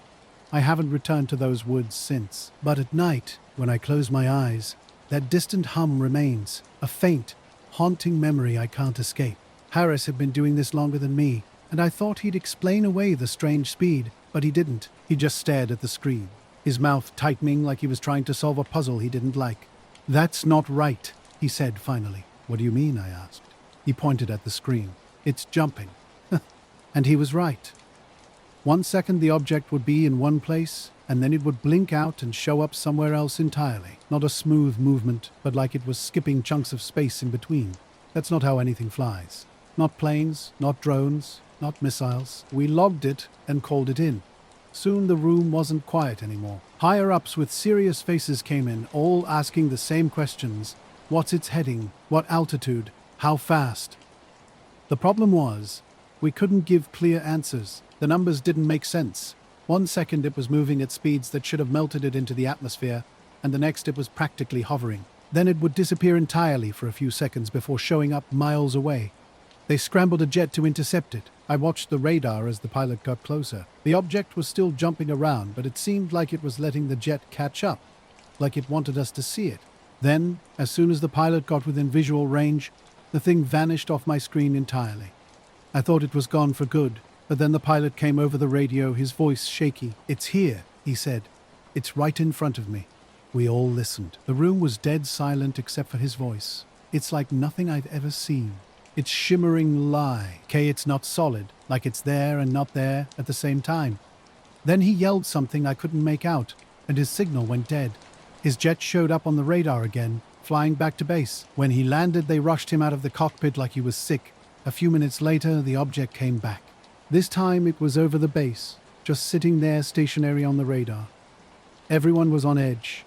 I haven't returned to those woods since. But at night, when I close my eyes, that distant hum remains, a faint, haunting memory I can't escape. Harris had been doing this longer than me, and I thought he'd explain away the strange speed, but he didn't. He just stared at the screen. his mouth tightening like he was trying to solve a puzzle he didn't like. "That's not right," he said finally. "What do you mean?" I asked. He pointed at the screen. "It's jumping." And he was right. 1 second the object would be in one place, and then it would blink out and show up somewhere else entirely. Not a smooth movement, but like it was skipping chunks of space in between. That's not how anything flies. Not planes, not drones, not missiles. We logged it and called it in. Soon the room wasn't quiet anymore. Higher-ups with serious faces came in, all asking the same questions. What's its heading? What altitude? How fast? The problem was, we couldn't give clear answers. The numbers didn't make sense. 1 second it was moving at speeds that should have melted it into the atmosphere, and the next it was practically hovering. Then it would disappear entirely for a few seconds before showing up miles away. They scrambled a jet to intercept it. I watched the radar as the pilot got closer. The object was still jumping around, but it seemed like it was letting the jet catch up, like it wanted us to see it. Then, as soon as the pilot got within visual range, the thing vanished off my screen entirely. I thought it was gone for good, but then the pilot came over the radio, his voice shaky. "It's here," he said. "It's right in front of me." We all listened. The room was dead silent except for his voice. It's like nothing I've ever seen. It's shimmering lie. It's not solid, like it's there and not there at the same time. Then he yelled something I couldn't make out, and his signal went dead. His jet showed up on the radar again, flying back to base. When he landed, they rushed him out of the cockpit like he was sick. A few minutes later, the object came back. This time it was over the base, just sitting there stationary on the radar. Everyone was on edge.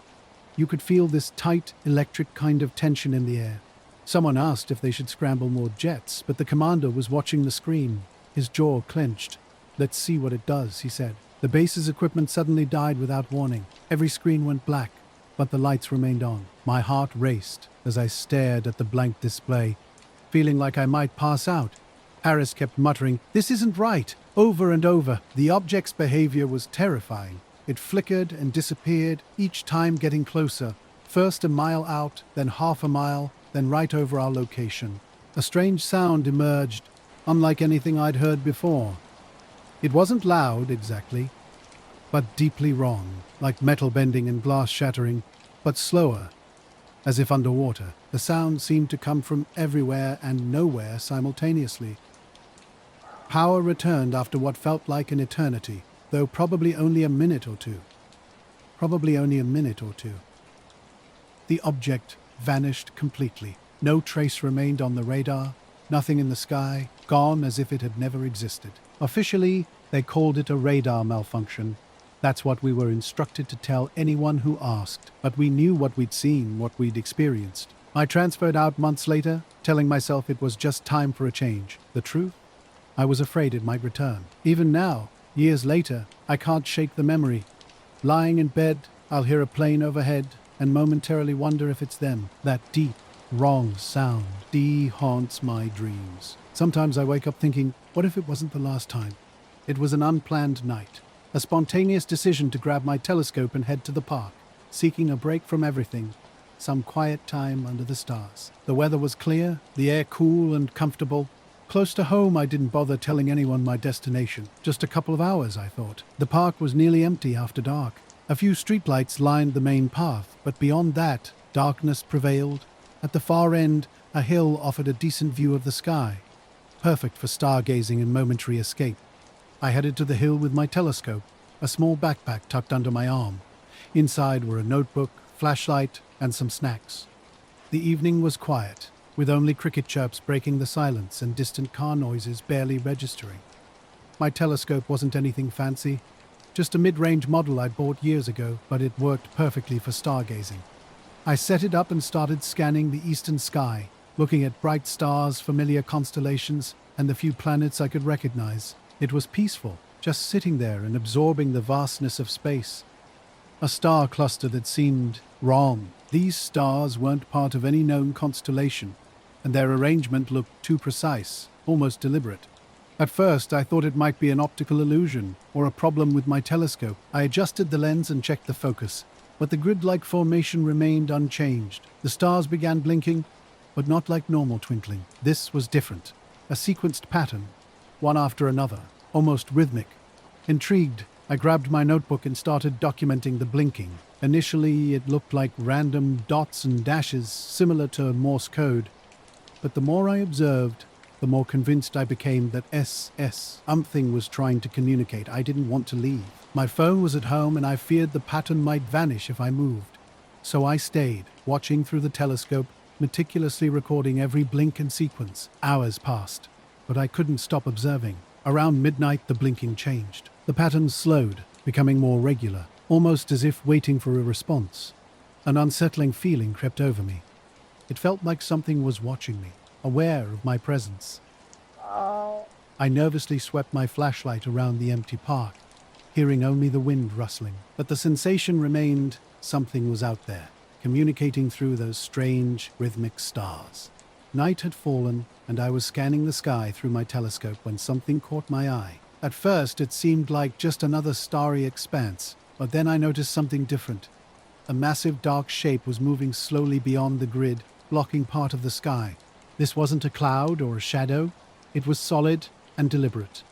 You could feel this tight, electric kind of tension in the air. Someone asked if they should scramble more jets, but the commander was watching the screen. His jaw clenched. "Let's see what it does," he said. The base's equipment suddenly died without warning. Every screen went black, but the lights remained on. My heart raced as I stared at the blank display, feeling like I might pass out. Harris kept muttering, "This isn't right," over and over. The object's behavior was terrifying. It flickered and disappeared, each time getting closer. First a mile out, then half a mile, then right over our location. A strange sound emerged, unlike anything I'd heard before. It wasn't loud, exactly, but deeply wrong, like metal bending and glass shattering, but slower, as if underwater. The sound seemed to come from everywhere and nowhere simultaneously. Power returned after what felt like an eternity, though probably only a minute or two. The object vanished completely. No trace remained on the radar, nothing in the sky, gone as if it had never existed. Officially, they called it a radar malfunction. That's what we were instructed to tell anyone who asked. But we knew what we'd seen, what we'd experienced. I transferred out months later, telling myself it was just time for a change. The truth? I was afraid it might return. Even now, years later, I can't shake the memory. Lying in bed, I'll hear a plane overhead and momentarily wonder if it's them. That deep, wrong sound haunts my dreams. Sometimes I wake up thinking, what if it wasn't the last time? It was an unplanned night. A spontaneous decision to grab my telescope and head to the park, seeking a break from everything. Some quiet time under the stars. The weather was clear, the air cool and comfortable. Close to home, I didn't bother telling anyone my destination. Just a couple of hours, I thought. The park was nearly empty after dark. A few streetlights lined the main path, but beyond that, darkness prevailed. At the far end, a hill offered a decent view of the sky, perfect for stargazing and momentary escape. I headed to the hill with my telescope, a small backpack tucked under my arm. Inside were a notebook, flashlight, and some snacks. The evening was quiet, with only cricket chirps breaking the silence and distant car noises barely registering. My telescope wasn't anything fancy, just a mid-range model I'd bought years ago, but it worked perfectly for stargazing. I set it up and started scanning the eastern sky, looking at bright stars, familiar constellations, and the few planets I could recognize. It was peaceful, just sitting there and absorbing the vastness of space. A star cluster that seemed wrong. These stars weren't part of any known constellation, and their arrangement looked too precise, almost deliberate. At first, I thought it might be an optical illusion or a problem with my telescope. I adjusted the lens and checked the focus, but the grid-like formation remained unchanged. The stars began blinking, but not like normal twinkling. This was different, a sequenced pattern, one after another, almost rhythmic. Intrigued, I grabbed my notebook and started documenting the blinking. Initially, it looked like random dots and dashes, similar to Morse code. But the more I observed, the more convinced I became that something was trying to communicate. I didn't want to leave. My phone was at home and I feared the pattern might vanish if I moved. So I stayed, watching through the telescope, meticulously recording every blink and sequence. Hours passed, but I couldn't stop observing. Around midnight, the blinking changed. The pattern slowed, becoming more regular, almost as if waiting for a response. An unsettling feeling crept over me. It felt like something was watching me, aware of my presence. I nervously swept my flashlight around the empty park, hearing only the wind rustling. But the sensation remained. Something was out there, communicating through those strange, rhythmic stars. Night had fallen, and I was scanning the sky through my telescope when something caught my eye. At first, it seemed like just another starry expanse, but then I noticed something different. A massive dark shape was moving slowly beyond the grid, blocking part of the sky. This wasn't a cloud or a shadow. It was solid and deliberate.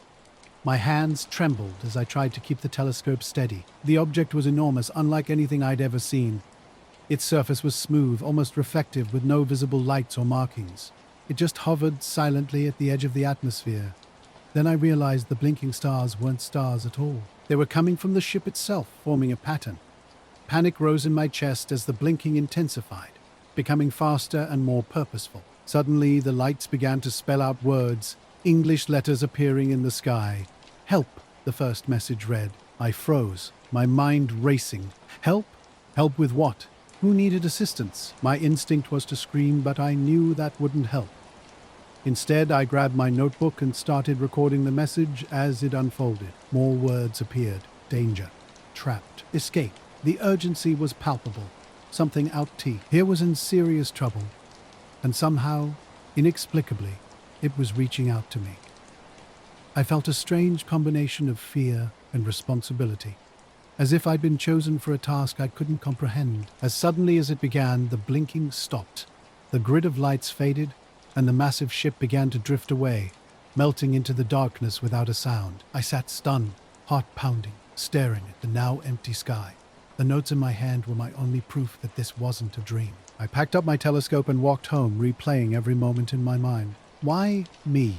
My hands trembled as I tried to keep the telescope steady. The object was enormous, unlike anything I'd ever seen. Its surface was smooth, almost reflective, with no visible lights or markings. It just hovered silently at the edge of the atmosphere. Then I realized the blinking stars weren't stars at all. They were coming from the ship itself, forming a pattern. Panic rose in my chest as the blinking intensified, becoming faster and more purposeful. Suddenly, the lights began to spell out words, English letters appearing in the sky. "Help," the first message read. I froze, my mind racing. Help? Help with what? Who needed assistance? My instinct was to scream, but I knew that wouldn't help. Instead, I grabbed my notebook and started recording the message as it unfolded. More words appeared. Danger. Trapped. Escape. The urgency was palpable. Something out T. Here was in serious trouble. And somehow, inexplicably, it was reaching out to me. I felt a strange combination of fear and responsibility, as if I'd been chosen for a task I couldn't comprehend. As suddenly as it began, the blinking stopped. The grid of lights faded, and the massive ship began to drift away, melting into the darkness without a sound. I sat stunned, heart pounding, staring at the now empty sky. The notes in my hand were my only proof that this wasn't a dream. I packed up my telescope and walked home, replaying every moment in my mind. Why me?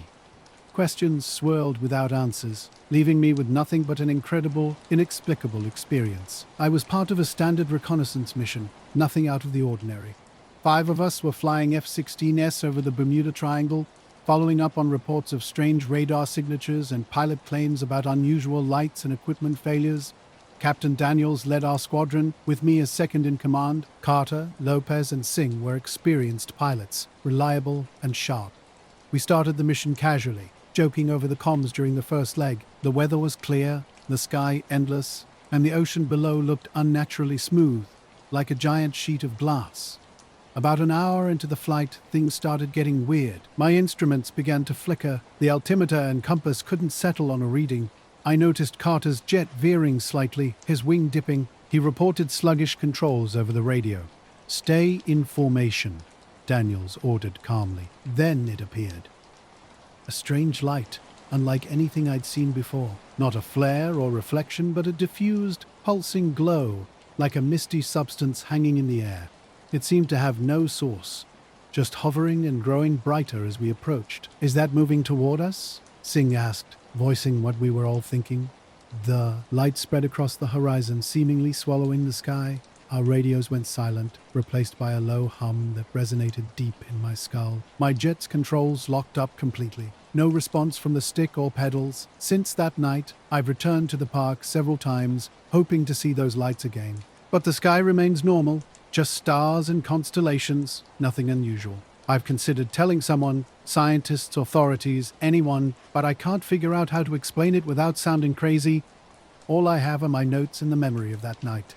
Questions swirled without answers, leaving me with nothing but an incredible, inexplicable experience. I was part of a standard reconnaissance mission, nothing out of the ordinary. 5 of us were flying F-16s over the Bermuda Triangle, following up on reports of strange radar signatures and pilot claims about unusual lights and equipment failures. Captain Daniels led our squadron, with me as second in command. Carter, Lopez, and Singh were experienced pilots, reliable and sharp. We started the mission casually, joking over the comms during the first leg. The weather was clear, the sky endless, and the ocean below looked unnaturally smooth, like a giant sheet of glass. About an hour into the flight, things started getting weird. My instruments began to flicker. The altimeter and compass couldn't settle on a reading. I noticed Carter's jet veering slightly, his wing dipping. He reported sluggish controls over the radio. "Stay in formation," Daniels ordered calmly. Then it appeared. A strange light, unlike anything I'd seen before. Not a flare or reflection, but a diffused, pulsing glow, like a misty substance hanging in the air. It seemed to have no source, just hovering and growing brighter as we approached. "Is that moving toward us?" Singh asked, voicing what we were all thinking. The light spread across the horizon, seemingly swallowing the sky. Our radios went silent, replaced by a low hum that resonated deep in my skull. My jet's controls locked up completely. No response from the stick or pedals. Since that night, I've returned to the park several times, hoping to see those lights again. But the sky remains normal, just stars and constellations, nothing unusual. I've considered telling someone, scientists, authorities, anyone, but I can't figure out how to explain it without sounding crazy. All I have are my notes and the memory of that night.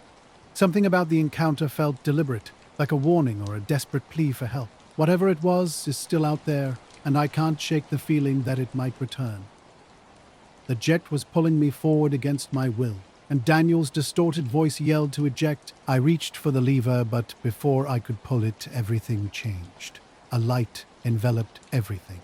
Something about the encounter felt deliberate, like a warning or a desperate plea for help. Whatever it was is still out there, and I can't shake the feeling that it might return. The jet was pulling me forward against my will, and Daniel's distorted voice yelled to eject. I reached for the lever, but before I could pull it, everything changed. A light enveloped everything,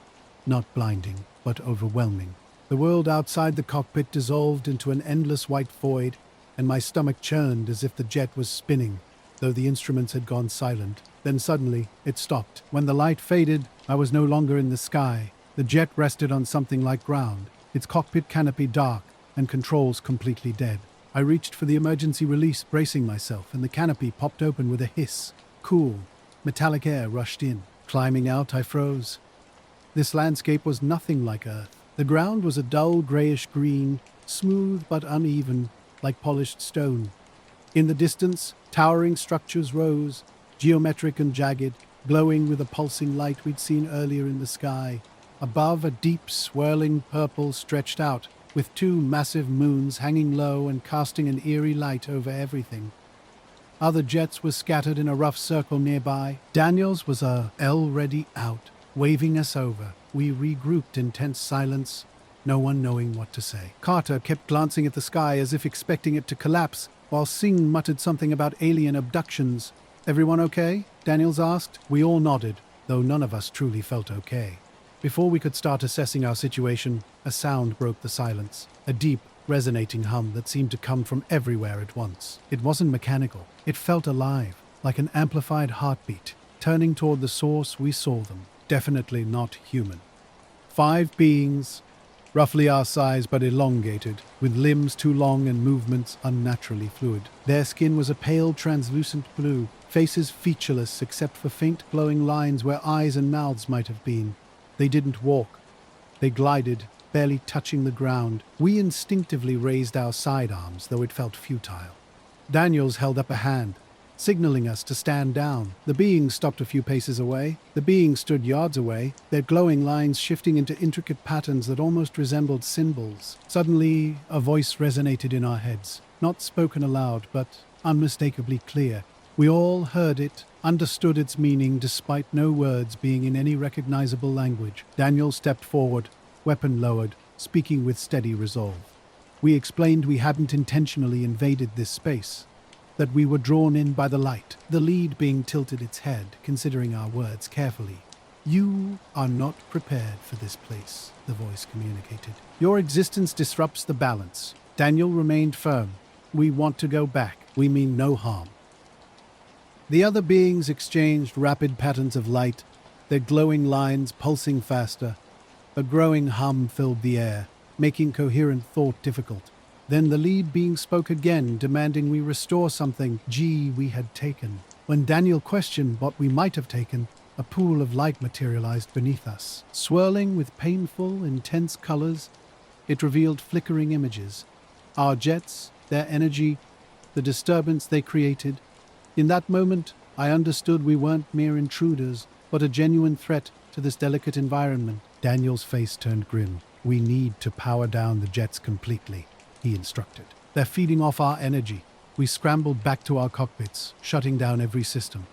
not blinding, but overwhelming. The world outside the cockpit dissolved into an endless white void, and my stomach churned as if the jet was spinning, though the instruments had gone silent. Then suddenly, it stopped. When the light faded, I was no longer in the sky. The jet rested on something like ground, its cockpit canopy dark and controls completely dead. I reached for the emergency release, bracing myself, and the canopy popped open with a hiss. Cool, metallic air rushed in. Climbing out, I froze. This landscape was nothing like Earth. The ground was a dull grayish-green, smooth but uneven, like polished stone. In the distance, towering structures rose, geometric and jagged, glowing with a pulsing light we'd seen earlier in the sky. Above, a deep, swirling purple stretched out, with two massive moons hanging low and casting an eerie light over everything. Other jets were scattered in a rough circle nearby. Daniel's was already out, waving us over. We regrouped in tense silence, no one knowing what to say. Carter kept glancing at the sky as if expecting it to collapse, while Singh muttered something about alien abductions. "Everyone okay?" Daniels asked. We all nodded, though none of us truly felt okay. Before we could start assessing our situation, a sound broke the silence. A deep, resonating hum that seemed to come from everywhere at once. It wasn't mechanical. It felt alive, like an amplified heartbeat. Turning toward the source, we saw them. Definitely not human. 5 beings, roughly our size but elongated, with limbs too long and movements unnaturally fluid. Their skin was a pale, translucent blue, faces featureless except for faint glowing lines where eyes and mouths might have been. They didn't walk. They glided, barely touching the ground. We instinctively raised our sidearms, though it felt futile. Daniels held up a hand, signaling us to stand down. The beings stopped a few paces away. The beings stood yards away, their glowing lines shifting into intricate patterns that almost resembled symbols. Suddenly, a voice resonated in our heads, not spoken aloud, but unmistakably clear. We all heard it, understood its meaning despite no words being in any recognizable language. Daniel stepped forward, weapon lowered, speaking with steady resolve. We explained we hadn't intentionally invaded this space, that we were drawn in by the light, the lead being tilted its head, considering our words carefully. "You are not prepared for this place," the voice communicated. "Your existence disrupts the balance." Daniel remained firm. "We want to go back. We mean no harm." The other beings exchanged rapid patterns of light, their glowing lines pulsing faster. A growing hum filled the air, making coherent thought difficult. Then the lead being spoke again, demanding we restore something we had taken. When Daniel questioned what we might have taken, a pool of light materialized beneath us. Swirling with painful, intense colors, it revealed flickering images. Our jets, their energy, the disturbance they created. In that moment, I understood we weren't mere intruders, but a genuine threat to this delicate environment. Daniel's face turned grim. "We need to power down the jets completely," he instructed. "They're feeding off our energy." We scrambled back to our cockpits, shutting down every system.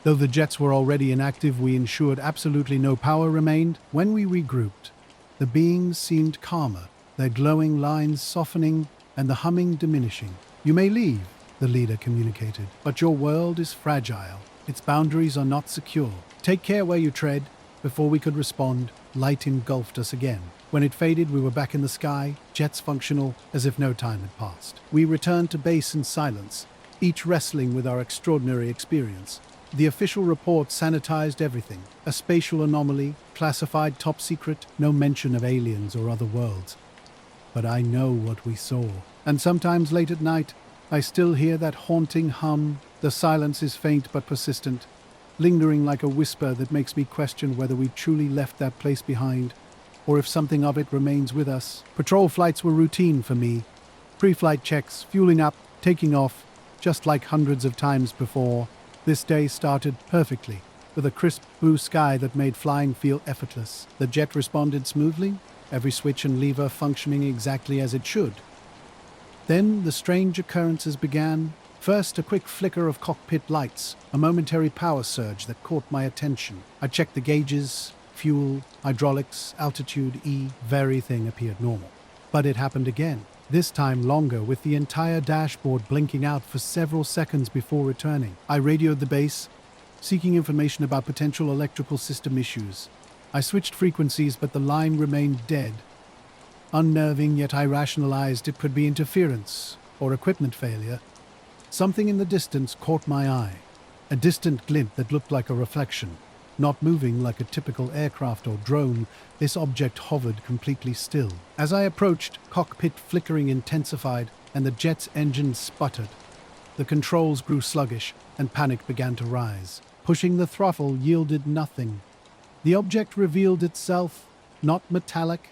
Though the jets were already inactive, we ensured absolutely no power remained. When we regrouped, the beings seemed calmer, their glowing lines softening and the humming diminishing. "You may leave," the leader communicated, "but your world is fragile. Its boundaries are not secure. Take care where you tread." Before we could respond, light engulfed us again. When it faded, we were back in the sky, jets functional, as if no time had passed. We returned to base in silence, each wrestling with our extraordinary experience. The official report sanitized everything. A spatial anomaly, classified top secret, no mention of aliens or other worlds. But I know what we saw. And sometimes late at night, I still hear that haunting hum. The silence is faint but persistent, lingering like a whisper that makes me question whether we truly left that place behind, or if something of it remains with us. Patrol flights were routine for me. Pre-flight checks, fueling up, taking off, just like hundreds of times before. This day started perfectly, with a crisp blue sky that made flying feel effortless. The jet responded smoothly, every switch and lever functioning exactly as it should. Then the strange occurrences began. First, a quick flicker of cockpit lights, a momentary power surge that caught my attention. I checked the gauges, fuel, hydraulics, altitude, everything appeared normal. But it happened again, this time longer, with the entire dashboard blinking out for several seconds before returning. I radioed the base, seeking information about potential electrical system issues. I switched frequencies, but the line remained dead. Unnerving, yet I rationalized it could be interference or equipment failure. Something in the distance caught my eye. A distant glint that looked like a reflection. Not moving like a typical aircraft or drone, this object hovered completely still. As I approached, cockpit flickering intensified and the jet's engine sputtered. The controls grew sluggish and panic began to rise. Pushing the throttle yielded nothing. The object revealed itself, not metallic,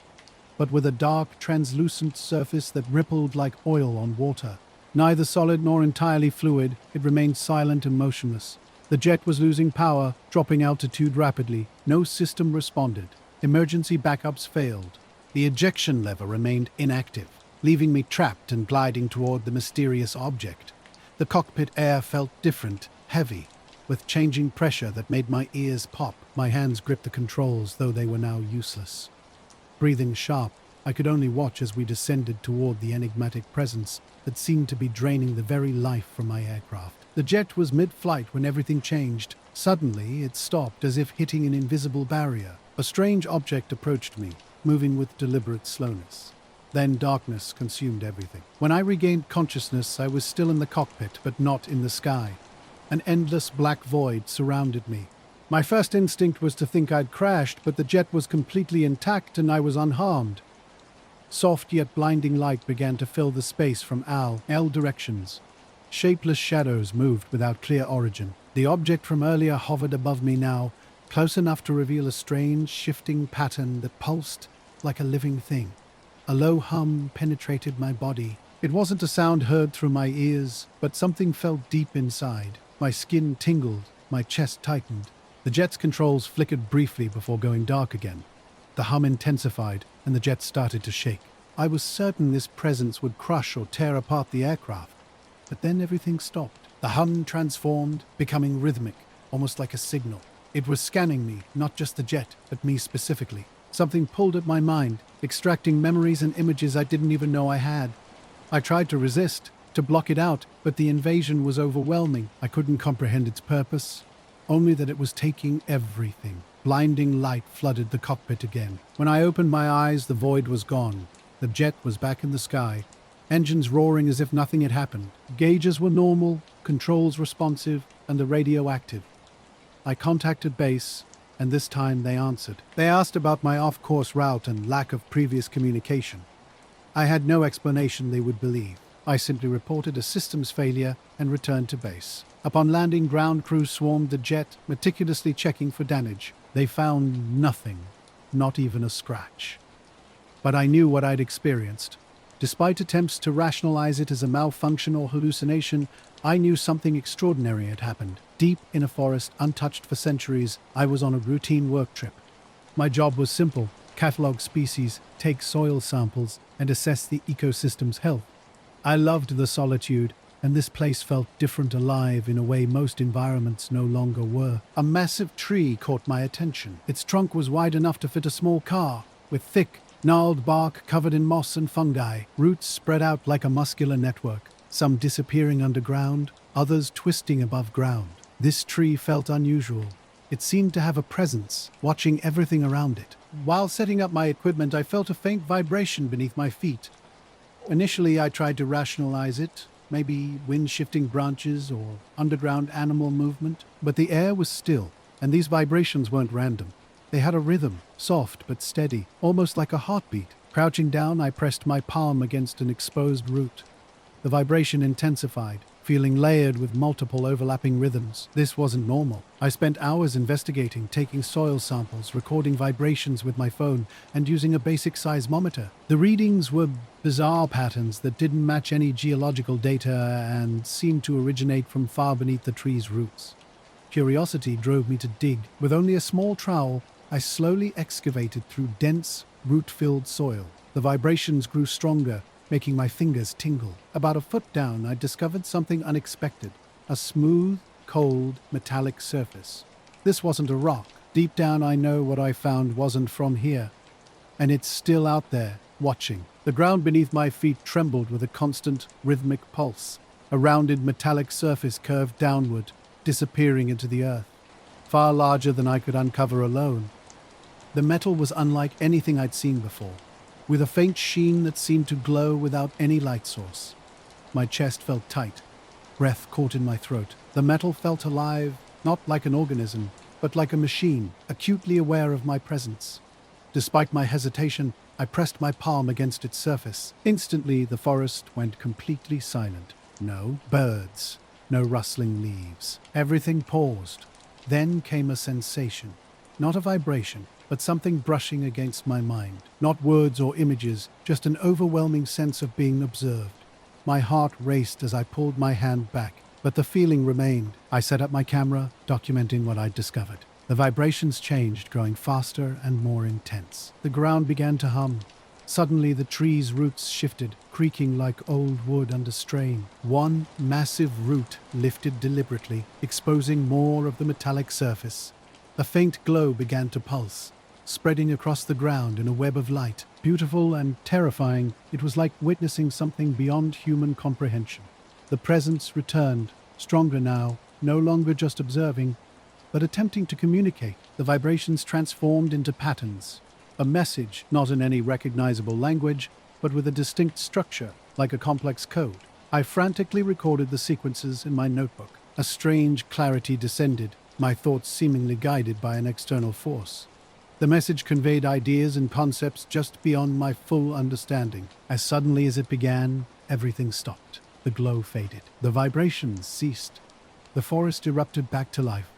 but with a dark, translucent surface that rippled like oil on water. Neither solid nor entirely fluid, it remained silent and motionless. The jet was losing power, dropping altitude rapidly. No system responded. Emergency backups failed. The ejection lever remained inactive, leaving me trapped and gliding toward the mysterious object. The cockpit air felt different, heavy, with changing pressure that made my ears pop. My hands gripped the controls, though they were now useless. Breathing sharp, I could only watch as we descended toward the enigmatic presence that seemed to be draining the very life from my aircraft. The jet was mid-flight when everything changed. Suddenly, it stopped as if hitting an invisible barrier. A strange object approached me, moving with deliberate slowness. Then darkness consumed everything. When I regained consciousness, I was still in the cockpit, but not in the sky. An endless black void surrounded me. My first instinct was to think I'd crashed, but the jet was completely intact and I was unharmed. Soft yet blinding light began to fill the space from all directions. Shapeless shadows moved without clear origin. The object from earlier hovered above me now, close enough to reveal a strange, shifting pattern that pulsed like a living thing. A low hum penetrated my body. It wasn't a sound heard through my ears, but something felt deep inside. My skin tingled, my chest tightened. The jet's controls flickered briefly before going dark again. The hum intensified, and the jet started to shake. I was certain this presence would crush or tear apart the aircraft. But then everything stopped. The hum transformed, becoming rhythmic, almost like a signal. It was scanning me, not just the jet, but me specifically. Something pulled at my mind, extracting memories and images I didn't even know I had. I tried to resist, to block it out, but the invasion was overwhelming. I couldn't comprehend its purpose, only that it was taking everything. Blinding light flooded the cockpit again. When I opened my eyes, the void was gone. The jet was back in the sky, engines roaring as if nothing had happened. Gauges were normal, controls responsive, and the radio active. I contacted base, and this time they answered. They asked about my off-course route and lack of previous communication. I had no explanation they would believe. I simply reported a systems failure and returned to base. Upon landing, ground crew swarmed the jet, meticulously checking for damage. They found nothing, not even a scratch. But I knew what I'd experienced. Despite attempts to rationalize it as a malfunction or hallucination, I knew something extraordinary had happened. Deep in a forest untouched for centuries, I was on a routine work trip. My job was simple: catalog species, take soil samples, and assess the ecosystem's health. I loved the solitude, and this place felt different, alive in a way most environments no longer were. A massive tree caught my attention. Its trunk was wide enough to fit a small car, with thick, gnarled bark covered in moss and fungi, roots spread out like a muscular network, some disappearing underground, others twisting above ground. This tree felt unusual. It seemed to have a presence, watching everything around it. While setting up my equipment, I felt a faint vibration beneath my feet. Initially, I tried to rationalize it, maybe wind-shifting branches or underground animal movement, but the air was still, and these vibrations weren't random. They had a rhythm, soft but steady, almost like a heartbeat. Crouching down, I pressed my palm against an exposed root. The vibration intensified, feeling layered with multiple overlapping rhythms. This wasn't normal. I spent hours investigating, taking soil samples, recording vibrations with my phone, and using a basic seismometer. The readings were bizarre patterns that didn't match any geological data and seemed to originate from far beneath the tree's roots. Curiosity drove me to dig. With only a small trowel, I slowly excavated through dense, root-filled soil. The vibrations grew stronger, making my fingers tingle. About a foot down, I discovered something unexpected: a smooth, cold, metallic surface. This wasn't a rock. Deep down, I know what I found wasn't from here. And it's still out there, watching. The ground beneath my feet trembled with a constant, rhythmic pulse. A rounded, metallic surface curved downward, disappearing into the earth, far larger than I could uncover alone. The metal was unlike anything I'd seen before. with a faint sheen that seemed to glow without any light source. My chest felt tight, breath caught in my throat. The metal felt alive, not like an organism, but like a machine, acutely aware of my presence. Despite my hesitation, I pressed my palm against its surface. Instantly, the forest went completely silent. No birds, no rustling leaves. Everything paused. Then came a sensation, not a vibration, but something brushing against my mind. Not words or images, just an overwhelming sense of being observed. My heart raced as I pulled my hand back, but the feeling remained. I set up my camera, documenting what I'd discovered. The vibrations changed, growing faster and more intense. The ground began to hum. Suddenly, the trees' roots shifted, creaking like old wood under strain. One massive root lifted deliberately, exposing more of the metallic surface. A faint glow began to pulse, spreading across the ground in a web of light. Beautiful and terrifying, it was like witnessing something beyond human comprehension. The presence returned, stronger now, no longer just observing, but attempting to communicate. The vibrations transformed into patterns. A message, not in any recognizable language, but with a distinct structure, like a complex code. I frantically recorded the sequences in my notebook. A strange clarity descended, my thoughts seemingly guided by an external force. The message conveyed ideas and concepts just beyond my full understanding. As suddenly as it began, everything stopped. The glow faded. The vibrations ceased. The forest erupted back to life,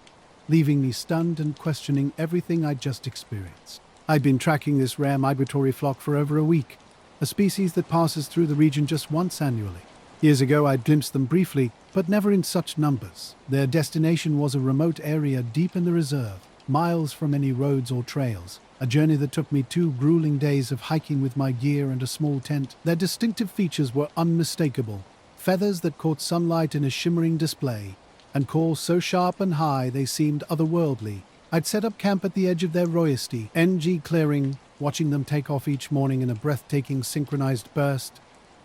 leaving me stunned and questioning everything I'd just experienced. I'd been tracking this rare migratory flock for over a week, a species that passes through the region just once annually. Years ago, I'd glimpsed them briefly, but never in such numbers. Their destination was a remote area deep in the reserve, miles from any roads or trails, a journey that took me 2 grueling days of hiking with my gear and a small tent. Their distinctive features were unmistakable: feathers that caught sunlight in a shimmering display, and calls so sharp and high they seemed otherworldly. I'd set up camp at the edge of their royauty, NG clearing, watching them take off each morning in a breathtaking synchronized burst,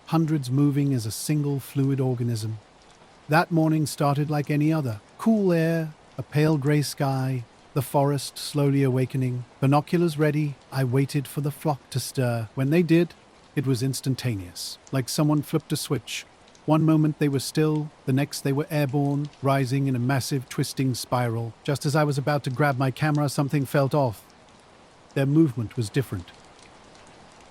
hundreds moving as a single fluid organism. That morning started like any other. Cool air, a pale gray sky, the forest slowly awakening. Binoculars ready, I waited for the flock to stir. When they did, it was instantaneous, like someone flipped a switch. One moment they were still, the next they were airborne, rising in a massive twisting spiral. Just as I was about to grab my camera, something felt off. Their movement was different.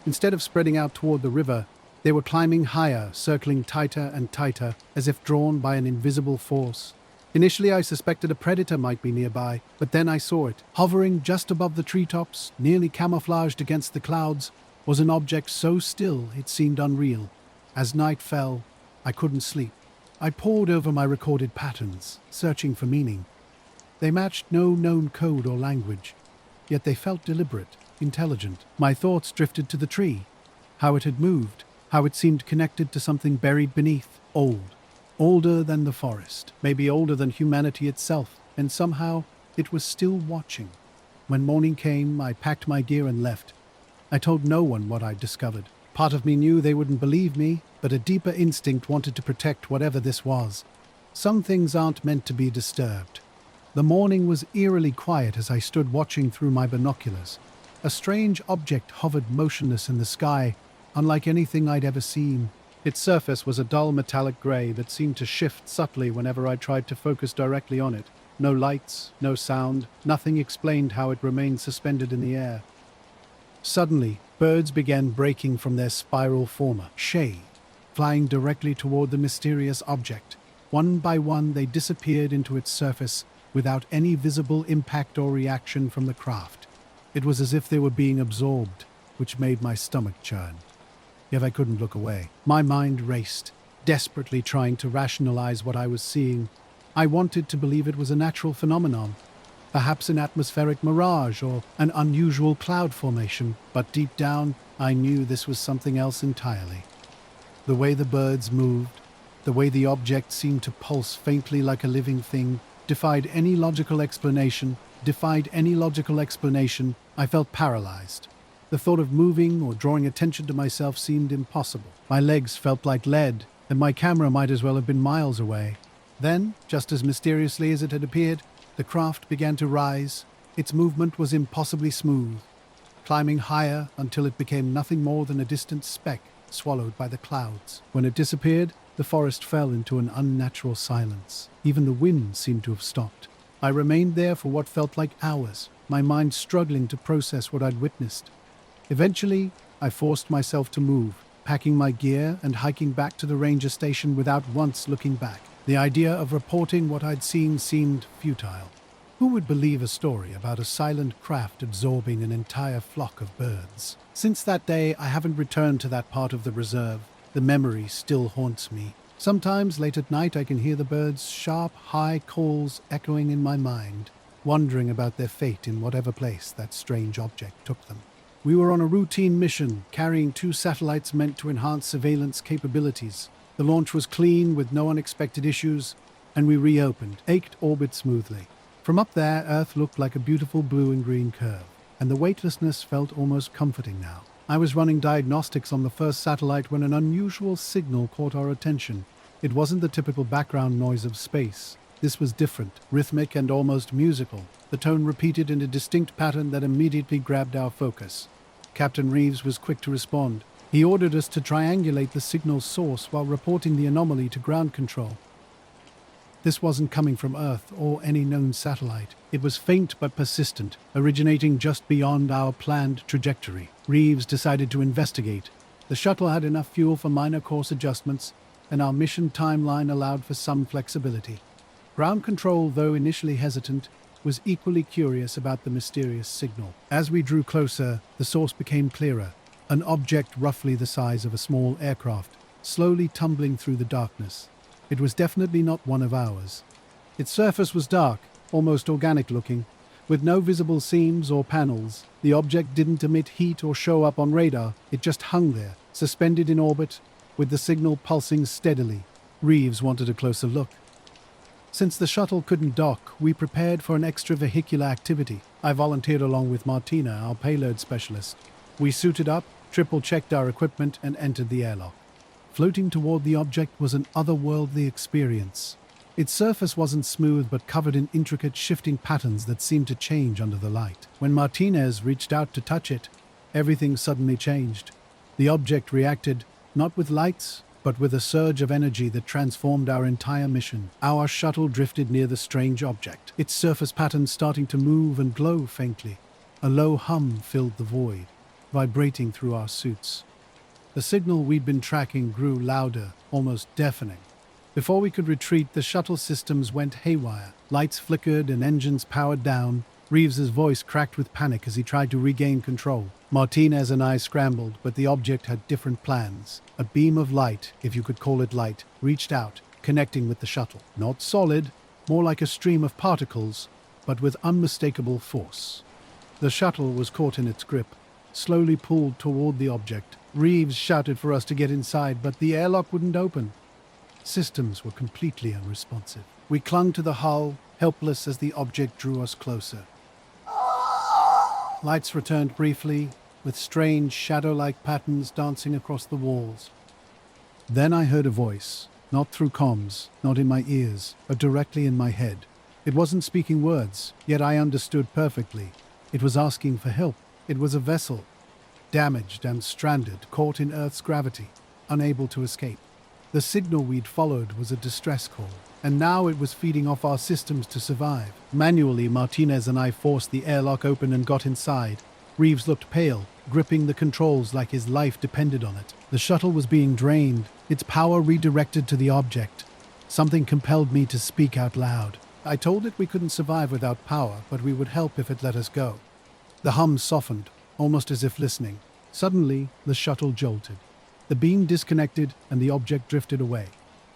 Instead of spreading out toward the river, they were climbing higher, circling tighter and tighter, as if drawn by an invisible force. Initially, I suspected a predator might be nearby, but then I saw it. Hovering just above the treetops, nearly camouflaged against the clouds, was an object so still it seemed unreal. As night fell, I couldn't sleep. I pored over my recorded patterns, searching for meaning. They matched no known code or language, yet they felt deliberate, intelligent. My thoughts drifted to the tree, how it had moved, how it seemed connected to something buried beneath, old, older than the forest, maybe older than humanity itself, and somehow it was still watching. When morning came, I packed my gear and left. I told no one what I'd discovered. Part of me knew they wouldn't believe me, but a deeper instinct wanted to protect whatever this was. Some things aren't meant to be disturbed. The morning was eerily quiet as I stood watching through my binoculars. A strange object hovered motionless in the sky, unlike anything I'd ever seen. Its surface was a dull metallic gray that seemed to shift subtly whenever I tried to focus directly on it. No lights, no sound, nothing explained how it remained suspended in the air. Suddenly, birds began breaking from their spiral former, shade, flying directly toward the mysterious object. One by one, they disappeared into its surface without any visible impact or reaction from the craft. It was as if they were being absorbed, which made my stomach churn. Yet I couldn't look away. My mind raced, desperately trying to rationalize what I was seeing. I wanted to believe it was a natural phenomenon, perhaps an atmospheric mirage or an unusual cloud formation, but deep down, I knew this was something else entirely. The way the birds moved, the way the object seemed to pulse faintly like a living thing, defied any logical explanation. I felt paralyzed. The thought of moving or drawing attention to myself seemed impossible. My legs felt like lead, and my camera might as well have been miles away. Then, just as mysteriously as it had appeared, the craft began to rise. Its movement was impossibly smooth. climbing higher until it became nothing more than a distant speck swallowed by the clouds. When it disappeared, the forest fell into an unnatural silence. Even the wind seemed to have stopped. I remained there for what felt like hours, my mind struggling to process what I'd witnessed. Eventually, I forced myself to move, packing my gear and hiking back to the ranger station without once looking back. The idea of reporting what I'd seen seemed futile. Who would believe a story about a silent craft absorbing an entire flock of birds? Since that day, I haven't returned to that part of the reserve. The memory still haunts me. Sometimes, late at night, I can hear the birds' sharp, high calls echoing in my mind, wondering about their fate in whatever place that strange object took them. We were on a routine mission, carrying 2 satellites meant to enhance surveillance capabilities. The launch was clean, with no unexpected issues, and we reopened, ached orbit smoothly. From up there, Earth looked like a beautiful blue and green curve, and the weightlessness felt almost comforting now. I was running diagnostics on the first satellite when an unusual signal caught our attention. It wasn't the typical background noise of space. This was different, rhythmic and almost musical. The tone repeated in a distinct pattern that immediately grabbed our focus. Captain Reeves was quick to respond. He ordered us to triangulate the signal's source while reporting the anomaly to ground control. This wasn't coming from Earth or any known satellite. It was faint but persistent, originating just beyond our planned trajectory. Reeves decided to investigate. The shuttle had enough fuel for minor course adjustments, and our mission timeline allowed for some flexibility. Ground control, though initially hesitant, was equally curious about the mysterious signal. As we drew closer, the source became clearer, an object roughly the size of a small aircraft, slowly tumbling through the darkness. It was definitely not one of ours. Its surface was dark, almost organic-looking, with no visible seams or panels. The object didn't emit heat or show up on radar. It just hung there, suspended in orbit, with the signal pulsing steadily. Reeves wanted a closer look. Since the shuttle couldn't dock, we prepared for an extravehicular activity. I volunteered along with Martina, our payload specialist. We suited up, triple-checked our equipment, and entered the airlock. Floating toward the object was an otherworldly experience. Its surface wasn't smooth but covered in intricate shifting patterns that seemed to change under the light. When Martinez reached out to touch it, everything suddenly changed. The object reacted, not with lights, but with a surge of energy that transformed our entire mission. Our shuttle drifted near the strange object, its surface patterns starting to move and glow faintly. A low hum filled the void, vibrating through our suits. The signal we'd been tracking grew louder, almost deafening. Before we could retreat, the shuttle systems went haywire. Lights flickered and engines powered down. Reeves's voice cracked with panic as he tried to regain control. Martinez and I scrambled, but the object had different plans. A beam of light, if you could call it light, reached out, connecting with the shuttle. Not solid, more like a stream of particles, but with unmistakable force. The shuttle was caught in its grip, slowly pulled toward the object. Reeves shouted for us to get inside, but the airlock wouldn't open. Systems were completely unresponsive. We clung to the hull, helpless as the object drew us closer. Lights returned briefly, with strange shadow-like patterns dancing across the walls. Then I heard a voice, not through comms, not in my ears, but directly in my head. It wasn't speaking words, yet I understood perfectly. It was asking for help. It was a vessel, damaged and stranded, caught in Earth's gravity, unable to escape. The signal we'd followed was a distress call, and now it was feeding off our systems to survive. Manually, Martinez and I forced the airlock open and got inside. Reeves looked pale, gripping the controls like his life depended on it. The shuttle was being drained, its power redirected to the object. Something compelled me to speak out loud. I told it we couldn't survive without power, but we would help if it let us go. The hum softened, almost as if listening. Suddenly, the shuttle jolted. The beam disconnected and the object drifted away,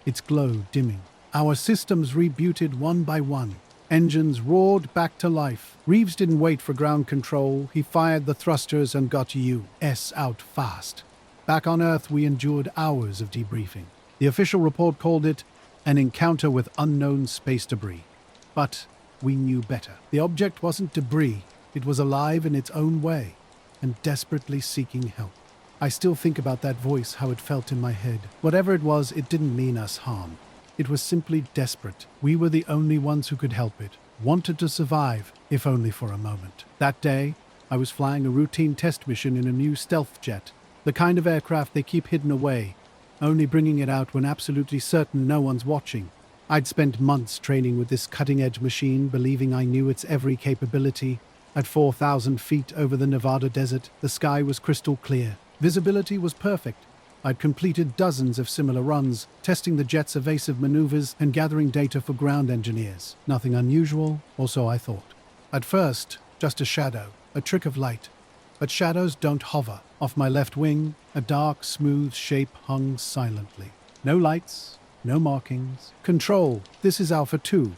its glow dimming. Our systems rebooted one by one. Engines roared back to life. Reeves didn't wait for ground control. He fired the thrusters and got U.S. out fast. Back on Earth, we endured hours of debriefing. The official report called it an encounter with unknown space debris. But we knew better. The object wasn't debris. It was alive in its own way and desperately seeking help. I still think about that voice, how it felt in my head. Whatever it was, it didn't mean us harm. It was simply desperate. We were the only ones who could help it, wanted to survive, if only for a moment. That day, I was flying a routine test mission in a new stealth jet, the kind of aircraft they keep hidden away, only bringing it out when absolutely certain no one's watching. I'd spent months training with this cutting-edge machine, believing I knew its every capability. At 4,000 feet over the Nevada desert, the sky was crystal clear. Visibility was perfect. I'd completed dozens of similar runs, testing the jet's evasive maneuvers and gathering data for ground engineers. Nothing unusual, or so I thought. At first, just a shadow, a trick of light. But shadows don't hover. Off my left wing, a dark, smooth shape hung silently. No lights, no markings. Control, this is Alpha 2.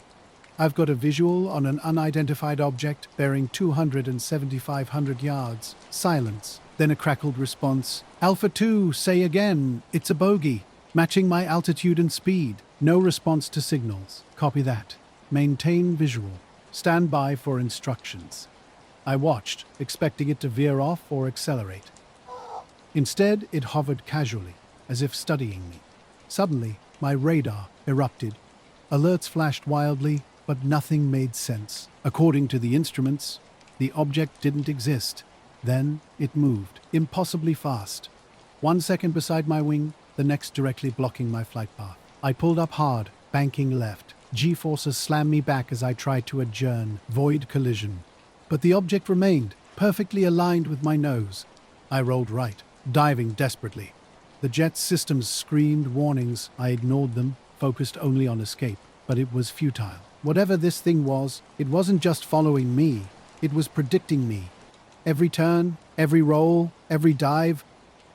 I've got a visual on an unidentified object bearing 200 yards. Silence. Then a crackled response. Alpha 2, say again. It's a bogey. Matching my altitude and speed. No response to signals. Copy that. Maintain visual. Stand by for instructions. I watched, expecting it to veer off or accelerate. Instead, it hovered casually, as if studying me. Suddenly, my radar erupted. Alerts flashed wildly, but nothing made sense. According to the instruments, the object didn't exist. Then it moved, impossibly fast. 1 second beside my wing, the next directly blocking my flight path. I pulled up hard, banking left. G-forces slammed me back as I tried to adjourn, void collision. But the object remained, perfectly aligned with my nose. I rolled right, diving desperately. The jet's systems screamed warnings. I ignored them, focused only on escape. But it was futile. Whatever this thing was, it wasn't just following me. It was predicting me. Every turn, every roll, every dive,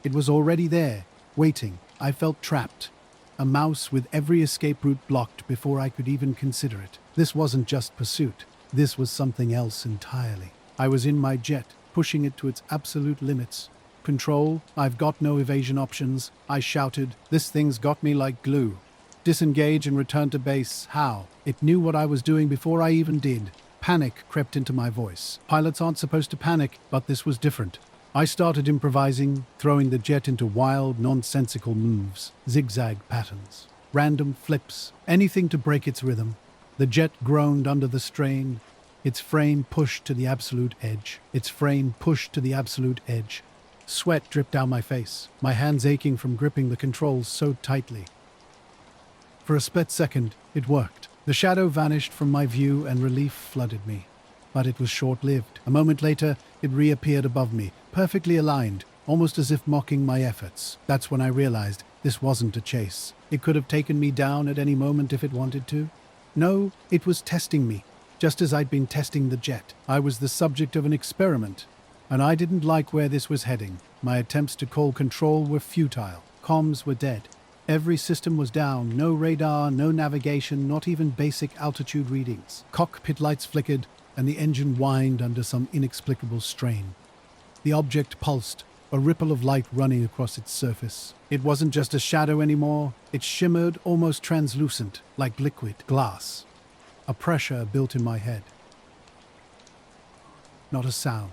it was already there, waiting. I felt trapped. A mouse with every escape route blocked before I could even consider it. This wasn't just pursuit. This was something else entirely. I was in my jet, pushing it to its absolute limits. Control, I've got no evasion options. I shouted, this thing's got me like glue. Disengage and return to base. How? It knew what I was doing before I even did. Panic crept into my voice. Pilots aren't supposed to panic, but this was different. I started improvising, throwing the jet into wild, nonsensical moves, zigzag patterns, random flips, anything to break its rhythm. The jet groaned under the strain. Its frame pushed to the absolute edge. Sweat dripped down my face, my hands aching from gripping the controls so tightly. For a split second, it worked. The shadow vanished from my view and relief flooded me. But it was short-lived. A moment later, it reappeared above me, perfectly aligned, almost as if mocking my efforts. That's when I realized this wasn't a chase. It could have taken me down at any moment if it wanted to. No, it was testing me, just as I'd been testing the jet. I was the subject of an experiment, and I didn't like where this was heading. My attempts to call control were futile. Comms were dead. Every system was down. No radar, no navigation, not even basic altitude readings. Cockpit lights flickered, and the engine whined under some inexplicable strain. The object pulsed, a ripple of light running across its surface. It wasn't just a shadow anymore. It shimmered, almost translucent, like liquid glass. A pressure built in my head. Not a sound,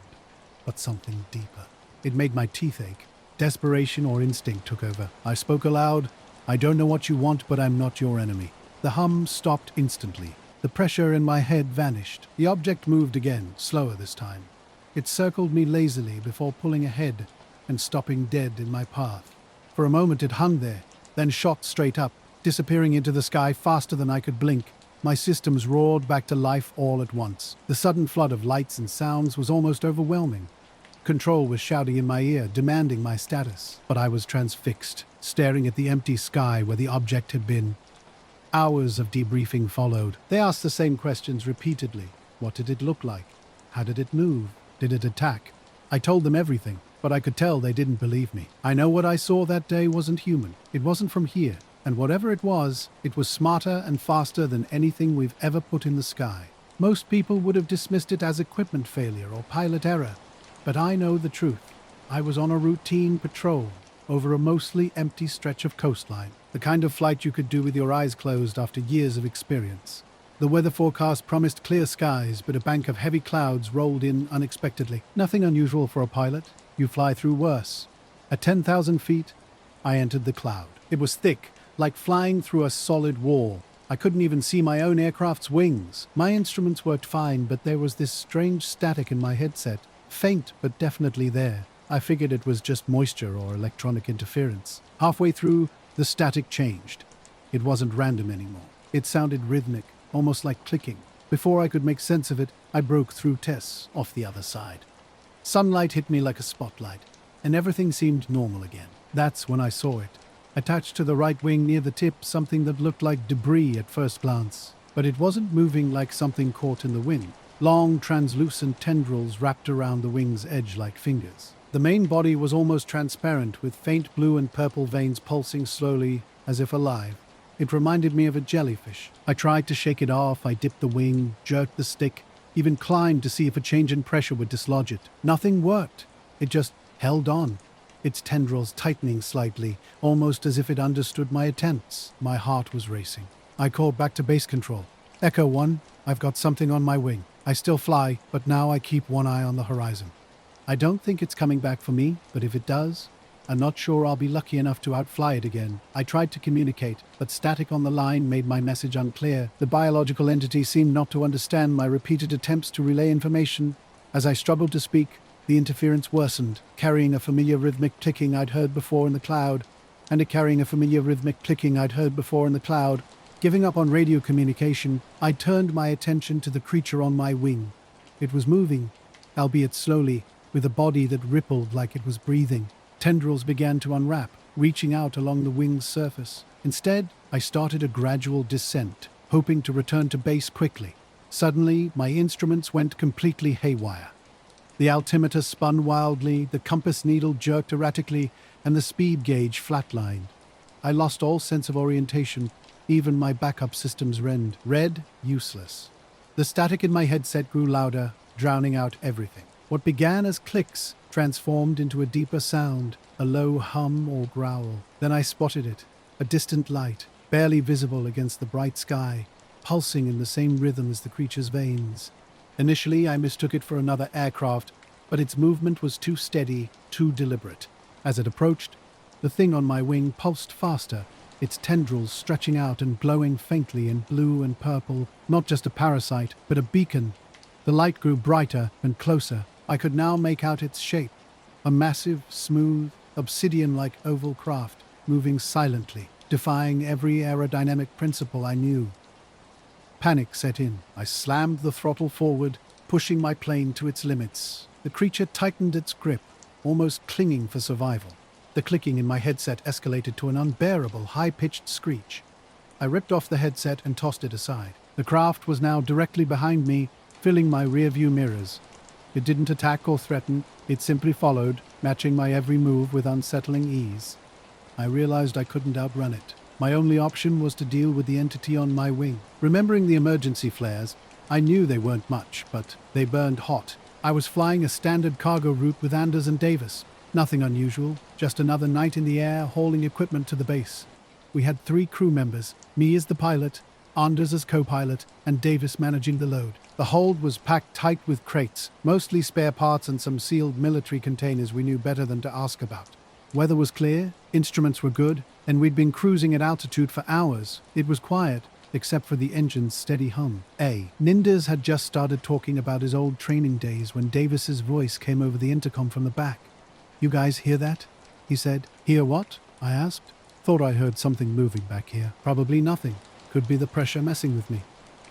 but something deeper. It made my teeth ache. Desperation or instinct took over. I spoke aloud. I don't know what you want, but I'm not your enemy. The hum stopped instantly. The pressure in my head vanished. The object moved again, slower this time. It circled me lazily before pulling ahead and stopping dead in my path. For a moment it hung there, then shot straight up, disappearing into the sky faster than I could blink. My systems roared back to life all at once. The sudden flood of lights and sounds was almost overwhelming. Control was shouting in my ear, demanding my status. But I was transfixed, staring at the empty sky where the object had been. Hours of debriefing followed. They asked the same questions repeatedly. What did it look like? How did it move? Did it attack? I told them everything, but I could tell they didn't believe me. I know what I saw that day wasn't human. It wasn't from here. And whatever it was smarter and faster than anything we've ever put in the sky. Most people would have dismissed it as equipment failure or pilot error. But I know the truth. I was on a routine patrol over a mostly empty stretch of coastline. The kind of flight you could do with your eyes closed after years of experience. The weather forecast promised clear skies, but a bank of heavy clouds rolled in unexpectedly. Nothing unusual for a pilot. You fly through worse. At 10,000 feet, I entered the cloud. It was thick, like flying through a solid wall. I couldn't even see my own aircraft's wings. My instruments worked fine, but there was this strange static in my headset. Faint, but definitely there. I figured it was just moisture or electronic interference. Halfway through, the static changed. It wasn't random anymore. It sounded rhythmic, almost like clicking. Before I could make sense of it, I broke through Tess off the other side. Sunlight hit me like a spotlight, and everything seemed normal again. That's when I saw it. Attached to the right wing near the tip, something that looked like debris at first glance. But it wasn't moving like something caught in the wind. Long, translucent tendrils wrapped around the wing's edge like fingers. The main body was almost transparent, with faint blue and purple veins pulsing slowly, as if alive. It reminded me of a jellyfish. I tried to shake it off. I dipped the wing, jerked the stick, even climbed to see if a change in pressure would dislodge it. Nothing worked. It just held on, its tendrils tightening slightly, almost as if it understood my attempts. My heart was racing. I called back to base control. Echo 1, I've got something on my wing. I still fly, but now I keep one eye on the horizon. I don't think it's coming back for me, but if it does, I'm not sure I'll be lucky enough to outfly it again. I tried to communicate, but static on the line made my message unclear. The biological entity seemed not to understand my repeated attempts to relay information. As I struggled to speak, the interference worsened, carrying a familiar rhythmic clicking I'd heard before in the cloud, Giving up on radio communication, I turned my attention to the creature on my wing. It was moving, albeit slowly, with a body that rippled like it was breathing. Tendrils began to unwrap, reaching out along the wing's surface. Instead, I started a gradual descent, hoping to return to base quickly. Suddenly, my instruments went completely haywire. The altimeter spun wildly, the compass needle jerked erratically, and the speed gauge flatlined. I lost all sense of orientation. Even my backup systems renned. Red, useless. The static in my headset grew louder, drowning out everything. What began as clicks transformed into a deeper sound, a low hum or growl. Then I spotted it, a distant light, barely visible against the bright sky, pulsing in the same rhythm as the creature's veins. Initially, I mistook it for another aircraft, but its movement was too steady, too deliberate. As it approached, the thing on my wing pulsed faster, its tendrils stretching out and glowing faintly in blue and purple, not just a parasite, but a beacon. The light grew brighter and closer. I could now make out its shape, a massive, smooth, obsidian-like oval craft, moving silently, defying every aerodynamic principle I knew. Panic set in. I slammed the throttle forward, pushing my plane to its limits. The creature tightened its grip, almost clinging for survival. The clicking in my headset escalated to an unbearable, high-pitched screech. I ripped off the headset and tossed it aside. The craft was now directly behind me, filling my rear-view mirrors. It didn't attack or threaten, it simply followed, matching my every move with unsettling ease. I realized I couldn't outrun it. My only option was to deal with the entity on my wing. Remembering the emergency flares, I knew they weren't much, but they burned hot. I was flying a standard cargo route with Anders and Davis. Nothing unusual, just another night in the air hauling equipment to the base. We had 3 crew members, me as the pilot, Anders as co-pilot, and Davis managing the load. The hold was packed tight with crates, mostly spare parts and some sealed military containers we knew better than to ask about. Weather was clear, instruments were good, and we'd been cruising at altitude for hours. It was quiet, except for the engine's steady hum. Ninders had just started talking about his old training days when Davis's voice came over the intercom from the back. "You guys hear that?" he said. "Hear what?" I asked. Thought I heard something moving back here. Probably nothing. Could be the pressure messing with me.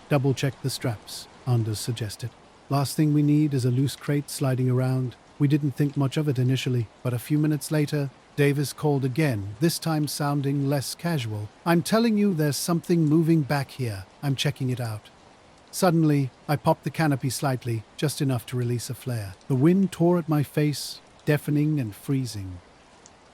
Double-check the straps, Anders suggested. Last thing we need is a loose crate sliding around. We didn't think much of it initially, but a few minutes later, Davis called again, this time sounding less casual. "I'm telling you there's something moving back here. I'm checking it out." Suddenly, I popped the canopy slightly, just enough to release a flare. The wind tore at my face, deafening and freezing.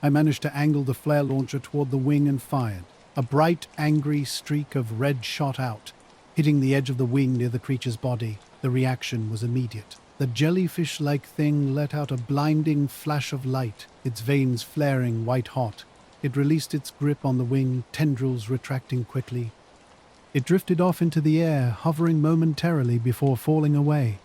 I managed to angle the flare launcher toward the wing and fired. A bright, angry streak of red shot out, hitting the edge of the wing near the creature's body. The reaction was immediate. The jellyfish-like thing let out a blinding flash of light, its veins flaring white-hot. It released its grip on the wing, tendrils retracting quickly. It drifted off into the air, hovering momentarily before falling away.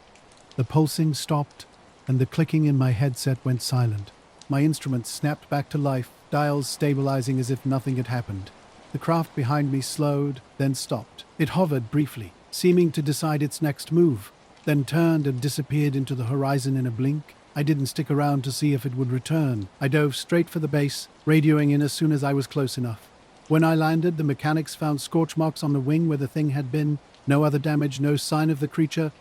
The pulsing stopped, and the clicking in my headset went silent. My instruments snapped back to life, dials stabilizing as if nothing had happened. The craft behind me slowed, then stopped. It hovered briefly, seeming to decide its next move. then turned and disappeared into the horizon in a blink. I didn't stick around to see if it would return. I dove straight for the base, radioing in as soon as I was close enough. When I landed, the mechanics found scorch marks on the wing where the thing had been. No other damage, no sign of the creature.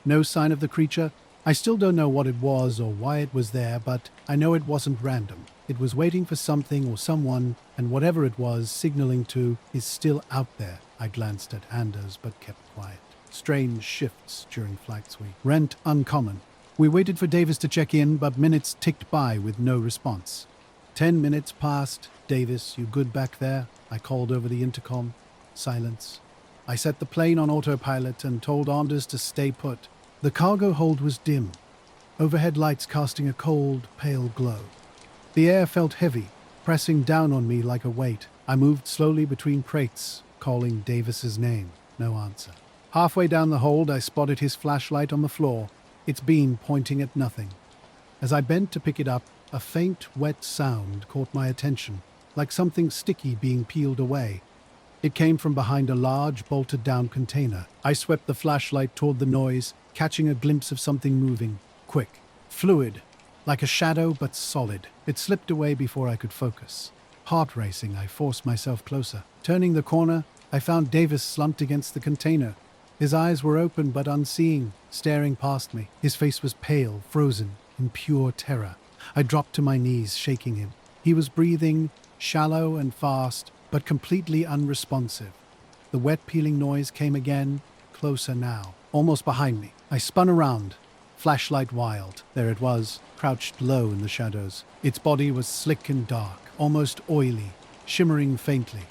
I still don't know what it was or why it was there, but I know it wasn't random. It was waiting for something or someone, and whatever it was signaling to is still out there. I glanced at Anders, but kept quiet. Strange shifts during flight sweep. Rent uncommon. We waited for Davis to check in, but minutes ticked by with no response. 10 minutes passed. Davis, you good back there? I called over the intercom. Silence. I set the plane on autopilot and told Anders to stay put. The cargo hold was dim, overhead lights casting a cold, pale glow. The air felt heavy, pressing down on me like a weight. I moved slowly between crates, calling Davis's name. No answer. Halfway down the hold, I spotted his flashlight on the floor, its beam pointing at nothing. As I bent to pick it up, a faint, wet sound caught my attention, like something sticky being peeled away. It came from behind a large, bolted-down container. I swept the flashlight toward the noise, catching a glimpse of something moving. Quick. Fluid. Like a shadow, but solid. It slipped away before I could focus. Heart racing, I forced myself closer. Turning the corner, I found Davis slumped against the container. His eyes were open but unseeing, staring past me. His face was pale, frozen, in pure terror. I dropped to my knees, shaking him. He was breathing, shallow and fast, but completely unresponsive. The wet peeling noise came again, closer now, almost behind me. I spun around, flashlight wild. There it was, crouched low in the shadows. Its body was slick and dark, almost oily, shimmering faintly.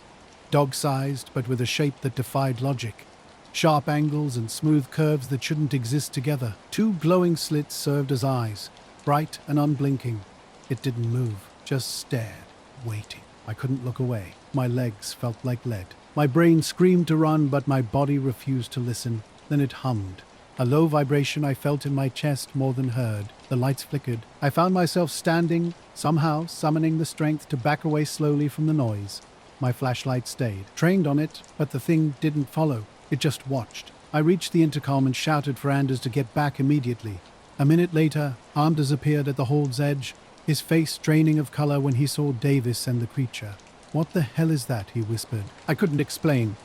Dog-sized, but with a shape that defied logic. Sharp angles and smooth curves that shouldn't exist together. 2 glowing slits served as eyes, bright and unblinking. It didn't move, just stared, waiting. I couldn't look away. My legs felt like lead. My brain screamed to run, but my body refused to listen. Then it hummed. A low vibration I felt in my chest more than heard. The lights flickered. I found myself standing, somehow summoning the strength to back away slowly from the noise. My flashlight stayed, trained on it, but the thing didn't follow. It just watched. I reached the intercom and shouted for Anders to get back immediately. A minute later, Anders appeared at the hold's edge, his face draining of color when he saw Davis and the creature. "What the hell is that?" he whispered. I couldn't explain.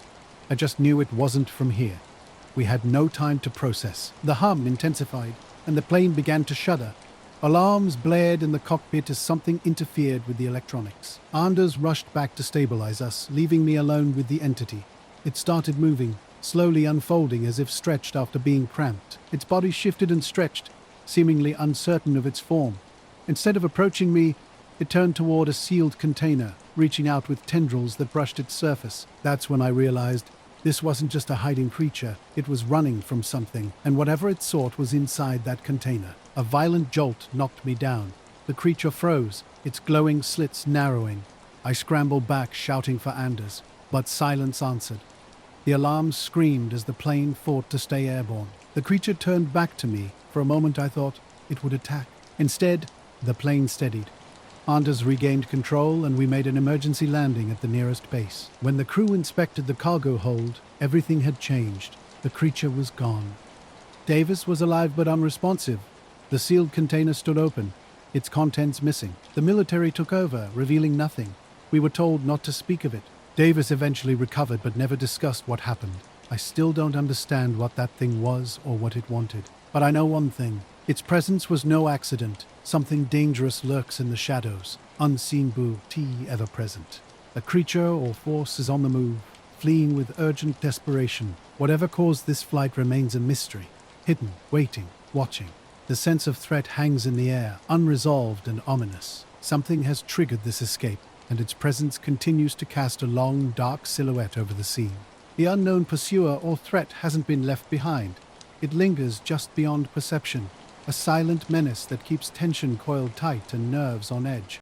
I just knew it wasn't from here. We had no time to process. The hum intensified, and the plane began to shudder. Alarms blared in the cockpit as something interfered with the electronics. Anders rushed back to stabilize us, leaving me alone with the entity. It started moving, slowly unfolding as if stretched after being cramped. Its body shifted and stretched, seemingly uncertain of its form. Instead of approaching me, it turned toward a sealed container, reaching out with tendrils that brushed its surface. That's when I realized this wasn't just a hiding creature. It was running from something, and whatever it sought was inside that container. A violent jolt knocked me down. The creature froze, its glowing slits narrowing. I scrambled back, shouting for Anders, but silence answered. The alarms screamed as the plane fought to stay airborne. The creature turned back to me. For a moment I thought it would attack. Instead, the plane steadied. Anders regained control, and we made an emergency landing at the nearest base. When the crew inspected the cargo hold, everything had changed. The creature was gone. Davis was alive but unresponsive. The sealed container stood open, its contents missing. The military took over, revealing nothing. We were told not to speak of it. Davis eventually recovered but never discussed what happened. I still don't understand what that thing was or what it wanted. But I know one thing. Its presence was no accident. Something dangerous lurks in the shadows, unseen ever present. A creature or force is on the move, fleeing with urgent desperation. Whatever caused this flight remains a mystery, hidden, waiting, watching. The sense of threat hangs in the air, unresolved and ominous. Something has triggered this escape, and its presence continues to cast a long, dark silhouette over the scene. The unknown pursuer or threat hasn't been left behind. It lingers just beyond perception, a silent menace that keeps tension coiled tight and nerves on edge.